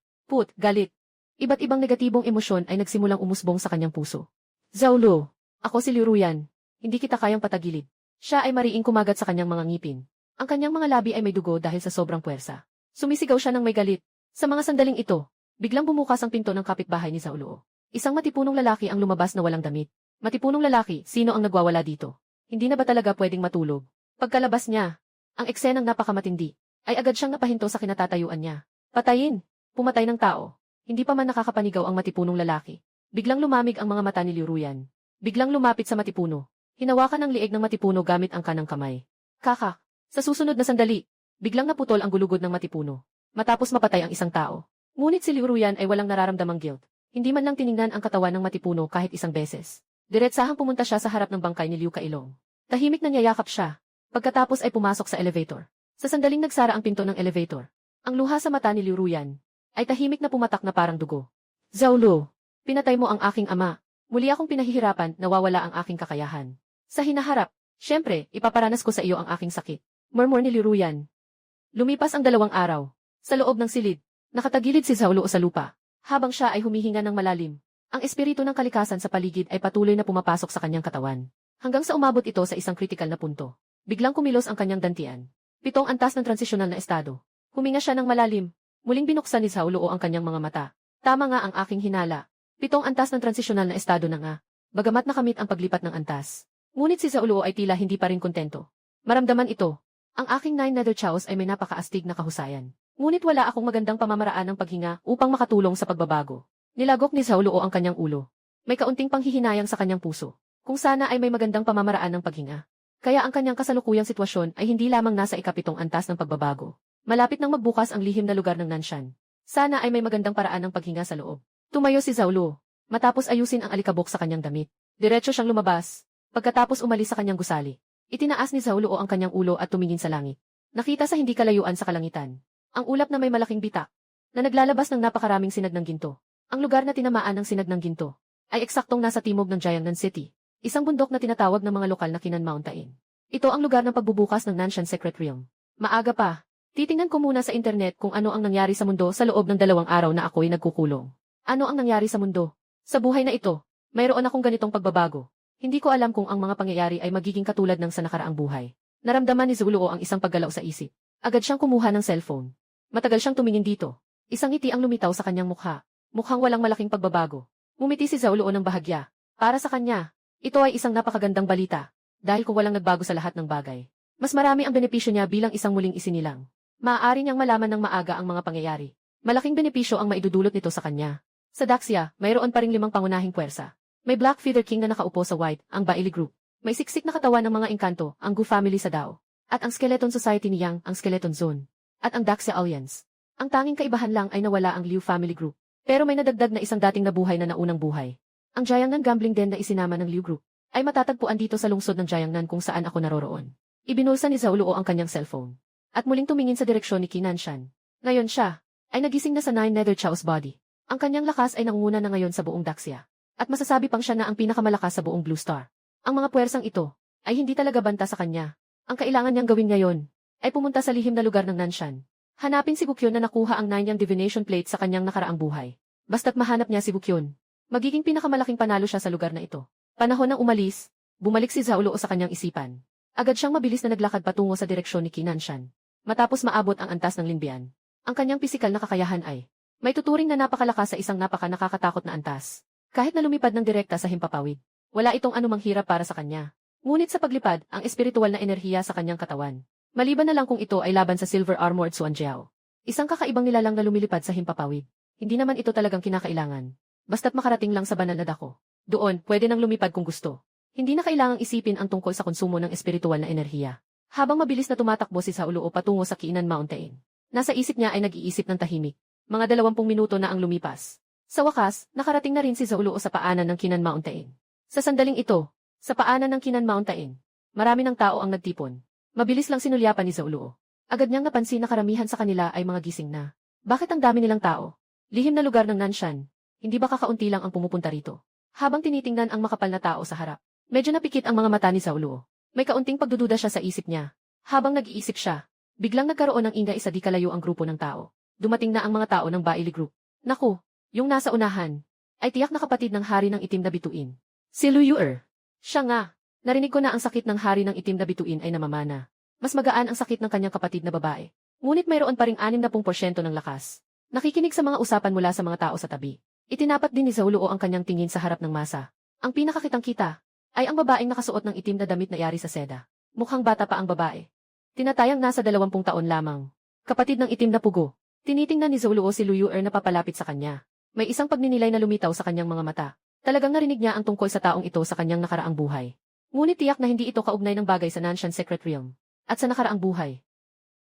[SPEAKER 1] galit. Iba't ibang negatibong emosyon ay nagsimulang umusbong sa kanyang puso. Zhao Luo, ako si Liu Ruyan. Hindi kita kayang patagilid. Siya ay mariing kumagat sa kanyang mga ngipin. Ang kanyang mga labi ay may dugo dahil sa sobrang puwersa. Sumisigaw siya ng may galit. Sa mga sandaling ito, biglang bumukas ang pinto ng kapitbahay ni Zhao Luo. Isang matipunong lalaki ang lumabas na walang damit. Matipunong lalaki, sino ang nagwawala dito? Hindi na ba talaga pwedeng matulog? Pagkalabas niya, ang eksenang napakamatindi, ay agad siyang napahinto sa kinatatayuan niya. Patayin! Pumatay ng tao. Hindi pa man nakakapanigaw ang matipunong lalaki. Biglang lumamig ang mga mata ni Liu Ruyan. Biglang lumapit sa matipuno. Hinawakan ang lieg ng matipuno gamit ang kanang kamay. Kaka! Sa susunod na sandali, biglang naputol ang gulugod ng matipuno. Matapos mapatay ang isang tao. Ngunit si Liu Ruyan ay walang nararamdamang guilt. Hindi man lang tiningnan ang katawan ng matipuno kahit isang beses. Diretsahang pumunta siya sa harap ng bangkay ni Liu Kailong. Tahimik na niyayakap siya. Pagkatapos ay pumasok sa elevator. Sa sandaling nagsara ang pinto ng elevator, ang luha sa mata ni Liu Ruyan ay tahimik na pumatak na parang dugo. Zhao Luo, pinatay mo ang aking ama. Muli akong pinahihirapan, nawawala ang aking kakayahan. Sa hinaharap, syempre, ipaparanas ko sa iyo ang aking sakit. Murmur ni Liu Ruyan. Lumipas ang 2 araw. Sa loob ng silid, nakatagilid si Zhao Luo sa lupa. Habang siya ay humihinga ng malalim, ang espiritu ng kalikasan sa paligid ay patuloy na pumapasok sa kanyang katawan. Hanggang sa umabot ito sa isang kritikal na punto. Biglang kumilos ang kanyang dantian. 7 antas ng transisyonal na estado. Huminga siya ng malalim. Muling binuksan ni Zhao Luo ang kanyang mga mata. Tama nga ang aking hinala. 7 antas ng transisyonal na estado na nga. Bagamat nakamit ang paglipat ng antas. Ngunit si Zhao Luo ay tila hindi pa rin kontento. Maramdaman ito. Ang aking 9 nether chows ay may napakaastig na kahusayan. Ngunit wala akong magandang pamamaraan ng paghinga upang makatulong sa pagbabago. Nilagok ni Zhao Luo ang kanyang ulo. May kaunting panghihinayang sa kanyang puso. Kung sana ay may magandang pamamaraan ng paghinga. Kaya ang kanyang kasalukuyang sitwasyon ay hindi lamang nasa ika-7 antas ng pagbabago. Malapit nang magbukas ang lihim na lugar ng Nanshan. Sana ay may magandang paraan ng paghinga sa loob. Tumayo si Zhao Luo. Matapos ayusin ang alikabok sa kanyang damit. Diretso siyang lumabas. Pagkatapos umalis sa kanyang gusali. Itinaas ni Zhao Luo ang kanyang ulo at tumingin sa langit. Nakita sa hindi kalayuan sa kalangitan ang ulap na may malaking bitak na naglalabas ng napakaraming sinag ng ginto. Ang lugar na tinamaan ng sinag ng ginto ay eksaktong nasa timog ng Jiangnan City, isang bundok na tinatawag ng mga lokal na Kinan Mountain. Ito ang lugar ng pagbubukas ng Nanshan Secret Realm. Maaga pa, titingnan ko muna sa internet kung ano ang nangyari sa mundo sa loob ng 2 araw na ako'y nagkukulong. Ano ang nangyari sa mundo? Sa buhay na ito, mayroon akong ganitong pagbabago. Hindi ko alam kung ang mga pangyayari ay magiging katulad ng sa nakaraang buhay. Naramdaman ni Zhao Luo ang isang paggalaw sa isip. Agad siyang kumuha ng cellphone. Matagal siyang tumingin dito. Isang ngiti ang lumitaw sa kanyang mukha. Mukhang walang malaking pagbabago. Ngumiti si Zhao Luo ng bahagya. Para sa kanya, ito ay isang napakagandang balita. Dahil kung walang nagbago sa lahat ng bagay, mas marami ang benepisyo niya bilang isang muling isinilang. Maaari niyang malaman ng maaga ang mga pangyayari. Malaking benepisyo ang maidudulot nito sa kanya. Sa Daxia, mayroon pa ring 5 pangunahing puwersa. May Black Feather King na nakaupo sa White, ang Bailey Group. May siksik na katawan ng mga engkanto, ang Gu family sa Dao. At ang Skeleton Society ni Yang, ang Skeleton Zone. At ang Daxia Alliance. Ang tanging kaibahan lang ay nawala ang Liu Family Group. Pero may nadagdag na isang dating nabuhay na naunang buhay. Ang Jiangnan Gambling Den na isinama ng Liu Group ay matatagpuan dito sa lungsod ng Jiangnan kung saan ako naroroon. Ibinulsa ni Zhao Luo ang kanyang cellphone. At muling tumingin sa direksyon ni Qin Nanshan. Ngayon siya ay nagising na sa Nine Nether Chaos Body. Ang kanyang lakas ay nangunguna na ngayon sa buong Daxia. At masasabi pang siya na ang pinakamalakas sa buong Blue Star. Ang mga puwersang ito ay hindi talaga banta sa kanya. Ang kailangan niyang gawin ngayon ay pumunta sa lihim na lugar ng Nanshan. Hanapin si Gukyon na nakuha ang 9 yang divination plate sa kanyang nakaraang buhay. Basta't mahanap niya si Gukyon, magiging pinakamalaking panalo siya sa lugar na ito. Panahon ng umalis, bumalik si Zhao Luo sa kanyang isipan. Agad siyang mabilis na naglakad patungo sa direksyon ni Qin Nanshan. Matapos maabot ang antas ng Linbian, ang kanyang pisikal na kakayahan ay may tuturing na napakalakas sa isang nakakatakot na antas. Kahit na lumipad ng direkta sa himpapawid, wala itong anumang hirap para sa kanya. Ngunit sa paglipad, ang espiritual na enerhiya sa kanyang katawan. Maliban na lang kung ito ay laban sa Silver Armored Xuan Jiao. Isang kakaibang nilalang na lumilipad sa himpapawid. Hindi naman ito talagang kinakailangan. Basta't makarating lang sa banal na dako. Doon, pwede nang lumipad kung gusto. Hindi na kailangang isipin ang tungkol sa konsumo ng espiritual na enerhiya. Habang mabilis na tumatakbo si Zhao Luo patungo sa Qinan Mountain, nasa isip niya ay nag-iisip ng tahimik. Mga 20 minuto na ang lumipas. Sa wakas, nakarating na rin si Zhao Luo sa paanan ng Qinan Mountain. Sa sandaling ito, sa paanan ng Qinan Mountain, marami ng tao ang nagtipon. Mabilis lang sinulyapan ni Zhao Luo. Agad niyang napansin na karamihan sa kanila ay mga gising na. Bakit ang dami nilang tao? Lihim na lugar ng Nanshan. Hindi ba kakaunti lang ang pumupunta rito? Habang tinitingnan ang makapal na tao sa harap, medyo napikit ang mga mata ni Zhao Luo. May kaunting pagdududa siya sa isip niya. Habang nag-iisip siya, biglang nagkaroon ng ingay sa di kalayo ang grupo ng tao. Dumating na ang mga tao ng Baili Group. Naku, yung nasa unahan, ay tiyak na kapatid ng hari ng itim na bituin. Si Lu Yuer. Siya nga. Narinig ko na ang sakit ng hari ng itim na bituin ay namamana. Mas magaan ang sakit ng kanyang kapatid na babae. Ngunit mayroon pa ring 60% ng lakas. Nakikinig sa mga usapan mula sa mga tao sa tabi. Itinapat din ni Zhao Luo ang kanyang tingin sa harap ng masa. Ang pinakakitang-kita ay ang babaeng nakasuot ng itim na damit na yari sa seda. Mukhang bata pa ang babae. Tinatayang nasa 20 taon lamang. Kapatid ng itim na pugo. Tinitingnan ni Zhao Luo si Lu Yuer na papalapit sa kanya. May isang pagninilay na lumitaw sa kanyang mga mata. Talagang narinig niya ang tungkol sa taong ito sa kanyang nakaraang buhay. Ngunit tiyak na hindi ito kaugnay ng bagay sa Nanshan Secret Realm. At sa nakaraang buhay,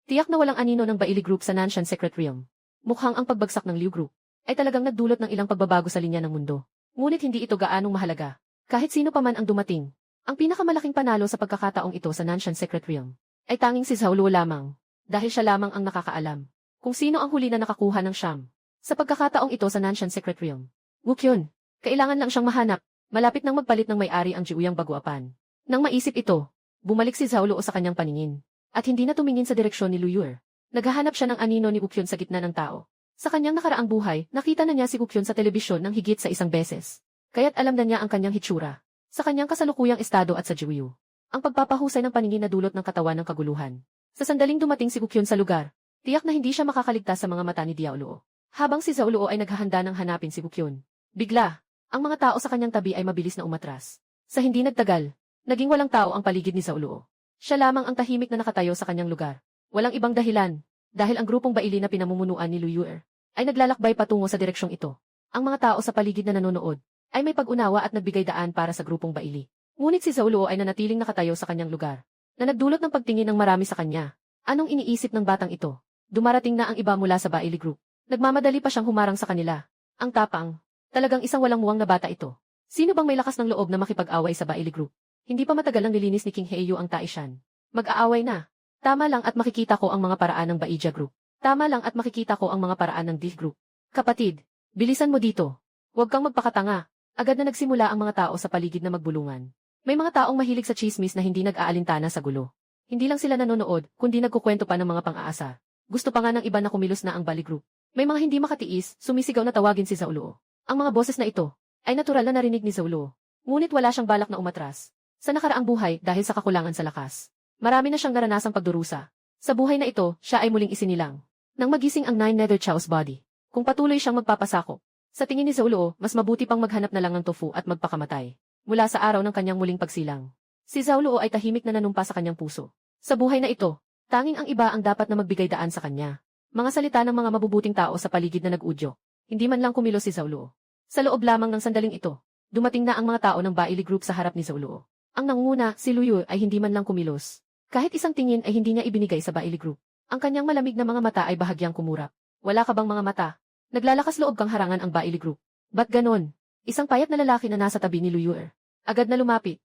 [SPEAKER 1] tiyak na walang anino ng Baili Group sa Nanshan Secret Realm. Mukhang ang pagbagsak ng Liu Group ay talagang nagdulot ng ilang pagbabago sa linya ng mundo. Ngunit hindi ito gaanong mahalaga. Kahit sino pa man ang dumating, ang pinakamalaking panalo sa pagkakataong ito sa Nanshan Secret Realm ay tanging si Zhao Luo lamang. Dahil siya lamang ang nakakaalam kung sino ang huli na nakakuha ng siyam sa pagkakataong ito sa Nanshan Secret Realm. Gukyon, kailangan lang siyang mahanap. Malapit nang magpalit ng may-ari ang Jiuyang Baguapan. Nang maisip ito, bumalik si Zhao Luo sa kanyang paningin. At hindi na tumingin sa direksyon ni Lu Yuer. Naghahanap siya ng anino ni Gukyon sa gitna ng tao. Sa kanyang nakaraang buhay, nakita na niya si Gukyon sa telebisyon ng higit sa isang beses. Kaya't alam na niya ang kanyang hitsura. Sa kanyang kasalukuyang estado at sa Jiuyu. Ang pagpapahusay ng paningin na dulot ng katawan ng kaguluhan. Sa sandaling dumating si Gukyon sa lugar, tiyak na hindi siya makakaligtas sa mga mata ni Diao Luo. Habang si Zhao Luo ay naghahanda ng hanapin si Gukyon. Bigla, ang mga tao sa kanyang tabi ay mabilis na umatras. Sa hindi nagtagal, naging walang tao ang paligid ni Zhao Luo. Siya lamang ang tahimik na nakatayo sa kanyang lugar. Walang ibang dahilan, dahil ang grupong Baili na pinamumunuan ni Lu Yuer ay naglalakbay patungo sa direksyong ito. Ang mga tao sa paligid na nanonood ay may pag-unawa at nagbigay daan para sa grupong Baili. Ngunit si Zhao Luo ay nanatiling nakatayo sa kanyang lugar, na nagdulot ng pagtingin ng marami sa kanya. Anong iniisip ng batang ito? Dumarating na ang iba mula sa Baili Group. Nagmamadali pa siyang humarang sa kanila. Ang tapang, talagang isang walang muwang na bata ito. Sino bang may lakas ng loob na makipag-away sa Baili Group? Hindi pa matagal ang nilinis ni King Heiyu ang Taishan. Mag-aaway na. Tama lang at makikita ko ang mga paraan ng Baija Group. Tama lang at makikita ko ang mga paraan ng Dil Group. Kapatid, bilisan mo dito. Huwag kang magpakatanga. Agad na nagsimula ang mga tao sa paligid na magbulungan. May mga taong mahilig sa chismis na hindi nag-aalintana sa gulo. Hindi lang sila nanonood, kundi nagkukwento pa ng mga pang-aasar. Gusto pa nga ng iba na kumilos na ang Baili Group. May mga hindi makatiis, sumisigaw na tawagin si Zhao Luo. Ang mga boses na ito ay natural na narinig ni Zhao Luo. Ngunit wala siyang balak na umatras. Sa nakaraang buhay dahil sa kakulangan sa lakas. Marami na siyang naranasang pagdurusa. Sa buhay na ito, siya ay muling isinilang. Nang magising ang Nine Nether Chaos Body, kung patuloy siyang magpapasakop, sa tingin ni Zhao Luo, mas mabuti pang maghanap na lang ng tofu at magpakamatay. Mula sa araw ng kanyang muling pagsilang. Si Zhao Luo ay tahimik na nanumpa sa kanyang puso. Sa buhay na ito, tanging ang iba ang dapat na magbigay daan sa kanya. Mga salita ng mga mabubuting tao sa paligid na nag-udyo. Hindi man lang kumilos si Zhao Luo. Sa loob lamang ng sandaling ito, dumating na ang mga tao ng Baili Group sa harap ni Zhao Luo. Ang nangunguna, si Lu Yu ay hindi man lang kumilos. Kahit isang tingin ay hindi niya ibinigay sa Bailey Group. Ang kanyang malamig na mga mata ay bahagyang kumurap. Wala ka bang mga mata? Naglalakas loob kang harangan ang Bailey Group. Ba't ganon? Isang payat na lalaki na nasa tabi ni Luyuer. Agad na lumapit.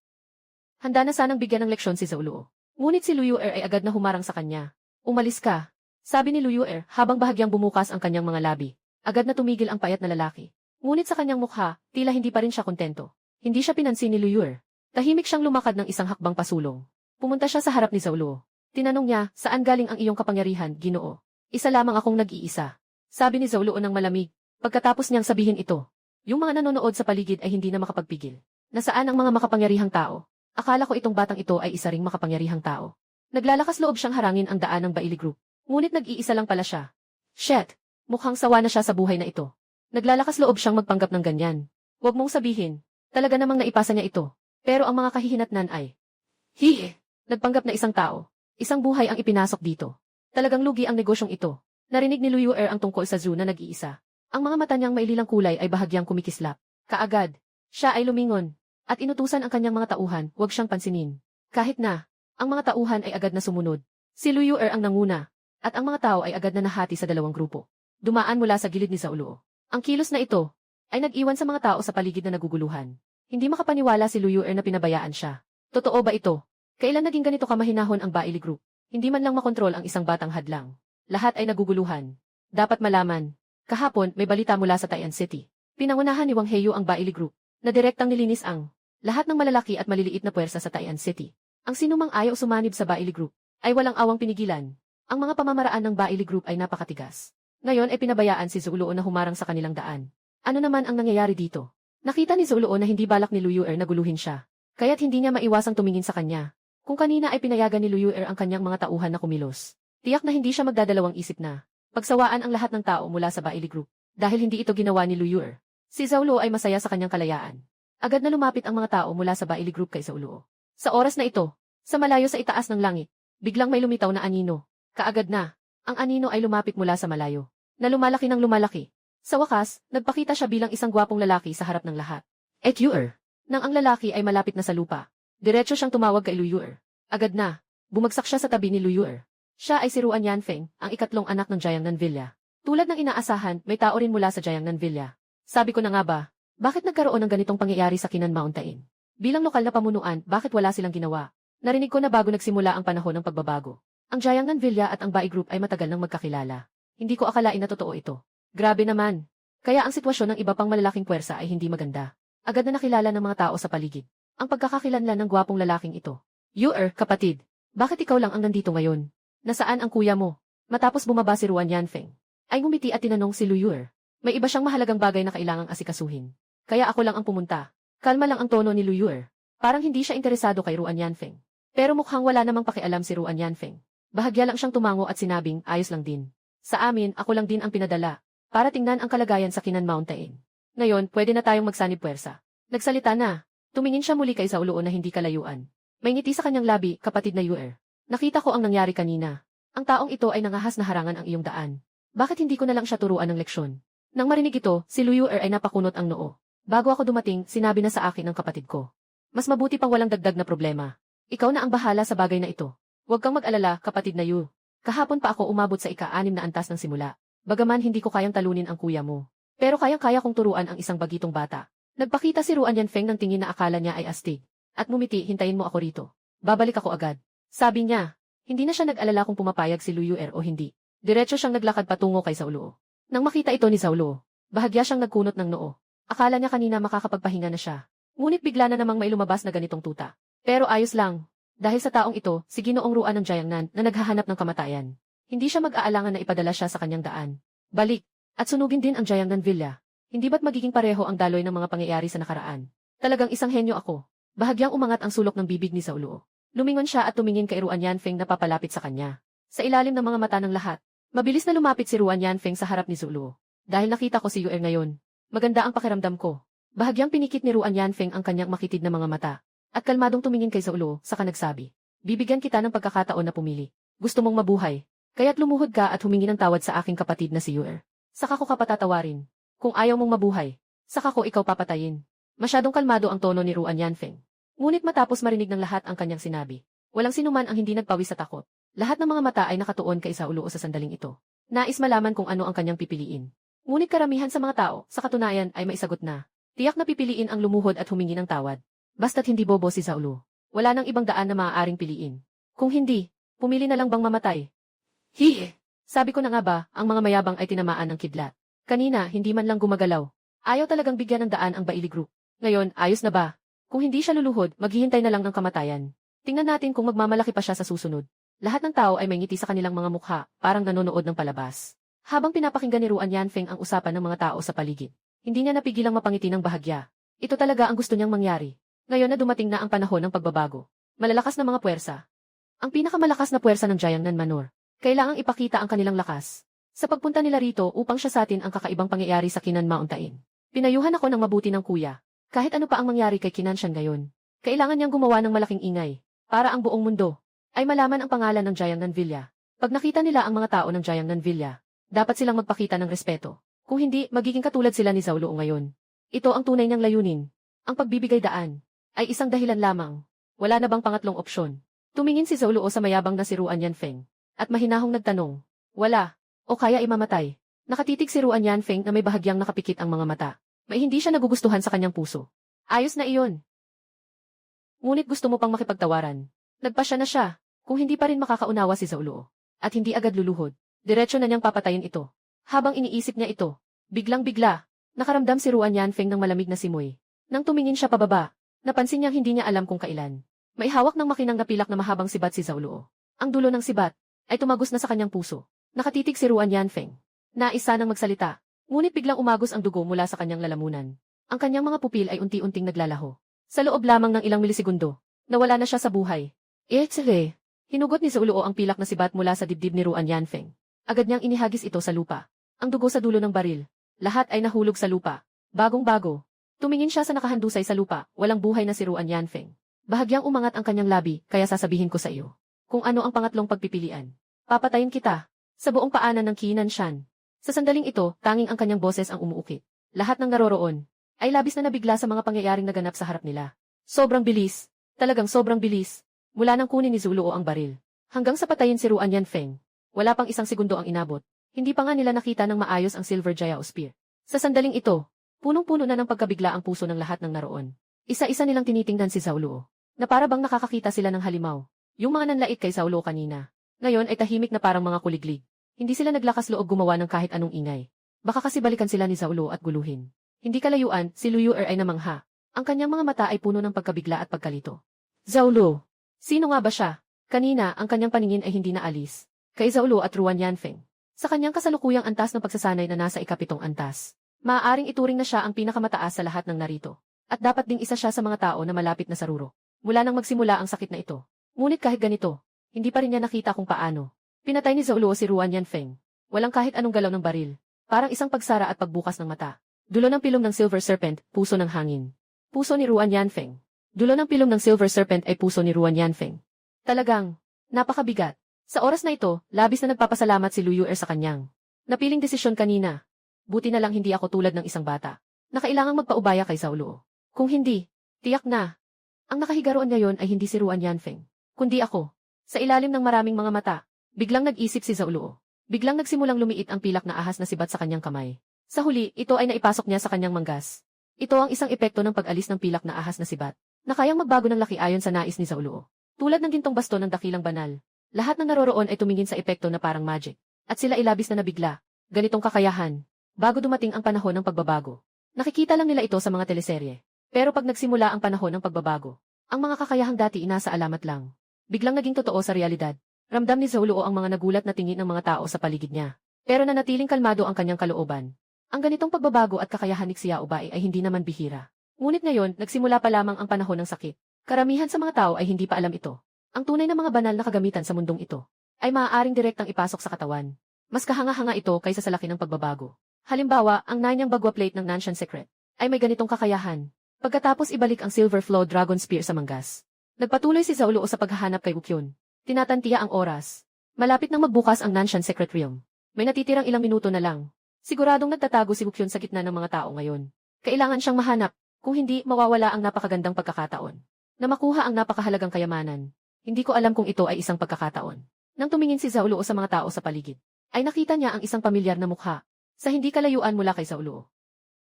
[SPEAKER 1] Handa na sanang bigyan ng leksyon si Zaulo. Ngunit si Luyuer ay agad na humarang sa kanya. Umalis ka. Sabi ni Luyuer habang bahagyang bumukas ang kanyang mga labi. Agad na tumigil ang payat na lalaki. Ngunit sa kanyang mukha, tila hindi pa rin siya kontento. Hindi siya pinansin ni Luyuer. Tahimik siyang lumakad ng isang hakbang pasulong. Pumunta siya sa harap ni Zaulo. Tinanong niya, saan galing ang iyong kapangyarihan, Ginoo? Isa lamang akong nag-iisa. Sabi ni Zaulo ng malamig. Pagkatapos niyang sabihin ito, yung mga nanonood sa paligid ay hindi na makapagpigil. Nasaan ang mga makapangyarihang tao? Akala ko itong batang ito ay isa ring makapangyarihang tao. Naglalakas loob siyang harangin ang daan ng Bailey Group. Ngunit nag-iisa lang pala siya. Shit! Mukhang sawa na siya sa buhay na ito. Naglalakas loob siyang magpanggap ng ganyan. Huwag mong sabihin. Talaga namang naipasa niya ito. Pero ang mga kahihinatnan ay... Hihi! Nagpanggap na isang tao. Isang buhay ang ipinasok dito. Talagang lugi ang negosyong ito. Narinig ni Luyuer ang tungkol sa Zhu na nag-iisa. Ang mga mata niyang maililang kulay ay bahagyang kumikislap. Kaagad, siya ay lumingon. At inutusan ang kanyang mga tauhan, huwag siyang pansinin. Kahit na, ang mga tauhan ay agad na sumunod. Si Luyuer ang nanguna. At ang mga tao ay agad na nahati sa dalawang grupo. Dumaan mula sa gilid ni Zaulo. Ang kilos na ito ay nag-iwan sa mga tao sa paligid na naguguluhan. Hindi makapaniwala si Luyuer na pinabayaan siya. Totoo ba ito? Kailan naging ganito kamahinahon ang Bailey Group? Hindi man lang makontrol ang isang batang hadlang. Lahat ay naguguluhan. Dapat malaman. Kahapon, may balita mula sa Taian City. Pinangunahan ni Wang Heyu ang Bailey Group, na direktang nilinis ang lahat ng malalaki at maliliit na puwersa sa Taian City. Ang sinumang ayaw sumanib sa Bailey Group, ay walang awang pinigilan. Ang mga pamamaraan ng Bailey Group ay napakatigas. Ngayon ay pinabayaan si Zuluo na humarang sa kanilang daan. Ano naman ang nangyayari dito? Nakita ni Zuluo na hindi balak ni Luyuer na guluhin siya. Kaya't hindi niya maiwasang tumingin sa kanya. Kung kanina ay pinayagan ni Luyuer ang kanyang mga tauhan na kumilos. Tiyak na hindi siya magdadalawang isip na pagsawaan ang lahat ng tao mula sa Bailey Group. Dahil hindi ito ginawa ni Luyuer. Si Zaulo ay masaya sa kanyang kalayaan. Agad na lumapit ang mga tao mula sa Bailey Group kay Zaulo. Sa oras na ito, sa malayo sa itaas ng langit, biglang may lumitaw na anino. Kaagad na, ang anino ay lumapit mula sa malayo. Na lumalaki ng lumalaki. Sa wakas, nagpakita siya bilang isang gwapong lalaki sa harap ng lahat. Luyuer. Nang ang lalaki ay malapit na sa lupa, diretso siyang tumawag kay Luyuer. Agad na, bumagsak siya sa tabi ni Luyuer. Siya ay si Ruan Yanfeng, ang ikatlong anak ng Jiangnan Villa. Tulad ng inaasahan, may tao rin mula sa Jiangnan Villa. Sabi ko na nga ba, bakit nagkaroon ng ganitong pangyayari sa Kinan Mountain? Bilang lokal na pamunuan, bakit wala silang ginawa? Narinig ko na bago nagsimula ang panahon ng pagbabago. Ang Jiangnan Villa at ang Bai Group ay matagal nang magkakilala. Hindi ko akalain na totoo ito. Grabe naman. Kaya ang sitwasyon ng iba pang malalaking puwersa ay hindi maganda. Agad na nakilala ng mga tao sa paligid. Ang pagkakakilanlan ng gwapong lalaking ito. Yuer, kapatid. Bakit ikaw lang ang nandito ngayon? Nasaan ang kuya mo? Matapos bumaba si Ruan Yanfeng, ay ngumiti at tinanong si Luyuer. May iba siyang mahalagang bagay na kailangang asikasuhin. Kaya ako lang ang pumunta. Kalma lang ang tono ni Luyuer. Parang hindi siya interesado kay Ruan Yanfeng. Pero mukhang wala namang pakialam si Ruan Yanfeng. Bahagya lang siyang tumango at sinabing, ayos lang din. Sa amin, ako lang din ang pinadala. Para tingnan ang kalagayan sa Kinan Mountain. Ngayon, pwede na tayong magsanib puwersa. Nagsalita na. Tumingin siya muli kay Zaulo na hindi kalayuan. May ngiti sa kanyang labi, kapatid na Yuer. Nakita ko ang nangyari kanina. Ang taong ito ay nangahas na harangan ang iyong daan. Bakit hindi ko na lang siya turuan ng leksyon? Nang marinig ito, si Luyuer ay napakunot ang noo. Bago ako dumating, sinabi na sa akin ng kapatid ko. Mas mabuti pang walang dagdag na problema. Ikaw na ang bahala sa bagay na ito. Huwag kang mag-alala, kapatid na Yu. Kahapon pa ako umabot sa ika-6 na antas ng simula. Bagaman hindi ko kayang talunin ang kuya mo. Pero kayang-kaya kong turuan ang isang bagitong bata. Nagpakita si Ruan Yanfeng ng tingin na akala niya ay astig. At mumiti, hintayin mo ako rito. Babalik ako agad. Sabi niya, hindi na siya nag-alala kung pumapayag si Luyuer o hindi. Diretso siyang naglakad patungo kay Zaulo. Nang makita ito ni Zaulo, bahagya siyang nagkunot ng noo. Akala niya kanina makakapagpahinga na siya. Ngunit bigla na namang may lumabas na ganitong tuta. Pero ayos lang. Dahil sa taong ito, si Ginoong Ruan ng Jiangnan na naghahanap ng kamatayan. Hindi siya mag-aalangan na ipadala siya sa kanyang daan. Balik, at sunugin din ang Jiangnan Villa. Hindi ba't magiging pareho ang daloy ng mga pangyayari sa nakaraan? Talagang isang henyo ako. Bahagyang umangat ang sulok ng bibig ni Zaulo. Lumingon siya at tumingin kay Ruan Yanfeng na papalapit sa kanya. Sa ilalim ng mga mata ng lahat, mabilis na lumapit si Ruan Yanfeng sa harap ni Zaulo. Dahil nakita ko si Yuer ngayon, maganda ang pakiramdam ko. Bahagyang pinikit ni Ruan Yanfeng ang kanyang makitid na mga mata. At kalmadong tumingin kay Zaulo, saka nagsabi, bibigyan kita ng pagkakataon na pumili. Gusto mong mabuhay. Kaya't lumuhod ka at humingi ng tawad sa aking kapatid na si Yuer. Saka ko ka patatawarin. Kung ayaw mong mabuhay, saka ko ikaw papatayin. Masyadong kalmado ang tono ni Ruan Yanfeng. Ngunit matapos marinig ng lahat ang kanyang sinabi, Walang sinuman ang hindi nagpawis sa takot. Lahat ng mga mata ay nakatuon kay Saulo sa sandaling ito. Nais malaman kung ano ang kanyang pipiliin. Ngunit karamihan sa mga tao, sa katunayan ay maisagot na. Tiyak na pipiliin ang lumuhod at humingi ng tawad. Basta't hindi bobo si Saulo. Wala nang ibang daan na maaaring piliin. Kung hindi, pumili na lang bang mamatay? Hihi! Sabi ko na nga ba, ang mga mayabang ay tinamaan ng kidlat. Kanina, hindi man lang gumagalaw. Ayaw talagang bigyan ng daan ang Bailey Group. Ngayon, ayos na ba? Kung hindi siya luluhod, maghihintay na lang ng kamatayan. Tingnan natin kung magmamalaki pa siya sa susunod. Lahat ng tao ay may ngiti sa kanilang mga mukha, parang nanonood ng palabas. Habang pinapakinggan ni Ruan Yanfeng ang usapan ng mga tao sa paligid, hindi niya napigilang mapangiti ng bahagya. Ito talaga ang gusto niyang mangyari. Ngayon na dumating na ang panahon ng pagbabago. Malalakas na mga puwersa. Ang pinakamalakas na puwersa ng Jiangnan Manor. Kailangang ipakita ang kanilang lakas. Sa pagpunta nila rito upang siya sa atin ang kakaibang pangyayari sa Kinan Mountain. Pinayuhan ako ng mabuti ng kuya. Kahit ano pa ang mangyari kay Kinanshan ngayon. Kailangan niyang gumawa ng malaking ingay. Para ang buong mundo ay malaman ang pangalan ng Jiangnan Villa. Pag nakita nila ang mga tao ng Jiangnan Villa, dapat silang magpakita ng respeto. Kung hindi, magiging katulad sila ni Zhao Luo ngayon. Ito ang tunay niyang layunin. Ang pagbibigay daan ay isang dahilan lamang. Wala na bang pangatlong opsyon? Tumingin si Zhao Luo sa mayabang na si Ruan Yanfeng at mahinahong nagtanong, wala, o kaya imamatay. Nakatitig si Ruan Yanfeng na may bahagyang nakapikit ang mga mata. May hindi siya nagugustuhan sa kanyang puso. Ayos na iyon. Ngunit gusto mo pang makipagtawaran. Nagpasya na siya, kung hindi pa rin makakaunawa si Zhao Luo, at hindi agad luluhod, diretso na niyang papatayin ito. Habang iniisip niya ito, biglang-bigla, nakaramdam si Ruan Yanfeng ng malamig na simoy. Nang tumingin siya pababa, napansin niyang hindi niya alam kung kailan. May hawak ng makinang na pilak na mahabang sibat si Zhao Luo. Ang dulo ng sibat ay tumagos na sa kanyang puso. Nakatitig si Ruan Yanfeng. Nais sanang magsalita, ngunit biglang umagos ang dugo mula sa kanyang lalamunan. Ang kanyang mga pupil ay unti-unting naglalaho. Sa loob lamang ng ilang milisegundo, nawala na siya sa buhay. Sige. Hinugot ni Zhao Luo ang pilak na sibat mula sa dibdib ni Ruan Yanfeng. Agad niyang inihagis ito sa lupa. Ang dugo sa dulo ng baril. Lahat ay nahulog sa lupa. Bagong-bago. Tumingin siya sa nakahandusay sa lupa, walang buhay na si Ruan Yanfeng. Bahagyang umangat ang kanyang labi, kaya sasabihin ko sa iyo. Kung ano ang pangatlong pagpipilian. Papatayin kita. Sa buong paanan ng Kinanshan. Sa sandaling ito, tanging ang kanyang boses ang umuukit. Lahat ng naroroon ay labis na nabigla sa mga pangyayaring naganap sa harap nila. Sobrang bilis. Talagang sobrang bilis. Mula nang kunin ni Zhao Luo ang baril. Hanggang sa patayin si Ruan Yanfeng. Wala pang isang segundo ang inabot. Hindi pa nga nila nakita ng maayos ang Silver Jiao Spear. Sa sandaling ito, punong-puno na ng pagkabigla ang puso ng lahat ng naroon. Isa-isa nilang tinitingnan si Zhao Luo, na para bang nakakakita sila ng halimaw. Yung mga nanlait kay Zhao Luo kanina, ngayon ay tahimik na parang mga kuliglig. Hindi sila naglakas loob gumawa ng kahit anong ingay. Baka kasi balikan sila ni Zhao Luo at guluhin. Hindi kalayuan, si Lu Yuer ay namangha. Ang kanyang mga mata ay puno ng pagkabigla at pagkalito. Zhao Luo. Sino nga ba siya? Kanina, ang kanyang paningin ay hindi naalis. Kay Zhao Luo at Ruan Yanfeng. Sa kanyang kasalukuyang antas ng pagsasanay na nasa ikapitong antas. Maaaring ituring na siya ang pinakamataas sa lahat ng narito. At dapat ding isa siya sa mga tao na malapit na sa ruro. Mula nang magsimula ang sakit na ito. Ngunit kahit ganito, hindi pa rin niya nakita kung paano. Pinatay ni Zhao Luo si Ruan Yanfeng. Walang kahit anong galaw ng baril. Parang isang pagsara at pagbukas ng mata. Dulo ng pilong ng Silver Serpent, puso ng hangin. Puso ni Ruan Yanfeng. Dulo ng pilong ng Silver Serpent ay puso ni Ruan Yanfeng. Talagang, napakabigat. Sa oras na ito, labis na nagpapasalamat si Lu Yuer sa kanyang napiling desisyon kanina. Buti na lang hindi ako tulad ng isang bata na kailangang magpaubaya kay Zhao Luo. Kung hindi, tiyak na. Ang nakahigaroon ngayon ay hindi si Ruan Yanfeng, kundi ako. Sa ilalim ng maraming mga mata, biglang nag-isip si Zhao Luo. Biglang nagsimulang lumiit ang pilak na ahas na sibat sa kanyang kamay. Sa huli, ito ay naipasok niya sa kanyang manggas. Ito ang isang epekto ng pag-alis ng pilak na ahas na sibat, na kayang magbago ng laki ayon sa nais ni Zhao Luo. Tulad ng gintong baston ng dakilang banal. Lahat ng naroroon ay tumingin sa epekto na parang magic. At sila ay labis na nabigla. Ganitong kakayahan. Bago dumating ang panahon ng pagbabago. Nakikita lang nila ito sa mga teleserye. Pero pag nagsimula ang panahon ng pagbabago, ang mga kakayahang dati inasa alamat lang. Biglang naging totoo sa realidad. Ramdam ni Zhao Luo ang mga nagulat na tingin ng mga tao sa paligid niya. Pero nanatiling kalmado ang kanyang kalooban. Ang ganitong pagbabago at kakayahan ni Xiao Bai ay hindi naman bihira. Ngunit ngayon, nagsimula pa lamang ang panahon ng sakit. Karamihan sa mga tao ay hindi pa alam ito. Ang tunay na mga banal na kagamitan sa mundong ito ay maaaring direktang ipasok sa katawan. Mas kahanga-hanga ito kaysa sa laki ng pagbabago. Halimbawa, ang nanyang bagwa plate ng Nanshan Secret ay may ganitong kakayahan. Pagkatapos ibalik ang Silver Flow Dragon Spear sa manggas. Nagpatuloy si Zhao Luo sa paghahanap kay Wukyun. Tinatantiya ang oras. Malapit nang magbukas ang Nanshan Secret Realm. May natitirang ilang minuto na lang. Siguradong nagtatago si Wukyun sa gitna ng mga tao ngayon. Kailangan siyang mahanap, kung hindi mawawala ang napakagandang pagkakataon na makuha ang napakahalagang kayamanan. Hindi ko alam kung ito ay isang pagkakataon. Nang tumingin si Zhao Luo sa mga tao sa paligid, ay nakita niya ang isang pamilyar na mukha. Sa hindi kalayuan mula kay Zhao Luo.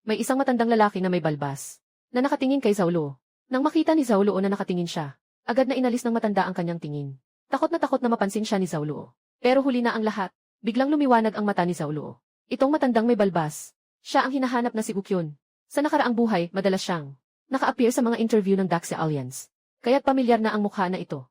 [SPEAKER 1] May isang matandang lalaki na may balbas, na nakatingin kay Zhao Luo. Nang makita ni Zhao Luo na nakatingin siya, agad na inalis ng matanda ang kanyang tingin. Takot na mapansin siya ni Zhao Luo. Pero huli na ang lahat, biglang lumiwanag ang mata ni Zhao Luo. Itong matandang may balbas, siya ang hinahanap na si Gukyun. Sa nakaraang buhay, madalas siyang naka-appear sa mga interview ng Daxia Alliance. Kaya't pamilyar na ang mukha na ito.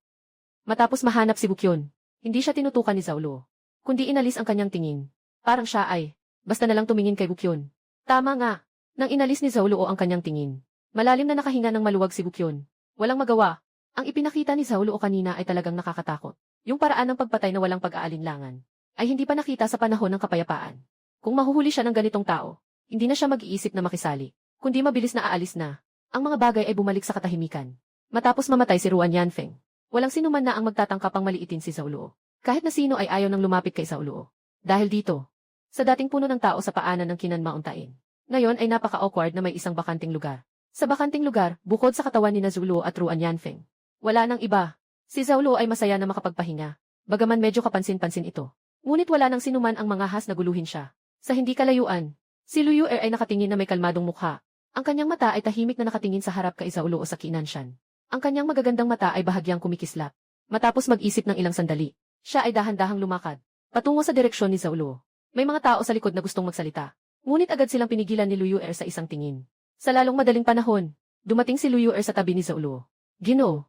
[SPEAKER 1] Matapos mahanap si Gukyun, hindi siya tinutukan ni Zhao Luo, kundi inalis ang kanyang tingin. Parang siya ay, basta na lang tumingin kay Gukyun. Tama nga, nang inalis ni Zhao Luo ang kanyang tingin. Malalim na nakahinga ng maluwag si Gukyun. Walang magawa. Ang ipinakita ni Zhao Luo kanina ay talagang nakakatakot. Yung paraan ng pagpatay na walang pag-aalinlangan ay hindi pa nakita sa panahon ng kapayapaan. Kung mahuhuli siya ng ganitong tao, hindi na siya mag-iisip na makisali, kundi mabilis na aalis na. Ang mga bagay ay bumalik sa katahimikan. Matapos mamatay si Ruan Yanfeng, walang sinuman na ang magtatangka pang maliitin si Zhao Luo. Kahit na sino ay ayaw nang lumapit kay Zhao Luo. Dahil dito, sa dating puno ng tao sa paanan ng Kinanmauntain, ngayon ay napaka-awkward na may isang bakanting lugar. Sa bakanting lugar, bukod sa katawan ni Zhao Luo at Ruan Yanfeng, wala nang iba. Si Zhao Luo ay masaya na makapagpahinga, bagaman medyo kapansin-pansin ito. Ngunit wala nang sinuman ang mangahas na guluhin siya. Sa hindi kalayuan, si Lu Yuer ay nakatingin na may kalmadong mukha. Ang kanyang mata ay tahimik na nakatingin sa harap kay Zhao Luo sa Qinanshan. Ang kanyang magagandang mata ay bahagyang kumikislap. Matapos mag-isip ng ilang sandali, siya ay dahan-dahang lumakad patungo sa direksyon ni Zhao Luo. May mga tao sa likod na gustong magsalita, ngunit agad silang pinigilan ni Lu Yuer sa isang tingin. Sa lalong madaling panahon, dumating si Lu Yuer sa tabi ni Zhao Luo. Ginoo,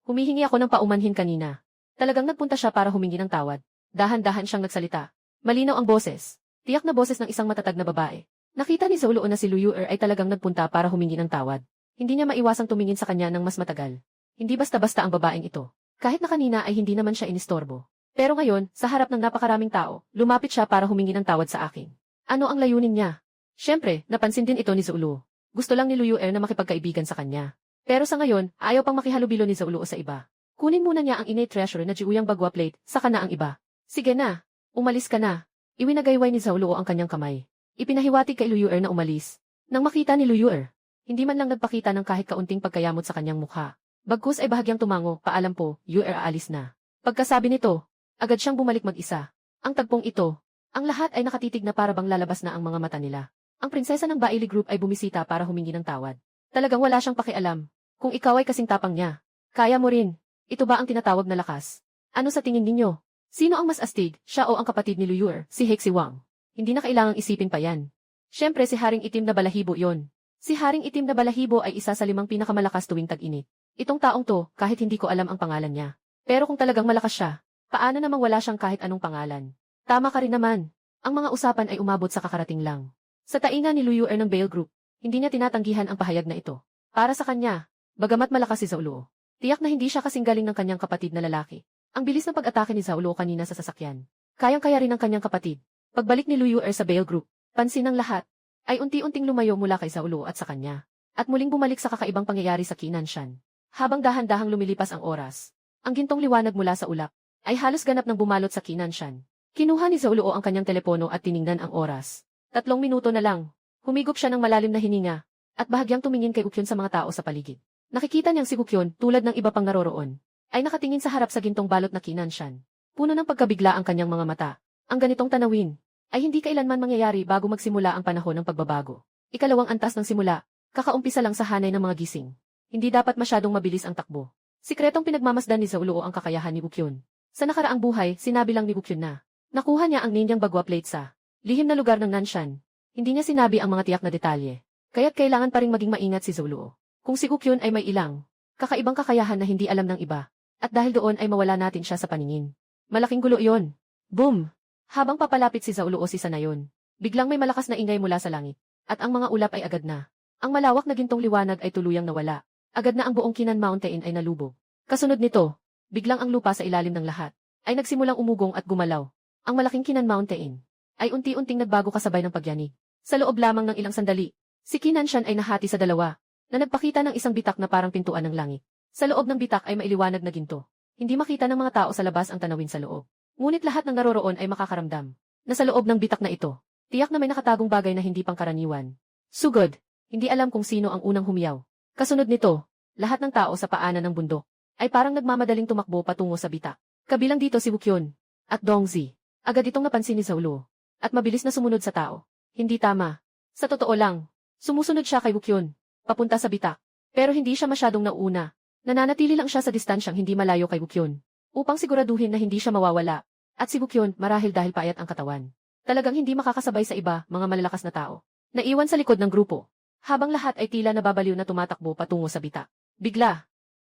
[SPEAKER 1] humihingi ako ng paumanhin kanina. Talagang nagpunta siya para humingi ng tawad. Dahan-dahan siyang nagsalita. Malinaw ang boses. Tiyak na boses ng isang matatag na babae. Nakita ni Zhao Luo na si Lu Yuer ay talagang nagpunta para humingi ng tawad. Hindi niya maiwasang tumingin sa kanya ng mas matagal. Hindi basta-basta ang babaeng ito. Kahit na kanina ay hindi naman siya inistorbo. Pero ngayon, sa harap ng napakaraming tao, lumapit siya para humingi ng tawad sa akin. Ano ang layunin niya? Siyempre, napansin din ito ni Zhao Luo. Gusto lang ni Lu Yuer na makipagkaibigan sa kanya. Pero sa ngayon, ayaw pang makihalubilo ni Zhao Luo sa iba. Kunin muna niya ang innate treasure na Jiuyang Bagua Plate, saka na ang iba. Sige na, umalis ka na. Iwinagayway ni Zhao Luo ang kanyang kamay. Ipinahiwatig kay Lu Yuer na umalis. Nang makita ni Lu Yuer, hindi man lang nagpakita ng kahit kaunting pagkayamot sa kanyang mukha. Bagkus ay bahagyang tumango, paalam po, Yuer aalis na. Pagkasabi nito, agad siyang bumalik mag-isa. Ang tagpong ito, ang lahat ay nakatitig na para bang lalabas na ang mga mata nila. Ang prinsesa ng Bailey Group ay bumisita para humingi ng tawad. Talagang wala siyang pakialam. Kung ikaw ay kasing tapang niya, kaya mo rin. Ito ba ang tinatawag na lakas? Ano sa tingin ninyo? Sino ang mas astig, siya o ang kapatid ni Lu Yuer, si Hexi Wang? Hindi na kailangang isipin pa yan. Siyempre si Haring Itim na Balahibo yon. Si Haring Itim na Balahibo ay isa sa 5 pinakamalakas tuwing tag-init. Itong taong to, kahit hindi ko alam ang pangalan niya. Pero kung talagang malakas siya, paano namang wala siyang kahit anong pangalan? Tama ka rin naman. Ang mga usapan ay umabot sa kakarating lang. Sa tainga ni Lu Yuer ng Bale Group, hindi niya tinatanggihan ang pahayag na ito. Para sa kanya, bagamat malakas si Zhao Luo, tiyak na hindi siya kasing galing ng kanyang kapatid na lalaki. Ang bilis ng pag-atake ni Zhao Luo kanina sa sasakyan. Kayang-kaya rin ng kanyang kapatid. Pagbalik ni Lu Yuer sa Bale Group, pansin ng lahat, ay unti-unting lumayo mula kay Zhao Luo at sa kanya. At muling bumalik sa kakaibang pangyayari sa Qinanshan. Habang dahan-dahang lumilipas ang oras, ang gintong liwanag mula sa ulap, ay halos ganap ng bumalot sa Qinanshan. Kinuha ni Zhao Luo ang kanyang telepono at tiningnan ang oras. 3 minuto na lang. Humigop siya ng malalim na hininga, at bahagyang tumingin kay Gukyun sa mga tao sa paligid. Nakikita niyang si Gukyun, tulad ng iba pang naroroon, ay nakatingin sa harap sa gintong balot na Qinanshan. Puno ng pagkabigla ang kanyang mga mata. Ang ganitong tanawin ay hindi kailanman mangyayari bago magsimula ang panahon ng pagbabago. Ikalawang antas ng simula, kakaumpisa lang sa hanay ng mga gising. Hindi dapat masyadong mabilis ang takbo. Sikretong pinagmamasdan ni Zhao Luo ang kakayahan ni Gukyun. Sa nakaraang buhay, sinabi lang ni Gukyun na nakuha niya ang ninyang Bagua Plate sa lihim na lugar ng Nanshan. Hindi niya sinabi ang mga tiyak na detalye. Kaya't kailangan pa ring maging maingat si Zhao Luo. Kung si Gukyun ay may ilang kakaibang kakayahan na hindi alam ng iba, at dahil doon ay mawala natin siya sa paningin. Malaking gulo iyon. Boom! Habang papalapit si Zhao Luo sa na yon, biglang may malakas na ingay mula sa langit, at ang mga ulap ay agad na. Ang malawak na gintong liwanag ay tuluyang nawala. Agad na ang buong Kinanmauntain ay nalubog. Kasunod nito, biglang ang lupa sa ilalim ng lahat ay nagsimulang umugong at gumalaw. Ang malaking Kinanmauntain ay unti-unting nagbago kasabay ng pagyanig. Sa loob lamang ng ilang sandali, si Qinanshan ay nahati sa dalawa, na nagpakita ng isang bitak na parang pintuan ng langit. Sa loob ng bitak ay mailiwanag na ginto. Hindi makita ng mga tao sa labas ang tanawin sa loob. Ngunit lahat ng naroroon ay makakaramdam na sa loob ng bitak na ito, tiyak na may nakatagong bagay na hindi pangkaraniwan. Sugod, hindi alam kung sino ang unang humiyaw. Kasunod nito, lahat ng tao sa paanan ng bundok ay parang nagmamadaling tumakbo patungo sa bitak. Kabilang dito si Wukyun at Dongzi. Agad itong napansin ni Zaulo at mabilis na sumunod sa tao. Hindi tama. Sa totoo lang, sumusunod siya kay Wukyun, papunta sa bitak. Pero hindi siya masyadong nauna. Nananatili lang siya sa distansyang hindi malayo kay Wukyun, upang siguraduhin na hindi siya mawawala. At si Wukyun, marahil dahil payat ang katawan, talagang hindi makakasabay sa iba, mga malalakas na tao. Naiwan sa likod ng grupo, habang lahat ay tila nababaliw na tumatakbo patungo sa bitak. Bigla,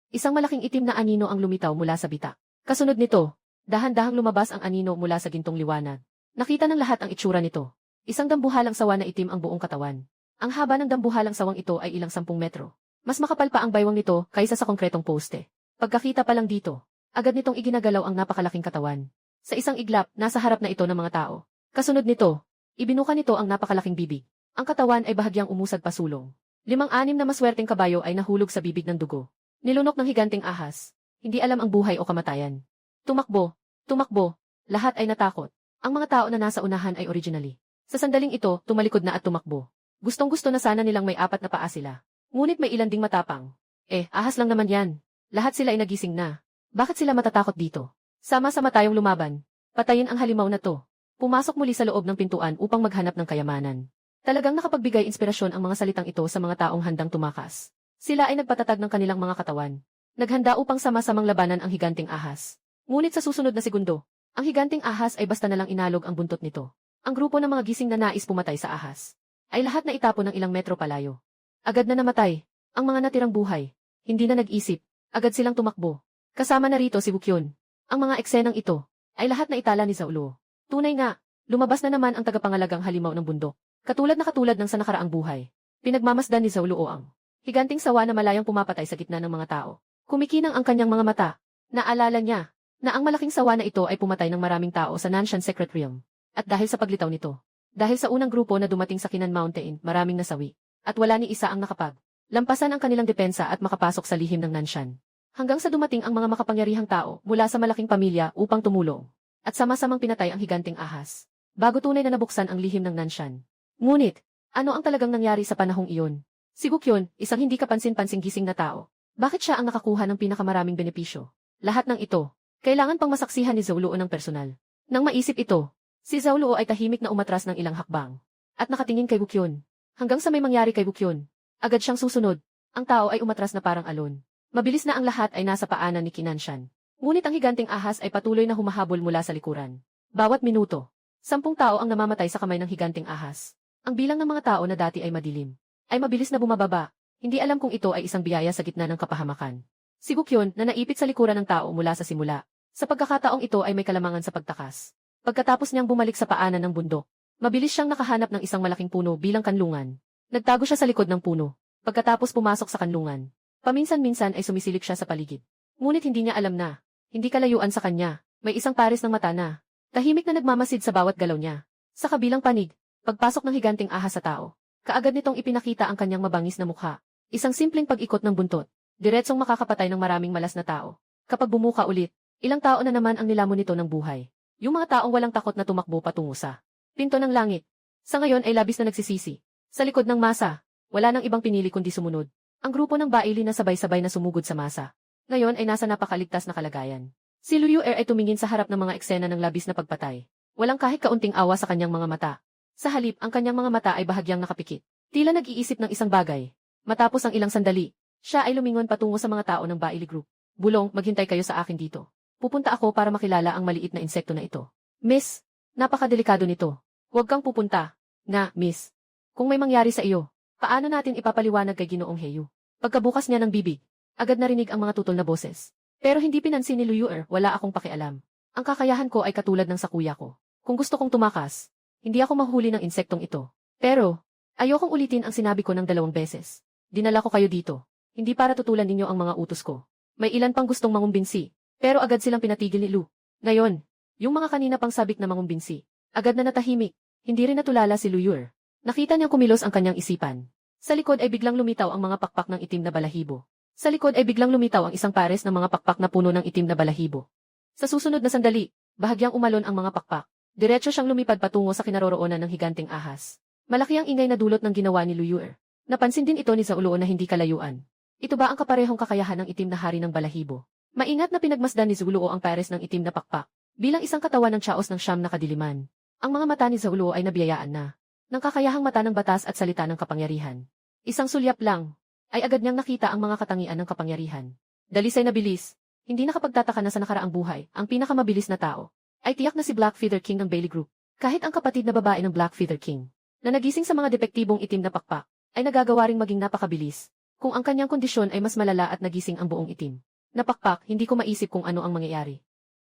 [SPEAKER 1] isang malaking itim na anino ang lumitaw mula sa bitak. Kasunod nito, dahan-dahang lumabas ang anino mula sa gintong liwanag. Nakita ng lahat ang itsura nito. Isang dambuhalang sawa na itim ang buong katawan. Ang haba ng dambuhalang sawang ito ay ilang 10 metro. Mas makapal pa ang baywang nito kaysa sa konkretong poste. Pagkakita pa lang dito, agad nitong iginagalaw ang napakalaking katawan. Sa isang iglap, nasa harap na ito ng mga tao. Kasunod nito, ibinuka nito ang napakalaking bibig. Ang katawan ay bahagyang umusad pasulong. 5-6 na maswerteng kabayo ay nahulog sa bibig ng dugo. Nilunok ng higanting ahas. Hindi alam ang buhay o kamatayan. Tumakbo, tumakbo, lahat ay natakot. Ang mga tao na nasa unahan ay originally. Sa sandaling ito, tumalikod na at tumakbo. Gustong-gusto na sana nilang may 4 na paa sila. Ngunit may ilan ding matapang. Ahas lang naman yan. Lahat sila ay nagising na. Bakit sila matatakot dito? Sama-sama tayong lumaban. Patayin ang halimaw na to. Pumasok muli sa loob ng pintuan upang maghanap ng kayamanan. Talagang nakapagbigay inspirasyon ang mga salitang ito sa mga taong handang tumakas. Sila ay nagpatatag ng kanilang mga katawan. Naghanda upang sama-samang labanan ang higanting ahas. Ngunit sa susunod na segundo, ang higanting ahas ay basta nalang inalog ang buntot nito. Ang grupo ng mga gising na nais pumatay sa ahas ay lahat na itapon ng ilang metro palayo. Agad na namatay. Ang mga natirang buhay, hindi na nag-isip, agad silang tumakbo. Kasama na rito si Wukyun. Ang mga eksenang ito ay lahat na itala ni Zaulo. Tunay nga, lumabas na naman ang tagapangalagang halimaw ng bundok. Katulad ng sa nakaraang buhay. Pinagmamasdan ni Zaulo ang higanting sawa na malayang pumapatay sa gitna ng mga tao. Kumikinang ang kanyang mga mata. Naalala niya na ang malaking sawa na ito ay pumatay ng maraming tao sa Nanshan Secret Realm. At dahil sa paglitaw nito, dahil sa unang grupo na dumating sa Kinan Mountain, maraming nasawi. At wala ni isa ang lampasan ang kanilang depensa at makapasok sa lihim ng Nanshan. Hanggang sa dumating ang mga makapangyarihang tao mula sa malaking pamilya upang tumulong. At sama-samang pinatay ang higanting ahas. Bago tunay na nabuksan ang lihim ng Nanshan. Ngunit, ano ang talagang nangyari sa panahong iyon? Si Wukyun, isang hindi kapansin-pansing gising na tao. Bakit siya ang nakakuha ng pinakamaraming benepisyo? Lahat ng ito, kailangan pang masaksihan ni Zaulo ng personal. Nang maisip ito, si Zaulo ay tahimik na umatras ng ilang hakbang. At nakatingin kay Wukyun. Hanggang sa may mangyari kay Wukyun, agad siyang susunod. Ang tao ay umatras na parang alon. Mabilis na ang lahat ay nasa paanan ni Kinanshan. Ngunit ang higanting ahas ay patuloy na humahabol mula sa likuran. Bawat minuto, 10 tao ang namamatay sa kamay ng higanting ahas. Ang bilang ng mga tao na dati ay madilim, ay mabilis na bumababa. Hindi alam kung ito ay isang biyaya sa gitna ng kapahamakan. Si Wukyun na naipit sa likuran ng tao mula sa simula. Sa pagkakataong ito ay may kalamangan sa pagtakas. Pagkatapos niyang bumalik sa paanan ng bundok, mabilis siyang nakahanap ng isang malaking puno bilang kanlungan. Nagtago siya sa likod ng puno. Pagkatapos pumasok sa kanlungan, paminsan-minsan ay sumisilip siya sa paligid. Ngunit hindi niya alam na, hindi kalayuan sa kanya, may isang pares ng mata na tahimik na nagmamasid sa bawat galaw niya. Sa kabilang panig, pagpasok ng higanting ahas sa tao, kaagad nitong ipinakita ang kanyang mabangis na mukha. Isang simpleng pag-ikot ng buntot, diretsong makakapatay ng maraming malas na tao. Kapag bumuka ulit, ilang tao na naman ang nilamon nito ng buhay. Yung mga taong walang takot na tumakbo patungo sa pinto ng langit. Sa ngayon ay labis na nagsisisi. Sa likod ng masa, wala nang ibang pinili kundi sumunod. Ang grupo ng baili na sabay-sabay na sumugod sa masa. Ngayon ay nasa napakaligtas na kalagayan. Si Liu Er ay tumingin sa harap ng mga eksena ng labis na pagpatay. Walang kahit kaunting awa sa kanyang mga mata. Sa halip, ang kanyang mga mata ay bahagyang nakapikit. Tila nag-iisip ng isang bagay. Matapos ang ilang sandali, siya ay lumingon patungo sa mga tao ng Baili Group. Bulong, maghintay kayo sa akin dito. Pupunta ako para makilala ang maliit na insekto na ito. Miss, napakadelikado nito. Huwag kang pupunta. Miss. Kung may mangyari sa iyo, paano natin ipapaliwanag kay Ginoong Heyu? Pagkabukas niya ng bibig, agad narinig ang mga tutol na boses. Pero hindi pinansin ni Liu Er, wala akong pakialam. Ang kakayahan ko ay katulad ng sa kuya ko. Kung gusto kong tumakas, hindi ako mahuli ng insektong ito. Pero, ayokong ulitin ang sinabi ko ng 2 beses. Dinala ko kayo dito, hindi para tutulan ninyo ang mga utos ko. May ilan pang gustong mangumbinsi, pero agad silang pinatigil ni Lu. Ngayon, yung mga kanina pang sabik na mangumbinsi, agad na natahimik, hindi rin natulala si Liu Er. Nakita niyang kumilos ang kanyang isipan. Sa likod ay biglang lumitaw ang mga pakpak ng itim na balahibo. Sa likod ay biglang lumitaw ang isang pares ng mga pakpak na puno ng itim na balahibo. Sa susunod na sandali, bahagyang umalon ang mga pakpak. Diretso siyang lumipad patungo sa kinaroroonan ng higanting ahas. Malaki ang ingay na dulot ng ginawa ni Liu Er. Napansin din ito ni Zaulo na hindi kalayuan. Ito ba ang kaparehong kakayahan ng itim na hari ng balahibo? Maingat na pinagmasdan ni Zuluo ang pares ng itim na pakpak, bilang isang katawan ng Chaos ng siyam na kadiliman. Ang mga mata ni Zuluo ay nabiyayaan na, ng kakayahang mata ng batas at salita ng kapangyarihan. Isang sulyap lang, ay agad niyang nakita ang mga katangian ng kapangyarihan. Dalisay na bilis, hindi nakapagtataka na sa nakaraang buhay, ang pinakamabilis na tao, ay tiyak na si Blackfeather King ng Bailey Group. Kahit ang kapatid na babae ng Blackfeather King, na nagising sa mga depektibong itim na pakpak, ay nagagawa ring maging napakabilis. Kung ang kanyang kondisyon ay mas malala at nagising ang buong itim na pakpak, hindi ko maisip kung ano ang mangyayari.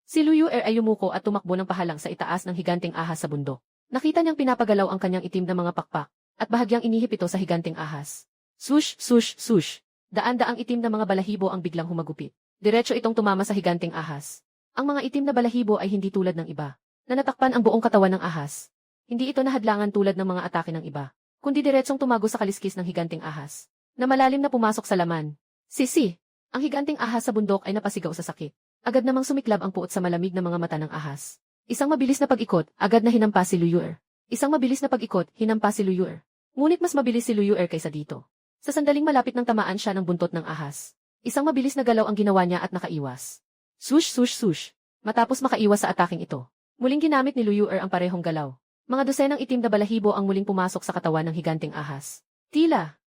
[SPEAKER 1] Si Lu Yuer ay yumuko at tumakbo ng pahalang sa itaas ng higanting ahas sa bundok. Nakita niyang pinapagalaw ang kanyang itim na mga pakpak, at bahagyang inihip ito sa higanting ahas. Sush, sush, sush. Daan-daang itim na mga balahibo ang biglang humagupit. Diretso itong tumama sa higanting ahas. Ang mga itim na balahibo ay hindi tulad ng iba, na natakpan ang buong katawan ng ahas. Hindi ito nahadlangan tulad ng mga atake ng iba, kundi diretsong tumago sa kaliskis ng higanting ahas, na malalim na pumasok sa laman. Sisi! Ang higanting ahas sa bundok ay napasigaw sa sakit. Agad namang sumiklab ang puot sa malamig na mga mata ng ahas. Isang mabilis na pag-ikot, agad na hinampas si Lu Yuer. Isang mabilis na pag-ikot, hinampas si Lu Yuer. Ngunit mas mabilis si Lu Yuer kaysa dito. Sa sandaling malapit ng tamaan siya ng buntot ng ahas. Isang mabilis na galaw ang ginawa niya at nakaiwas. Sush, sush, sush. Matapos makaiwas sa ataking ito, muling ginamit ni Lu Yuer ang parehong galaw. Mga dosenang itim na balahibo ang muling pumasok sa katawan ng higanting ahas. Tila!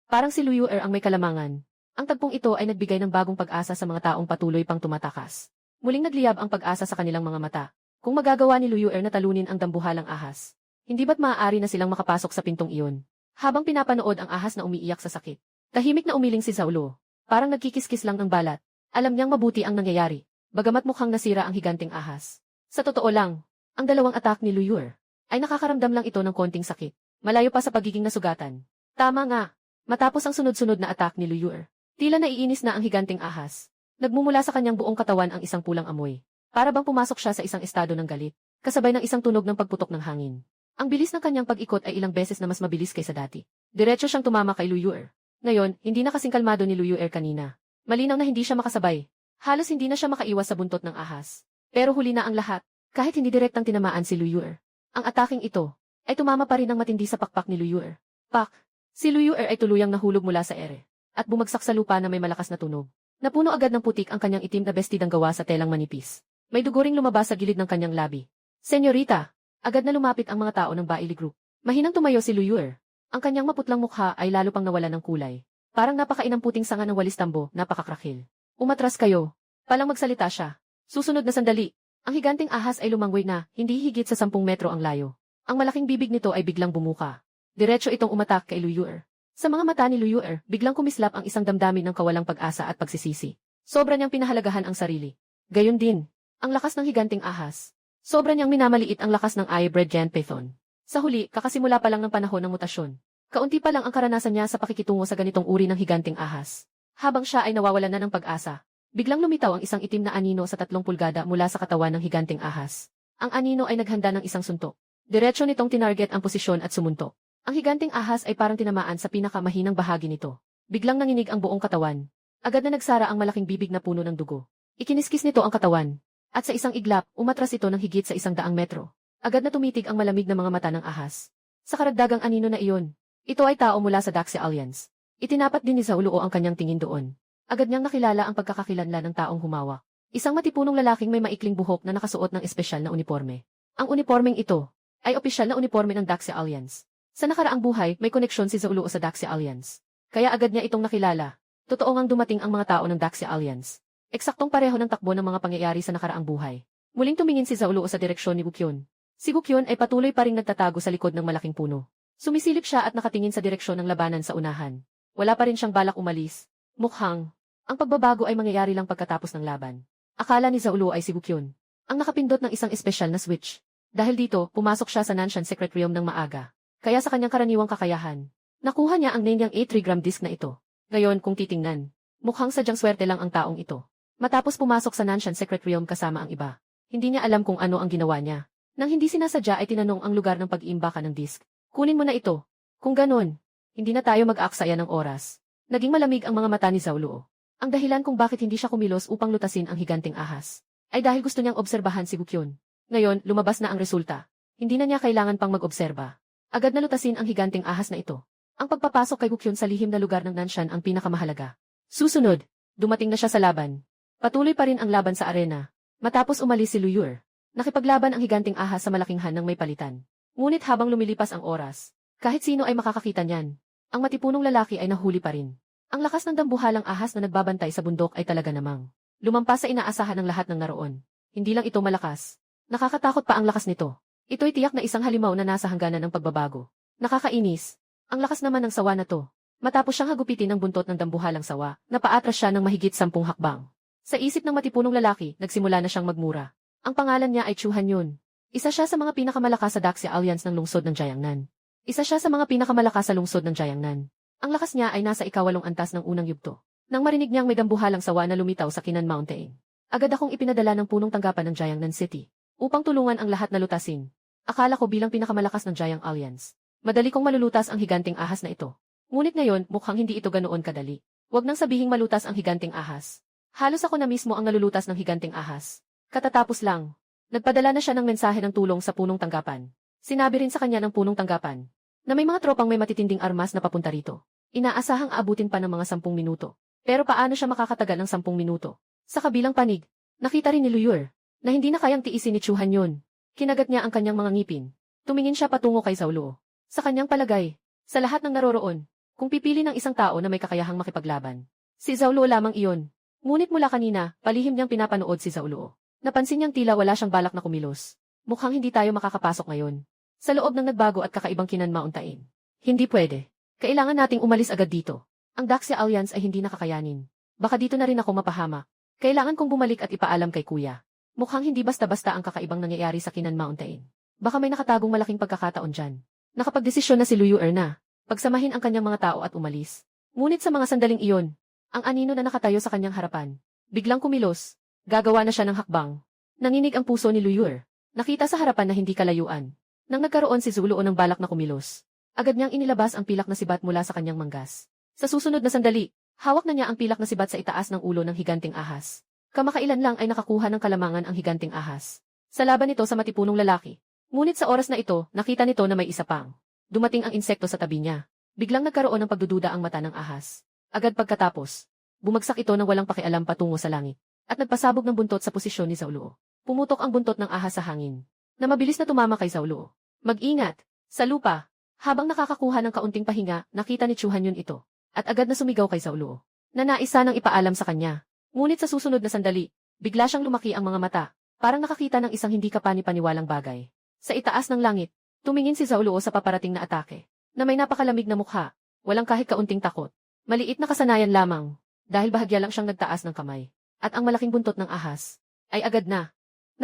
[SPEAKER 1] Parang si Lu Yuer ang may kalamangan. Ang tagpong ito ay nagbigay ng bagong pag-asa sa mga taong patuloy pang tumatakas. Muling nagliyab ang pag-asa sa kanilang mga mata. Kung magagawa ni Lu Yuer na talunin ang dambuhalang ahas, hindi ba't maaari na silang makapasok sa pintong iyon? Habang pinapanood ang ahas na umiiyak sa sakit, tahimik na umiling si Zaulo. Parang nagkikiskis lang ng balat. Alam niyang mabuti ang nangyayari, bagamat mukhang nasira ang higanting ahas. Sa totoo lang, ang dalawang atak ni Lu Yuer ay nakakaramdam lang ito ng konting sakit, malayo pa sa pagiging nasugatan. Tama nga, matapos ang sunod-sunod na atak ni Lu Yuer, tila naiinis na ang higanting ahas. Nagmumula sa kanyang buong katawan ang isang pulang amoy. Para bang pumasok siya sa isang estado ng galit, kasabay ng isang tunog ng pagputok ng hangin. Ang bilis ng kanyang pag-ikot ay ilang beses na mas mabilis kaysa dati. Diretso siyang tumama kay Lu Yuer. Ngayon, hindi na kasing kalmado ni Lu Yuer kanina. Malinaw na hindi siya makasabay. Halos hindi na siya makaiwas sa buntot ng ahas. Pero huli na ang lahat, kahit hindi direktang tinamaan si Lu Yuer. Ang ataking ito ay tumama pa rin ng matindi sa pakpak ni Lu Yuer. Pak! Si Lu Yuer ay tuluyang nahulog mula sa ere at bumagsak sa lupa na may malakas na tunog. Napuno agad ng putik ang kanyang itim na bestidang gawa sa telang manipis. May dugo ring lumabas sa gilid ng kanyang labi. Senyorita! Agad na lumapit ang mga tao ng Bailey Group. Mahinang tumayo si Lu Yuer. Ang kanyang maputlang mukha ay lalo pang nawala ng kulay. Parang napakainang puting sanga ng walis tambo, napakakrakil. Umatras kayo. Palang magsalita siya. Susunod na sandali. Ang higanting ahas ay lumangway na, hindi higit sa 10 metro ang layo. Ang malaking bibig nito ay biglang bumuka. Diretso itong umatak kay Lu Yuer. Sa mga mata ni Lu Yuer, biglang kumislap ang isang damdamin ng kawalang pag-asa at pagsisisi. Sobra niyang pinahalagahan ang sarili. Gayon din, ang lakas ng higanting ahas. Sobra niyang minamaliit ang lakas ng hybrid giant python. Sa huli, kakasimula pa lang ng panahon ng mutasyon. Kaunti pa lang ang karanasan niya sa pakikitungo sa ganitong uri ng higanting ahas. Habang siya ay nawawalan na ng pag-asa, biglang lumitaw ang isang itim na anino sa 3 pulgada mula sa katawan ng higanting ahas. Ang anino ay naghanda ng isang suntok. Diretso nitong tinarget ang posisyon at sumuntok. Ang higanting ahas ay parang tinamaan sa pinakamahinang bahagi nito. Biglang nanginig ang buong katawan. Agad na nagsara ang malaking bibig na puno ng dugo. Ikiniskis nito ang katawan. At sa isang iglap, umatras ito ng higit sa 100 metro. Agad na tumitig ang malamig na mga mata ng ahas. Sa karagdagang anino na iyon, ito ay tao mula sa Daxia Alliance. Itinapat din ni Zaulo ang kanyang tingin doon. Agad niyang nakilala ang pagkakakilanlan ng taong humawak. Isang matipunong lalaking may maikling buhok na nakasuot ng espesyal na uniforme. Ang uniformeng ito ay opisyal na uniforme ng Daxia Alliance. Sa nakaraang buhay, may koneksyon si Zaulo sa Daxia Alliance. Kaya agad niya itong nakilala. Totoo ngang dumating ang mga tao ng Daxia Alliance. Eksaktong pareho ng takbo ng mga pangyayari sa nakaraang buhay. Muling tumingin si Zaulo sa direksyon ni Gukyon. Si Gukyon ay patuloy pa ring nagtatago sa likod ng malaking puno. Sumisilip siya at nakatingin sa direksyon ng labanan sa unahan. Wala pa rin siyang balak umalis. Mukhang, ang pagbabago ay mangyayari lang pagkatapos ng laban. Akala ni Zaulo ay si Gukyon ang nakapindot ng isang espesyal na switch. Dahil dito, pumasok siya sa Nanshan Secret Realm ng maaga. Kaya sa kanyang karaniwang kakayahan, nakuha niya ang nanyang 3-gram disk na ito. Ngayon kung titingnan, mukhang sadyang swerte lang ang taong ito. Matapos pumasok sa Nanshan Secret Realm kasama ang iba, hindi niya alam kung ano ang ginawa niya. Nang hindi sinasadya ay tinanong ang lugar ng pag-iimbaka ng disk. Kunin mo na ito. Kung ganon, hindi na tayo mag-aaksaya ng oras. Naging malamig ang mga mata ni Zaulo. Ang dahilan kung bakit hindi siya kumilos upang lutasin ang higanting ahas, ay dahil gusto niyang obserbahan si Gukyon. Ngayon, lumabas na ang resulta. Hindi na niya kailangan pang mag-obserba. Agad na lutasin ang higanting ahas na ito. Ang pagpapasok kay Gukyon sa lihim na lugar ng Nanshan ang pinakamahalaga. Susunod, dumating na siya sa laban. Patuloy pa rin ang laban sa arena. Matapos umalis si Luyur, nakipaglaban ang higanting ahas sa malaking han ng may palitan. Ngunit habang lumilipas ang oras, kahit sino ay makakakita niyan, ang matipunong lalaki ay nahuli pa rin. Ang lakas ng dambuhalang ahas na nagbabantay sa bundok ay talaga namang lumampas sa inaasahan ng lahat ng naroon. Hindi lang ito malakas. Nakakatakot pa ang lakas nito. Ito'y tiyak na isang halimaw na nasa hangganan ng pagbabago. Nakakainis. Ang lakas naman ng sawa na to. Matapos siyang hagupitin ng buntot ng dambuhalang sawa, napaatras siya ng mahigit 10 hakbang. Sa isip ng matipunong lalaki, nagsimula na siyang magmura. Ang pangalan niya ay Chu Hanyun. Isa siya sa mga pinakamalakas sa Daxia Alliance ng lungsod ng Jiangnan. Isa siya sa mga pinakamalakas sa lungsod ng Jiangnan. Ang lakas niya ay nasa ika-8 antas ng unang yugto. Nang marinig niyang may dambuhalang sawa na lumitaw sa Kinan Mountain, agad akong ipinadala ng punong tanggapan ng Jiangnan City upang tulungan ang lahat na lutasin. Akala ko bilang pinakamalakas ng Jiang Alliance, madali kong malulutas ang higanting ahas na ito. Ngunit ngayon, mukhang hindi ito ganoon kadali. Huwag nang sabihing malutas ang higanting ahas. Halos ako na mismo ang nalulutas ng higanting ahas. Katatapos lang, nagpadala na siya ng mensahe ng tulong sa punong tanggapan. Sinabi rin sa kanya ng punong tanggapan na may mga tropang may matitinding armas na papunta rito. Inaasahang aabutin pa ng mga 10 minuto. Pero paano siya makakatagal ng 10 minuto? Sa kabilang panig, nakita rin ni Luyur na hindi na kayang tiisin ni Chu Hanyun. Kinagat niya ang kanyang mga ngipin. Tumingin siya patungo kay Zhao. Sa kanyang palagay, sa lahat ng naroroon, kung pipili ng isang tao na may kakayahang makipaglaban, si Zhao lamang iyon. Ngunit mula kanina, palihim niyang pinapanood si Zhao. Napansin niyang tila wala siyang balak na kumilos. Mukhang hindi tayo makakapasok ngayon. Sa loob ng nagbago at kakaibang Kinan Mountain. Hindi pwede. Kailangan nating umalis agad dito. Ang Daxia Alliance ay hindi nakakayanin. Baka dito na rin ako mapahamak. Kailangan kong bumalik at ipaalam kay kuya. Mukhang hindi basta-basta ang kakaibang nangyayari sa Kinan Mountain. Baka may nakatagong malaking pagkakataon dyan. Nakapagdesisyon na si Luyur na pagsamahin ang kanyang mga tao at umalis. Ngunit sa mga sandaling iyon, ang anino na nakatayo sa kanyang harapan, biglang kumilos. Gagawa na siya ng hakbang. Nanginig ang puso ni Luyur. Nakita sa harapan na hindi kalayuan. Nang nagkaroon si Zhao ng balak na kumilos, agad niyang inilabas ang pilak na sibat mula sa kanyang manggas. Sa susunod na sandali, hawak na niya ang pilak na sibat sa itaas ng ulo ng higanting ahas. Kamakailan lang ay nakakuha ng kalamangan ang higanting ahas. Sa laban nito sa matipunong lalaki. Ngunit sa oras na ito, nakita nito na may isa pang. Dumating ang insekto sa tabi niya. Biglang nagkaroon ng pagdududa ang mata ng ahas. Agad pagkatapos, bumagsak ito ng walang pakialam patungo sa langit. At nagpasabog ng buntot sa posisyon ni Zhao. Pumutok ang buntot ng ahas sa hangin, na mabilis na tumama kay Zhao. Mag-ingat! Sa lupa! Habang nakakakuha ng kaunting pahinga, nakita ni Chu Hanyun ito. At agad na sumigaw kay Zhao, na naisa nang ipaalam sa kanya. Ngunit sa susunod na sandali, bigla siyang lumaki ang mga mata, parang nakakita ng isang hindi kapani-paniwalang bagay. Sa itaas ng langit, tumingin si Zhao sa paparating na atake, na may napakalamig na mukha, walang kahit kaunting takot. Maliit na kasanayan lamang, dahil bahagya lang siyang nagtaas ng kamay. At ang malaking buntot ng ahas, ay agad na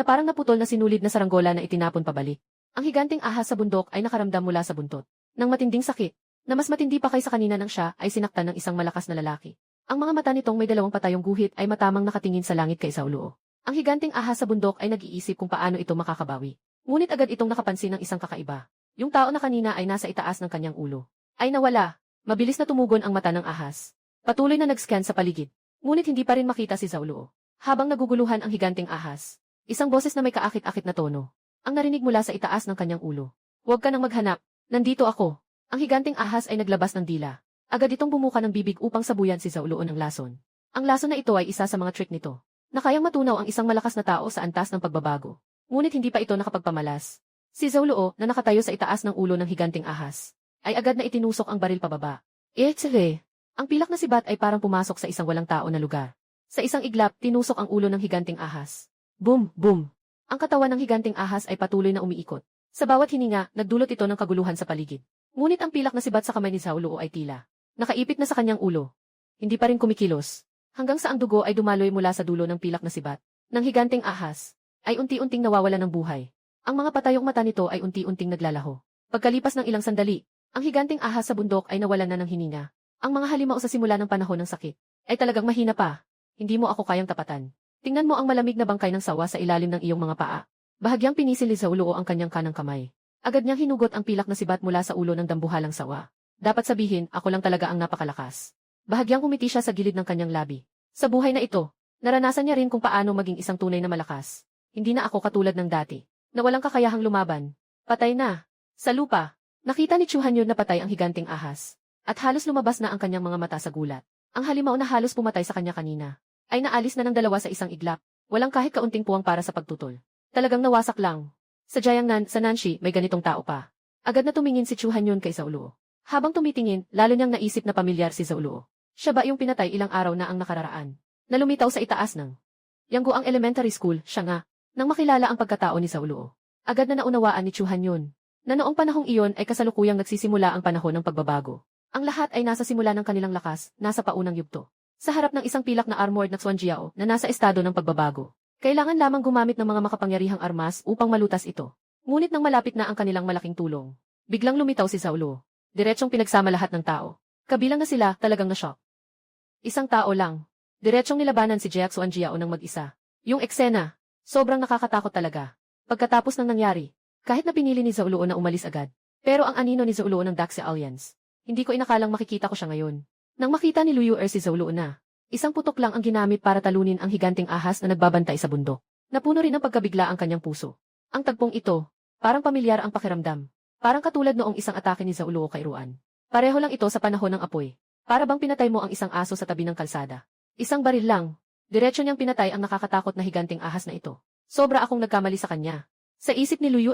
[SPEAKER 1] parang naputol na sinulid na saranggola na itinapon pabalik. Ang higanting ahas sa bundok ay nakaramdam mula sa buntot ng matinding sakit, na mas matindi pa kaysa kanina nang siya ay sinaktan ng isang malakas na lalaki. Ang mga mata nitong may 2 patayong guhit ay matamang nakatingin sa langit kay Zhao. Ang higanting ahas sa bundok ay nag-iisip kung paano ito makakabawi. Ngunit agad itong nakapansin ng isang kakaiba. Yung tao na kanina ay nasa itaas ng kanyang ulo ay nawala. Mabilis na tumugon ang mata ng ahas. Patuloy na nag-scan sa paligid. Ngunit hindi pa rin makita si Zhao. Habang naguguluhan ang higanting ahas, isang boses na may kaakit-akit na tono ang narinig mula sa itaas ng kanyang ulo. Huwag ka nang maghanap, nandito ako. Ang higanting ahas ay naglabas ng dila. Agad itong bumuka ng bibig upang sabuyan si Zhao ng lason. Ang lason na ito ay isa sa mga trick nito, na kayang matunaw ang isang malakas na tao sa antas ng pagbabago. Ngunit hindi pa ito nakapagpamalas. Si Zhao na nakatayo sa itaas ng ulo ng higanting ahas, ay agad na itinusok ang baril pababa. Ang pilak na sibat ay parang pumasok sa isang walang tao na lugar. Sa isang iglap, tinusok ang ulo ng higanting ahas. Boom, boom! Ang katawan ng higanting ahas ay patuloy na umiikot. Sa bawat hininga, nagdulot ito ng kaguluhan sa paligid. Ngunit ang pilak na sibat sa kamay ni Zhao ay tila nakaipit na sa kanyang ulo. Hindi pa rin kumikilos. Hanggang sa ang dugo ay dumaloy mula sa dulo ng pilak na sibat ng higanting ahas, ay unti-unting nawawala ng buhay. Ang mga patayong mata nito ay unti-unting naglalaho. Pagkalipas ng ilang sandali, ang higanting ahas sa bundok ay nawalan na ng hininga. Ang mga halimaw sa simula ng panahon ng sakit ay talagang mahina pa. Hindi mo ako kayang tapatan. Tingnan mo ang malamig na bangkay ng sawa sa ilalim ng iyong mga paa. Bahagyang pinisil ni Zhao ang kanyang kanang kamay. Agad niyang hinugot ang pilak na sibat mula sa ulo ng dambuhalang sawa. Dapat sabihin, ako lang talaga ang napakalakas. Bahagyang kumiti siya sa gilid ng kanyang labi. Sa buhay na ito, naranasan niya rin kung paano maging isang tunay na malakas. Hindi na ako katulad ng dati, na walang kakayahang lumaban. Patay na. Sa lupa, nakita ni Chu Hanyun na patay ang higanting ahas. At halos lumabas na ang kanyang mga mata sa gulat. Ang halimaw na halos pumatay sa kanya kanina, ay naalis na ng dalawa sa isang iglap. Walang kahit kaunting puwang para sa pagtutol. Talagang nawasak lang. Sa sa Nanshi, may ganitong tao pa. Agad na tumingin si Chu Hanyun kay Zaulo. Habang tumitingin, lalo niyang naisip na pamilyar si Zaulo. Siya ba yung pinatay ilang araw na ang nakararaan? Na lumitaw sa itaas ng Yangguang Elementary School, siya nga. Nang makilala ang pagkatao ni Zaulo, agad na naunawaan ni Chu Hanyun na noong panahong iyon ay kasalukuyang nagsisimula ang panahon ng pagbabago. Ang lahat ay nasa simula ng kanilang lakas, nasa paunang yugto. Sa harap ng isang pilak na armored na Xuanjiao na nasa estado ng pagbabago. Kailangan lamang gumamit ng mga makapangyarihang armas upang malutas ito. Ngunit nang malapit na ang kanilang malaking tulong, biglang lumitaw si Zaulo. Diretsong pinagsama lahat ng tao. Kabilang na sila, talagang na-shock. Isang tao lang. Diretsong nilabanan si Jack Xuanjiao ng mag-isa. Yung eksena, sobrang nakakatakot talaga. Pagkatapos ng nangyari, kahit na pinili ni Zaulo na umalis agad. Pero ang anino ni Zaulo ng Daxia Alliance, hindi ko inakalang makikita ko siya ngayon. Nang makita ni Liu si Zaulo na, isang putok lang ang ginamit para talunin ang higanting ahas na nagbabantay sa bundok. Napuno rin ng pagkabigla ang kanyang puso. Ang tagpong ito, parang pamilyar ang pakiramdam. Parang katulad noong isang atake ni Zaulo kay Ruan. Pareho lang ito sa panahon ng apoy. Para bang pinatay mo ang isang aso sa tabi ng kalsada. Isang baril lang. Diretso niyang pinatay ang nakakatakot na higanting ahas na ito. Sobra akong nagkamali sa kanya. Sa isip ni Liu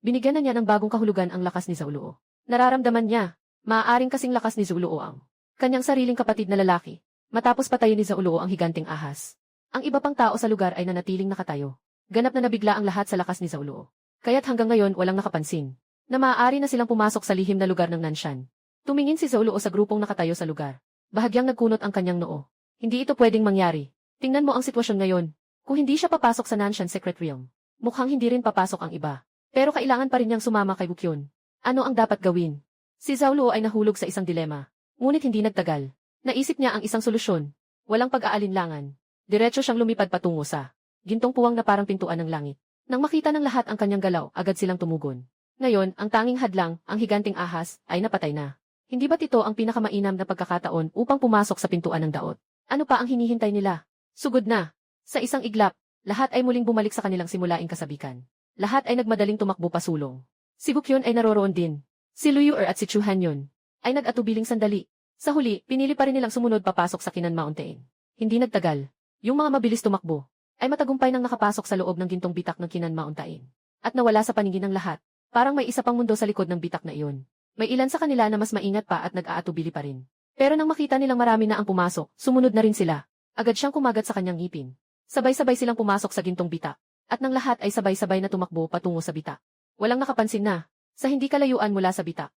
[SPEAKER 1] binigyan na niya ng bagong kahulugan ang lakas ni Zaulo. Nararamdaman niya, maaaring kasing lakas ni Zaulo ang kanyang sariling kapatid na lalaki. Matapos patayin ni Zaulo ang higanting ahas. Ang iba pang tao sa lugar ay nanatiling nakatayo. Ganap na nabigla ang lahat sa lakas ni Zaulo. Kaya't hanggang ngayon walang nakapansin na maaari na silang pumasok sa lihim na lugar ng Nanshan. Tumingin si Zaulo sa grupong nakatayo sa lugar. Bahagyang nagkunot ang kanyang noo. Hindi ito pwedeng mangyari. Tingnan mo ang sitwasyon ngayon. Kung hindi siya papasok sa Nanshan Secret Realm, mukhang hindi rin papasok ang iba. Pero kailangan pa rin niyang sumama kay Bukyun. Ano ang dapat gawin? Si Zaulo ay nahulog sa isang dilema. Ngunit hindi nagtagal. Naisip niya ang isang solusyon. Walang pag-aalinlangan. Diretso siyang lumipad patungo sa gintong puwang na parang pintuan ng langit. Nang makita ng lahat ang kanyang galaw, agad silang tumugon. Ngayon, ang tanging hadlang, ang higanting ahas, ay napatay na. Hindi ba't ito ang pinakamainam na pagkakataon upang pumasok sa pintuan ng daot? Ano pa ang hinihintay nila? Sugod na. Sa isang iglap, lahat ay muling bumalik sa kanilang simulaing kasabikan. Lahat ay nagmadaling tumakbo pasulong. Si Bukyun ay naroroon din. Si Liu at si Chu Hanyun ay nag-atubiling sandali. Sa huli, pinili pa rin nilang sumunod papasok sa Kinan Mountain. Hindi nagtagal. Yung mga mabilis tumakbo ay matagumpay nang nakapasok sa loob ng gintong bitak ng Kinan Mountain. At nawala sa paningin ng lahat. Parang may isa pang mundo sa likod ng bitak na iyon. May ilan sa kanila na mas maingat pa at nag-aatubili pa rin. Pero nang makita nilang marami na ang pumasok, sumunod na rin sila. Agad siyang kumagat sa kanyang ngipin. Sabay-sabay silang pumasok sa gintong bitak. At ng lahat ay sabay-sabay na tumakbo patungo sa bitak. Walang nakapansin na, sa hindi kalayuan mula sa bitak.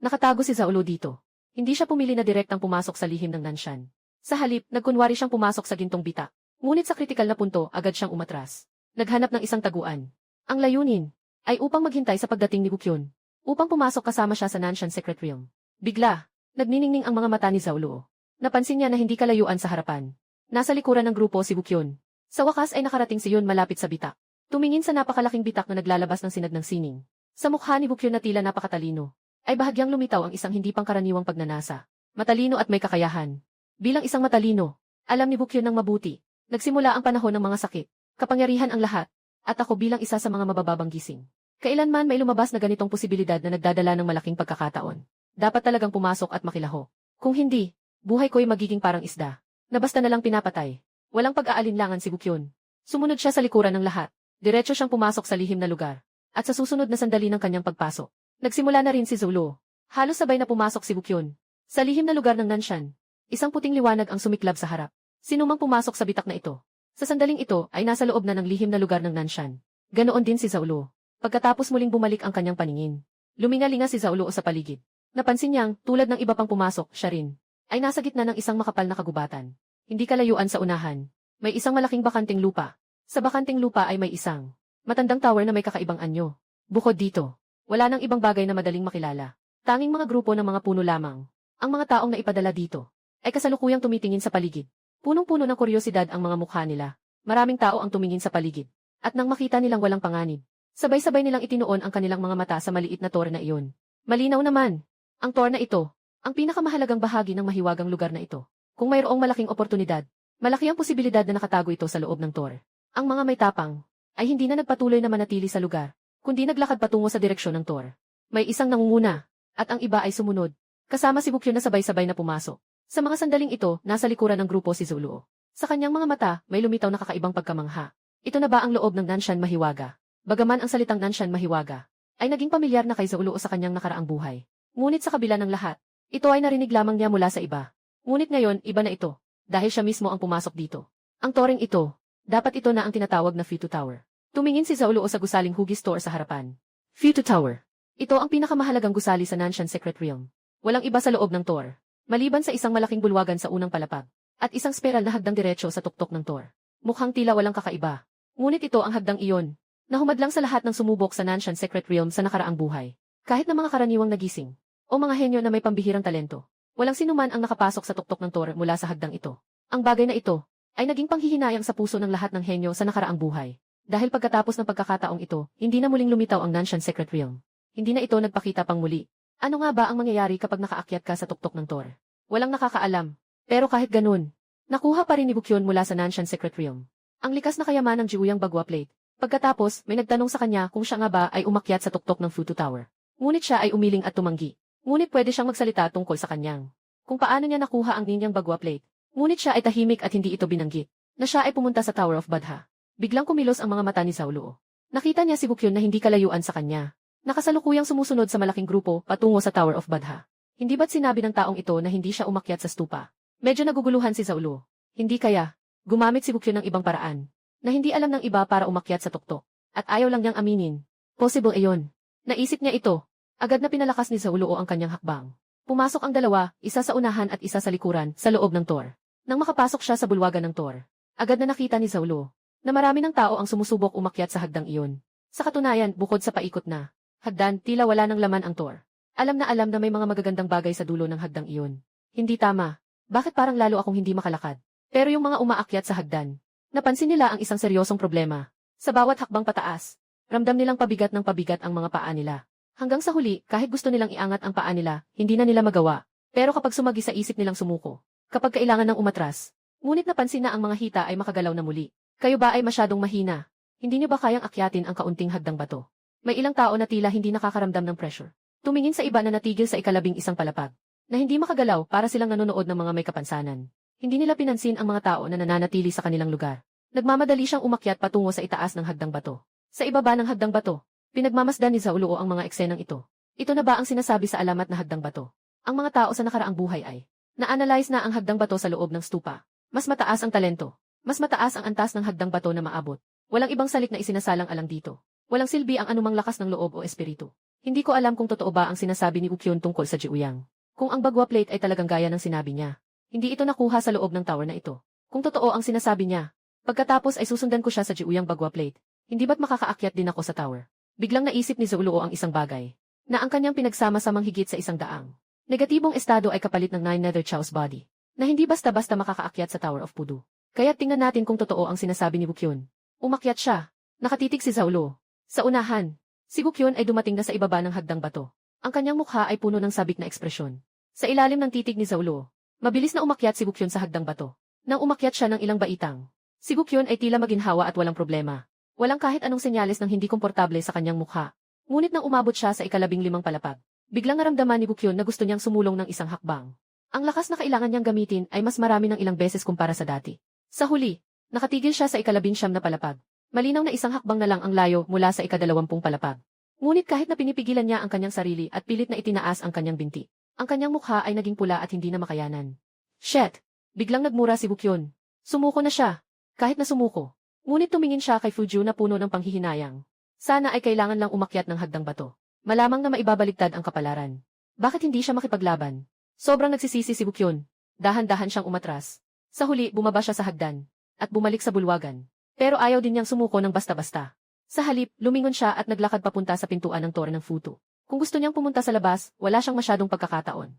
[SPEAKER 1] Nakatago si Zaulo dito. Hindi siya pumili na direktang pumasok sa lihim ng Nanshan. Sa halip, nagkunwari siyang pumasok sa gintong bitak. Ngunit sa kritikal na punto, agad siyang umatras. Naghanap ng isang taguan. Ang layunin ay upang maghintay sa pagdating ni Bukyun. Upang pumasok kasama siya sa Nanshan Secret Realm. Bigla, nagniningning ang mga mata ni Zaulo. Napansin niya na hindi kalayuan sa harapan. Nasa likuran ng grupo si Bukyun. Sa wakas ay nakarating si Yun malapit sa bitak. Tumingin sa napakalaking bitak na naglalabas ng sinag ng sining. Sa mukha ni Bukyun na tila napakatalino, ay bahagyang lumitaw ang isang hindi pangkaraniwang pagnanasa. Matalino at may kakayahan. Bilang isang matalino, alam ni Bukyun ng mabuti. Nagsimula ang panahon ng mga sakit. Kapangyarihan ang lahat. At ako bilang isa sa mga mabababang gising. Kailanman may lumabas na ganitong posibilidad na nagdadala ng malaking pagkakataon. Dapat talagang pumasok at makilaho. Kung hindi, buhay ko'y magiging parang isda, na basta nalang pinapatay. Walang pag-aalinlangan si Bukyun. Sumunod siya sa likuran ng lahat. Diretso siyang pumasok sa lihim na lugar. At sa susunod na sandali ng kanyang pagpasok, nagsimula na rin si Zaulo. Halos sabay na pumasok si Bukyun. Sa lihim na lugar ng Nanshan, isang puting liwanag ang sumiklab sa harap. Sinumang pumasok sa bitak na ito. Sa sandaling ito ay nasa loob na ng lihim na lugar ng Nanshan. Ganoon din si Zaulo. Pagkatapos muling bumalik ang kanyang paningin, lumingalinga si Zaulo sa paligid. Napansin niyang, tulad ng iba pang pumasok, siya rin ay nasa gitna ng isang makapal na kagubatan. Hindi kalayuan sa unahan. May isang malaking bakanting lupa. Sa bakanting lupa ay may isang matandang tower na may kakaibang anyo. Bukod dito, wala nang ibang bagay na madaling makilala. Tanging mga grupo ng mga puno lamang. Ang mga taong na ipadala dito ay kasalukuyang tumitingin sa paligid. Punong-puno ng kuryosidad ang mga mukha nila. Maraming tao ang tumingin sa paligid. At nang makita nilang walang panganib, sabay-sabay nilang itinuon ang kanilang mga mata sa maliit na tor na iyon. Malinaw naman, ang tor na ito, ang pinakamahalagang bahagi ng mahiwagang lugar na ito. Kung mayroong malaking oportunidad, malaki ang posibilidad na nakatago ito sa loob ng tor. Ang mga may tapang ay hindi na nagpatuloy na manatili sa lugar, kundi naglakad patungo sa direksyon ng tor. May isang nangunguna, at ang iba ay sumunod. Kasama si Bukyun na sabay-sabay na pumasok. Sa mga sandaling ito, nasa likuran ng grupo si Zoluo. Sa kanyang mga mata, may lumitaw na kakaibang pagkamangha. Ito na ba ang loob ng Nanshan Mahiwaga? Bagaman ang salitang Nanshan Mahiwaga ay naging pamilyar na kay Zoluo sa kanyang nakaraang buhay. Ngunit sa kabila ng lahat, ito ay narinig lamang niya mula sa iba. Ngunit ngayon, iba na ito, dahil siya mismo ang pumasok dito. Ang toreng ito, dapat ito na ang tinatawag na Futu Tower. Tumingin si Zoluo sa gusaling hugis store sa harapan. Futu Tower. Ito ang pinakamahalagang gusali sa Nanshan Secret Realm. Walang iba sa loob ng Tor, maliban sa isang malaking bulwagan sa unang palapag, at isang spiral na hagdang diretsyo sa tuktok ng Tor. Mukhang tila walang kakaiba. Ngunit ito ang hagdang iyon, na humadlang sa lahat ng sumubok sa Nanshan Secret Realm sa nakaraang buhay. Kahit na mga karaniwang nagising, o mga henyo na may pambihirang talento, walang sinuman ang nakapasok sa tuktok ng Tor mula sa hagdang ito. Ang bagay na ito, ay naging panghihinayang sa puso ng lahat ng henyo sa nakaraang buhay. Dahil pagkatapos ng pagkakataong ito, hindi na muling lumitaw ang Nanshan Secret Realm. Hindi na ito nagpakita pang muli. Ano nga ba ang mangyayari kapag nakaakyat ka sa tuktok ng Tor? Walang nakakaalam. Pero kahit ganun, nakuha pa rin ni Bukyon mula sa Nanshan Secret Realm ang likas na kayaman ng Jiuyang Bagua Plate. Pagkatapos, may nagtanong sa kanya kung siya nga ba ay umakyat sa tuktok ng Futu Tower. Ngunit siya ay umiling at tumanggi. Ngunit pwede siyang magsalita tungkol sa kanyang kung paano niya nakuha ang ninyang Bagua Plate. Ngunit siya ay tahimik at hindi ito binanggit na siya ay pumunta sa Tower of Badha. Biglang kumilos ang mga mata ni Zoluo. Nakita niya si Bukyon na hindi kalayuan sa kanya. Nakasalukuyang sumusunod sa malaking grupo patungo sa Tower of Badha. Hindi ba't sinabi ng taong ito na hindi siya umakyat sa stupa? Medyo naguguluhan si Zoluo. Hindi kaya, gumamit si Bukyon ng ibang paraan, na hindi alam ng iba para umakyat sa tuktok, at ayaw lang niyang aminin. Possible iyon. Naisip niya ito. Agad na pinalakas ni Zoluo ang kanyang hakbang. Pumasok ang dalawa, isa sa unahan at isa sa likuran, sa loob ng Tor. Nang makapasok siya sa bulwagan ng Tor, agad na nakita ni Zoluo na marami ng tao ang sumusubok umakyat sa hagdang iyon. Sa katunayan, bukod sa paikot na hagdan, tila wala ng laman ang Tor. Alam na may mga magagandang bagay sa dulo ng hagdang iyon. Hindi tama. Bakit parang lalo akong hindi makalakad? Pero yung mga umaakyat sa hagdan, napansin nila ang isang seryosong problema. Sa bawat hakbang pataas, ramdam nilang pabigat ng pabigat ang mga paa nila. Hanggang sa huli, kahit gusto nilang iangat ang paa nila, hindi na nila magawa. Pero kapag sumagi sa isip nilang sumuko, kapag kailangan ng umatras, ngunit napansin na ang mga hita ay makagalaw na muli. Kayo ba ay masyadong mahina? Hindi niyo ba kayang akyatin ang kaunting hagdang bato? May ilang tao na tila hindi nakakaramdam ng pressure. Tumingin sa iba na natigil sa ika-12 palapag, na hindi makagalaw para silang nanonood ng mga may kapansanan. Hindi nila pinansin ang mga tao na nananatili sa kanilang lugar. Nagmamadali siyang umakyat patungo sa itaas ng hagdang bato. Sa ibaba ng hagdang bato, pinagmamasdan ni Zoluo ang mga eksenang ito. Ito na ba ang sinasabi sa alamat na hagdang bato? Ang mga tao sa nakaraang buhay ay na-analyze na ang hagdang bato sa loob ng stupa. Mas mataas ang talento. Mas mataas ang antas ng hagdang bato na maabot. Walang ibang salik na isinasalang-alang dito. Walang silbi ang anumang lakas ng loob o espiritu. Hindi ko alam kung totoo ba ang sinasabi ni Bukyon tungkol sa Jiuyang. Kung ang Bagua Plate ay talagang gaya ng sinabi niya. Hindi ito nakuha sa loob ng tower na ito. Kung totoo ang sinasabi niya, pagkatapos ay susundan ko siya sa Jiuyang Bagua Plate. Hindi ba't makakaakyat din ako sa tower? Biglang naisip ni Zoluo ang isang bagay, na ang kanyang pinagsama-samang higit sa isang daang negatibong estado ay kapalit ng 9 Nether Chow's body, na hindi basta-basta makakaakyat sa Tower of Pudu. Kaya tingnan natin kung totoo ang sinasabi ni Bukyon. Umakyat siya. Nakatitig si Zoluo. Sa unahan, si Bukyon ay dumating na sa ibaba ng hagdang bato. Ang kanyang mukha ay puno ng sabik na ekspresyon. Sa ilalim ng titig ni Zoluo, mabilis na umakyat si Bukyon sa hagdang bato. Nang umakyat siya ng ilang baitang, si Bukyon ay tila maginhawa at walang problema. Walang kahit anong senyales ng hindi komportable sa kanyang mukha. Ngunit nang umabot siya sa ika-15 palapag, biglang naramdaman ni Bukyon na gusto niyang sumulong ng isang hakbang. Ang lakas na kailangan niyang gamitin ay mas marami ng ilang beses kumpara sa dati. Sa huli, nakatigil siya sa ika-19 na palapag. Malinaw na isang hakbang na lang ang layo mula sa ika-20 palapag. Ngunit kahit na pinipigilan niya ang kanyang sarili at pilit na itinaas ang kanyang binti, ang kanyang mukha ay naging pula at hindi na makayanan. Shit! Biglang nagmura si Bukyon. Sumuko na siya. Kahit na sumuko. Ngunit tumingin siya kay Fuju na puno ng panghihinayang. Sana ay kailangan lang umakyat ng hagdang bato. Malamang na maibabaligtad ang kapalaran. Bakit hindi siya makipaglaban? Sobrang nagsisisi si Bukyon. Dahan-dahan siyang umatras. Sa huli, bumaba siya sa hagdan. At bumalik sa bulwagan. Pero ayaw din niyang sumuko ng basta-basta. Sa halip, lumingon siya at naglakad papunta sa pintuan ng Tor ng Futu. Kung gusto niyang pumunta sa labas, wala siyang masyadong pagkakataon.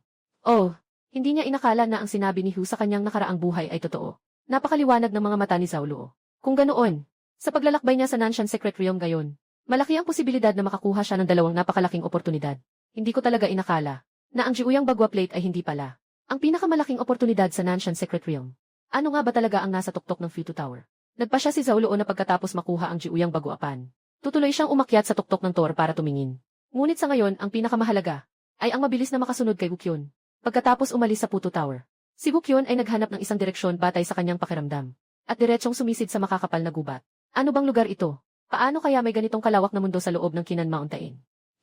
[SPEAKER 1] Oh, hindi niya inakala na ang sinabi ni Hu sa kanyang nakaraang buhay ay totoo. Napakaliwanag ng mga mata ni Zoluo. Kung ganoon, sa paglalakbay niya sa Nanshan Secret Realm ngayon, malaki ang posibilidad na makakuha siya ng dalawang napakalaking oportunidad. Hindi ko talaga inakala na ang Jiuyang Bagua Plate ay hindi pala ang pinakamalaking oportunidad sa Nanshan Secret Realm. Ano nga ba talaga ang nasa tuktok ng Futu Tower? Nagpa siya si Zoluo na pagkatapos makuha ang Jiuyang Baguapan. Tutuloy siyang umakyat sa tuktok ng Tor para tumingin. Ngunit sa ngayon, ang pinakamahalaga ay ang mabilis na makasunod kay Bukyon. Pagkatapos umalis sa Futu Tower, Si Bukyun ay naghanap ng isang direksyon batay sa kanyang pakiramdam. At diretsong sumisid sa makakapal na gubat. Ano bang lugar ito? Paano kaya may ganitong kalawak na mundo sa loob ng Kinan Mountain?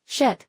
[SPEAKER 1] Shit!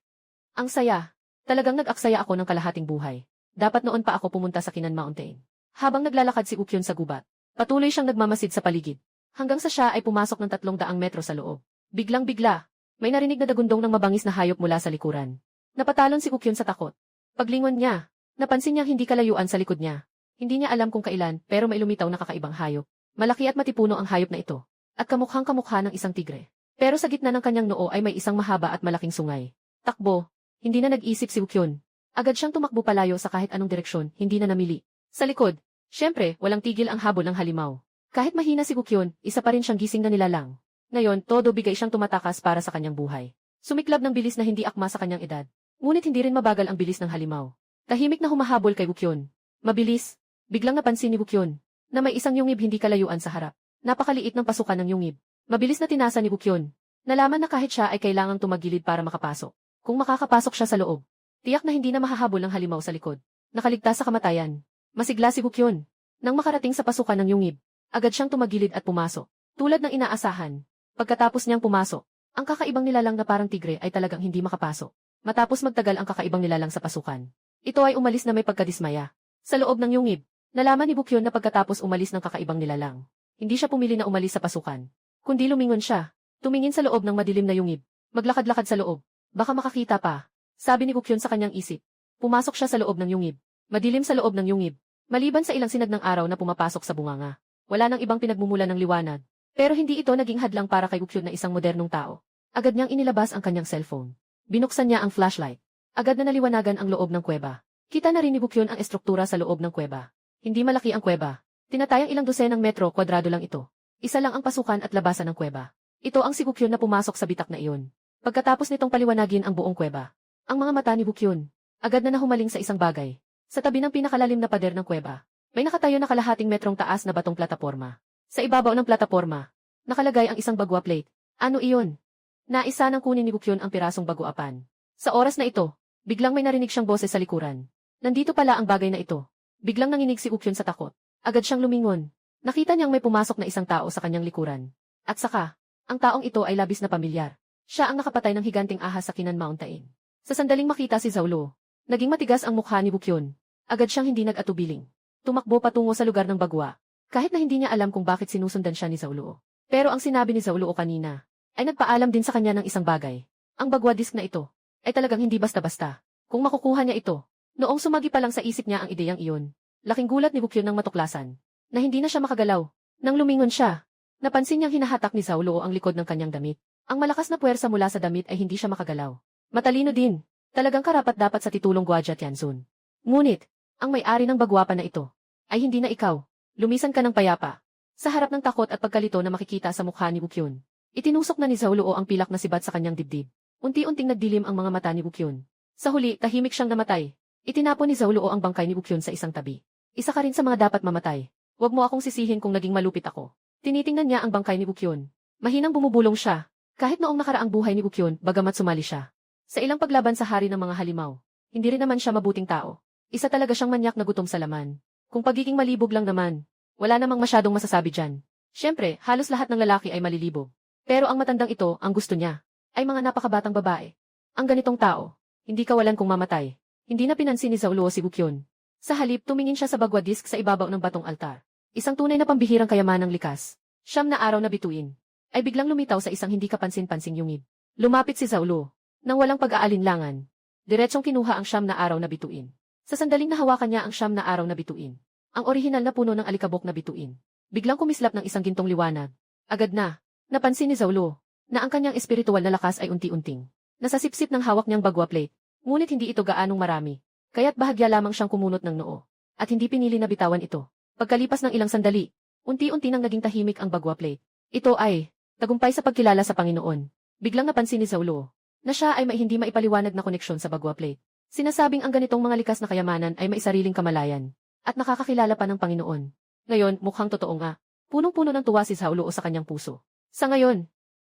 [SPEAKER 1] Ang saya! Talagang nag-aksaya ako ng kalahating buhay. Dapat noon pa ako pumunta sa Kinan Mountain. Habang naglalakad si Bukyun sa gubat, patuloy siyang nagmamasid sa paligid. Hanggang sa siya ay pumasok ng 300 metro sa loob. Biglang-bigla, may narinig na dagundong ng mabangis na hayop mula sa likuran. Napatalon si Bukyun sa takot. Paglingon niya, napansin niyang hindi kalayuan sa likod niya. Hindi niya alam kung kailan, pero may lumitaw na kakaibang hayop. Malaki at matipuno ang hayop na ito. At kamukhang-kamukha ng isang tigre. Pero sa gitna ng kanyang noo ay may isang mahaba at malaking sungay. Takbo. Hindi na nag-isip si Bukyun. Agad siyang tumakbo palayo sa kahit anong direksyon, hindi na namili. Sa likod, syempre, walang tigil ang habol ng halimaw. Kahit mahina si Bukyun, isa pa rin siyang gising na nilalang. Ngayon, todo bigay siyang tumatakas para sa kanyang buhay. Sumiklab ng bilis na hindi akma sa kanyang edad. Ngunit hindi rin mabagal ang bilis ng halimaw. Tahimik na humahabol kay Bukyun. Mabilis. Biglang napansin ni Bukyun na may isang yungib hindi kalayuan sa harap. Napakaliit ng pasukan ng yungib. Mabilis na tinasa ni Bukyun. Nalaman na kahit siya ay kailangang tumagilid para makapasok. Kung makakapasok siya sa loob, tiyak na hindi na mahahabol ng halimaw sa likod. Nakaligtas sa kamatayan. Masigla si Bukyun. Nang makarating sa pasukan ng yungib, agad siyang tumagilid at pumasok. Tulad ng inaasahan. Pagkatapos niyang pumasok, ang kakaibang nilalang na parang tigre ay talagang hindi makapasok. Matapos magtagal ang kakaibang nilalang sa pasukan, ito ay umalis na may pagkadismaya. Sa loob ng yungib, nalaman ni Bukyun na pagkatapos umalis ng kakaibang nilalang, hindi siya pumili na umalis sa pasukan, kundi lumingon siya. Tumingin sa loob ng madilim na yungib. Maglakad-lakad sa loob. Baka makakita pa. Sabi ni Bukyun sa kanyang isip. Pumasok siya sa loob ng yungib. Madilim sa loob ng yungib. Maliban sa ilang sinag ng araw na pumapasok sa bunganga, wala nang ibang pinagmumula ng liwanag. Pero hindi ito naging hadlang para kay Bukyun na isang modernong tao. Agad niyang inilabas ang kanyang cellphone. Binuksan niya ang flashlight. Agad na naliwanagan ang loob ng kuweba. Kita na rin ni Bukyun ang estruktura sa loob ng kuweba. Hindi malaki ang kuweba. Tinatayang ilang dosenang metro kwadrado lang ito. Isa lang ang pasukan at labasan ng kuweba. Ito ang si Bukyun na pumasok sa bitak na iyon. Pagkatapos nitong paliwanagin ang buong kuweba, ang mga mata ni Bukyun agad na nahumaling sa isang bagay. Sa tabi ng pinakalalim na pader ng kuweba, may nakatayo na kalahating metrong taas na batong plataporma. Sa ibabaw ng plataporma, nakalagay ang isang bagwa plate. Ano iyon? Naisa nang kunin ni Bukyun ang pirasong baguapan. Sa oras na ito, biglang may narinig siyang boses sa likuran. Nandito pala ang bagay na ito. Biglang nanginig si Bukyun sa takot. Agad siyang lumingon. Nakita niyang may pumasok na isang tao sa kanyang likuran. At saka, ang taong ito ay labis na pamilyar. Siya ang nakapatay ng higanting ahas sa Kinan Mountain. Sa sandaling makita si Zaulo, naging matigas ang mukha ni Bukyun. Agad siyang hindi nag-atubiling. Tumakbo patungo sa lugar ng bagwa. Kahit na hindi niya alam kung bakit sinusundan siya ni Zaulo. Pero ang sinabi ni Zaulo kanina, ay nagpaalam din sa kanya ng isang bagay. Ang bagwa disk na ito, ay talagang hindi basta-basta. Kung makukuha niya ito, noong sumagi pa lang sa isip niya ang ideyang iyon, laking gulat ni Bukyun nang matuklasan, na hindi na siya makagalaw. Nang lumingon siya, napansin niyang hinahatak ni Zaulo ang likod ng kanyang damit. Ang malakas na puwersa mula sa damit ay hindi siya makagalaw. Matalino din, talagang karapat-dapat sa titulong Gwaja Tianzun. Ngunit, ang may-ari ng bagwapa na ito, ay hindi na ikaw. Lumisan ka ng payapa. Sa harap ng takot at pagkalito na makikita sa mukha ni Bukyun, itinusok na ni Zaulo ang pilak na sibat sa kanyang dibdib. Unti-unting nagdilim ang mga mata ni Bukyun. Sa huli, tahimik siyang namatay. Itinapon ni Zaulo ang bangkay ni Bukyun sa isang tabi. Isa ka rin sa mga dapat mamatay. Huwag mo akong sisihin kung naging malupit ako. Tinitingnan niya ang bangkay ni Bukyun. Mahinang bumubulong siya. Kahit noong nakaraang buhay ni Bukyun, bagamat sumali siya sa ilang paglaban sa hari ng mga halimaw, hindi rin naman siya mabuting tao. Isa talaga siyang manyak na gutom sa laman. Kung pagiging malibog lang naman, wala namang masyadong masasabi dyan. Siyempre, halos lahat ng lalaki ay malilibog. Pero ang matandang ito, ang gusto niya, ay mga napakabatang babae. Ang ganitong tao, hindi kawalan kung mamatay. Hindi na pinansin ni Zaulo si Bukyun. Sa halip, tumingin siya sa bagwa disk sa ibabaw ng batong altar. Isang tunay na pambihirang kayamanang likas. 9 na araw na bituin, ay biglang lumitaw sa isang hindi kapansin-pansing yungib. Lumapit si Zaulo, nang walang pag-aalinlangan. Diretsong kinuha ang 9 na araw na bituin. Sa sandaling nahawakan niya ang 9 na araw na bituin, ang orihinal na puno ng alikabok na bituin, biglang kumislap ng isang gintong liwanag. Agad na, napansin ni Zaulo, na ang kanyang espiritual na lakas ay unti-unting nasasipsip ng hawak niyang bagwa plate. Ngunit hindi ito gaanong marami, kaya't bahagya lamang siyang kumunot ng noo, at hindi pinili na bitawan ito. Pagkalipas ng ilang sandali, unti-unti nang naging tahimik ang bagwa plate. Ito ay tagumpay sa pagkilala sa Panginoon. Biglang napansin ni Zaulo na siya ay may hindi maipaliwanag na koneksyon sa bagwa plate. Sinasabing ang ganitong mga likas na kayamanan ay may sariling kamalayan at nakakakilala pa ng Panginoon. Ngayon, mukhang totoo nga. Punong-puno ng tuwa si Zaulo sa kanyang puso. Sa ngayon,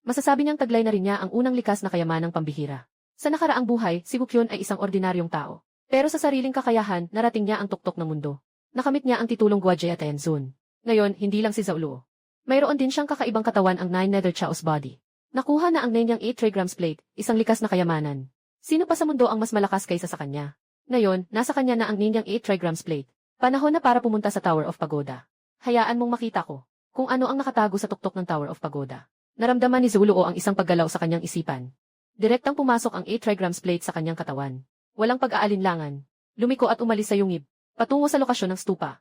[SPEAKER 1] masasabi niyang taglay na rin niya ang unang likas na kayamanang pambihira. Sa nakaraang buhay, si Bukyun ay isang ordinaryong tao. Pero sa sariling kakayahan, narating niya ang tuktok ng mundo. Nakamit niya ang titulong Guajia Tenzun. Ngayon, hindi lang si Zaulo. Mayroon din siyang kakaibang katawan ang 9 Nether Chaos Body. Nakuha na ang ninyang 8 trigrams plate, isang likas na kayamanan. Sino pa sa mundo ang mas malakas kaysa sa kanya? Ngayon, nasa kanya na ang ninyang 8 trigrams plate. Panahon na para pumunta sa Tower of Pagoda. Hayaan mong makita ko kung ano ang nakatago sa tuktok ng Tower of Pagoda. Naramdaman ni Zuluo ang isang paggalaw sa kanyang isipan. Direktang pumasok ang 8 trigrams plate sa kanyang katawan. Walang pag-aalinlangan. Lumiko at umalis sa yungib, patungo sa lokasyon ng stupa.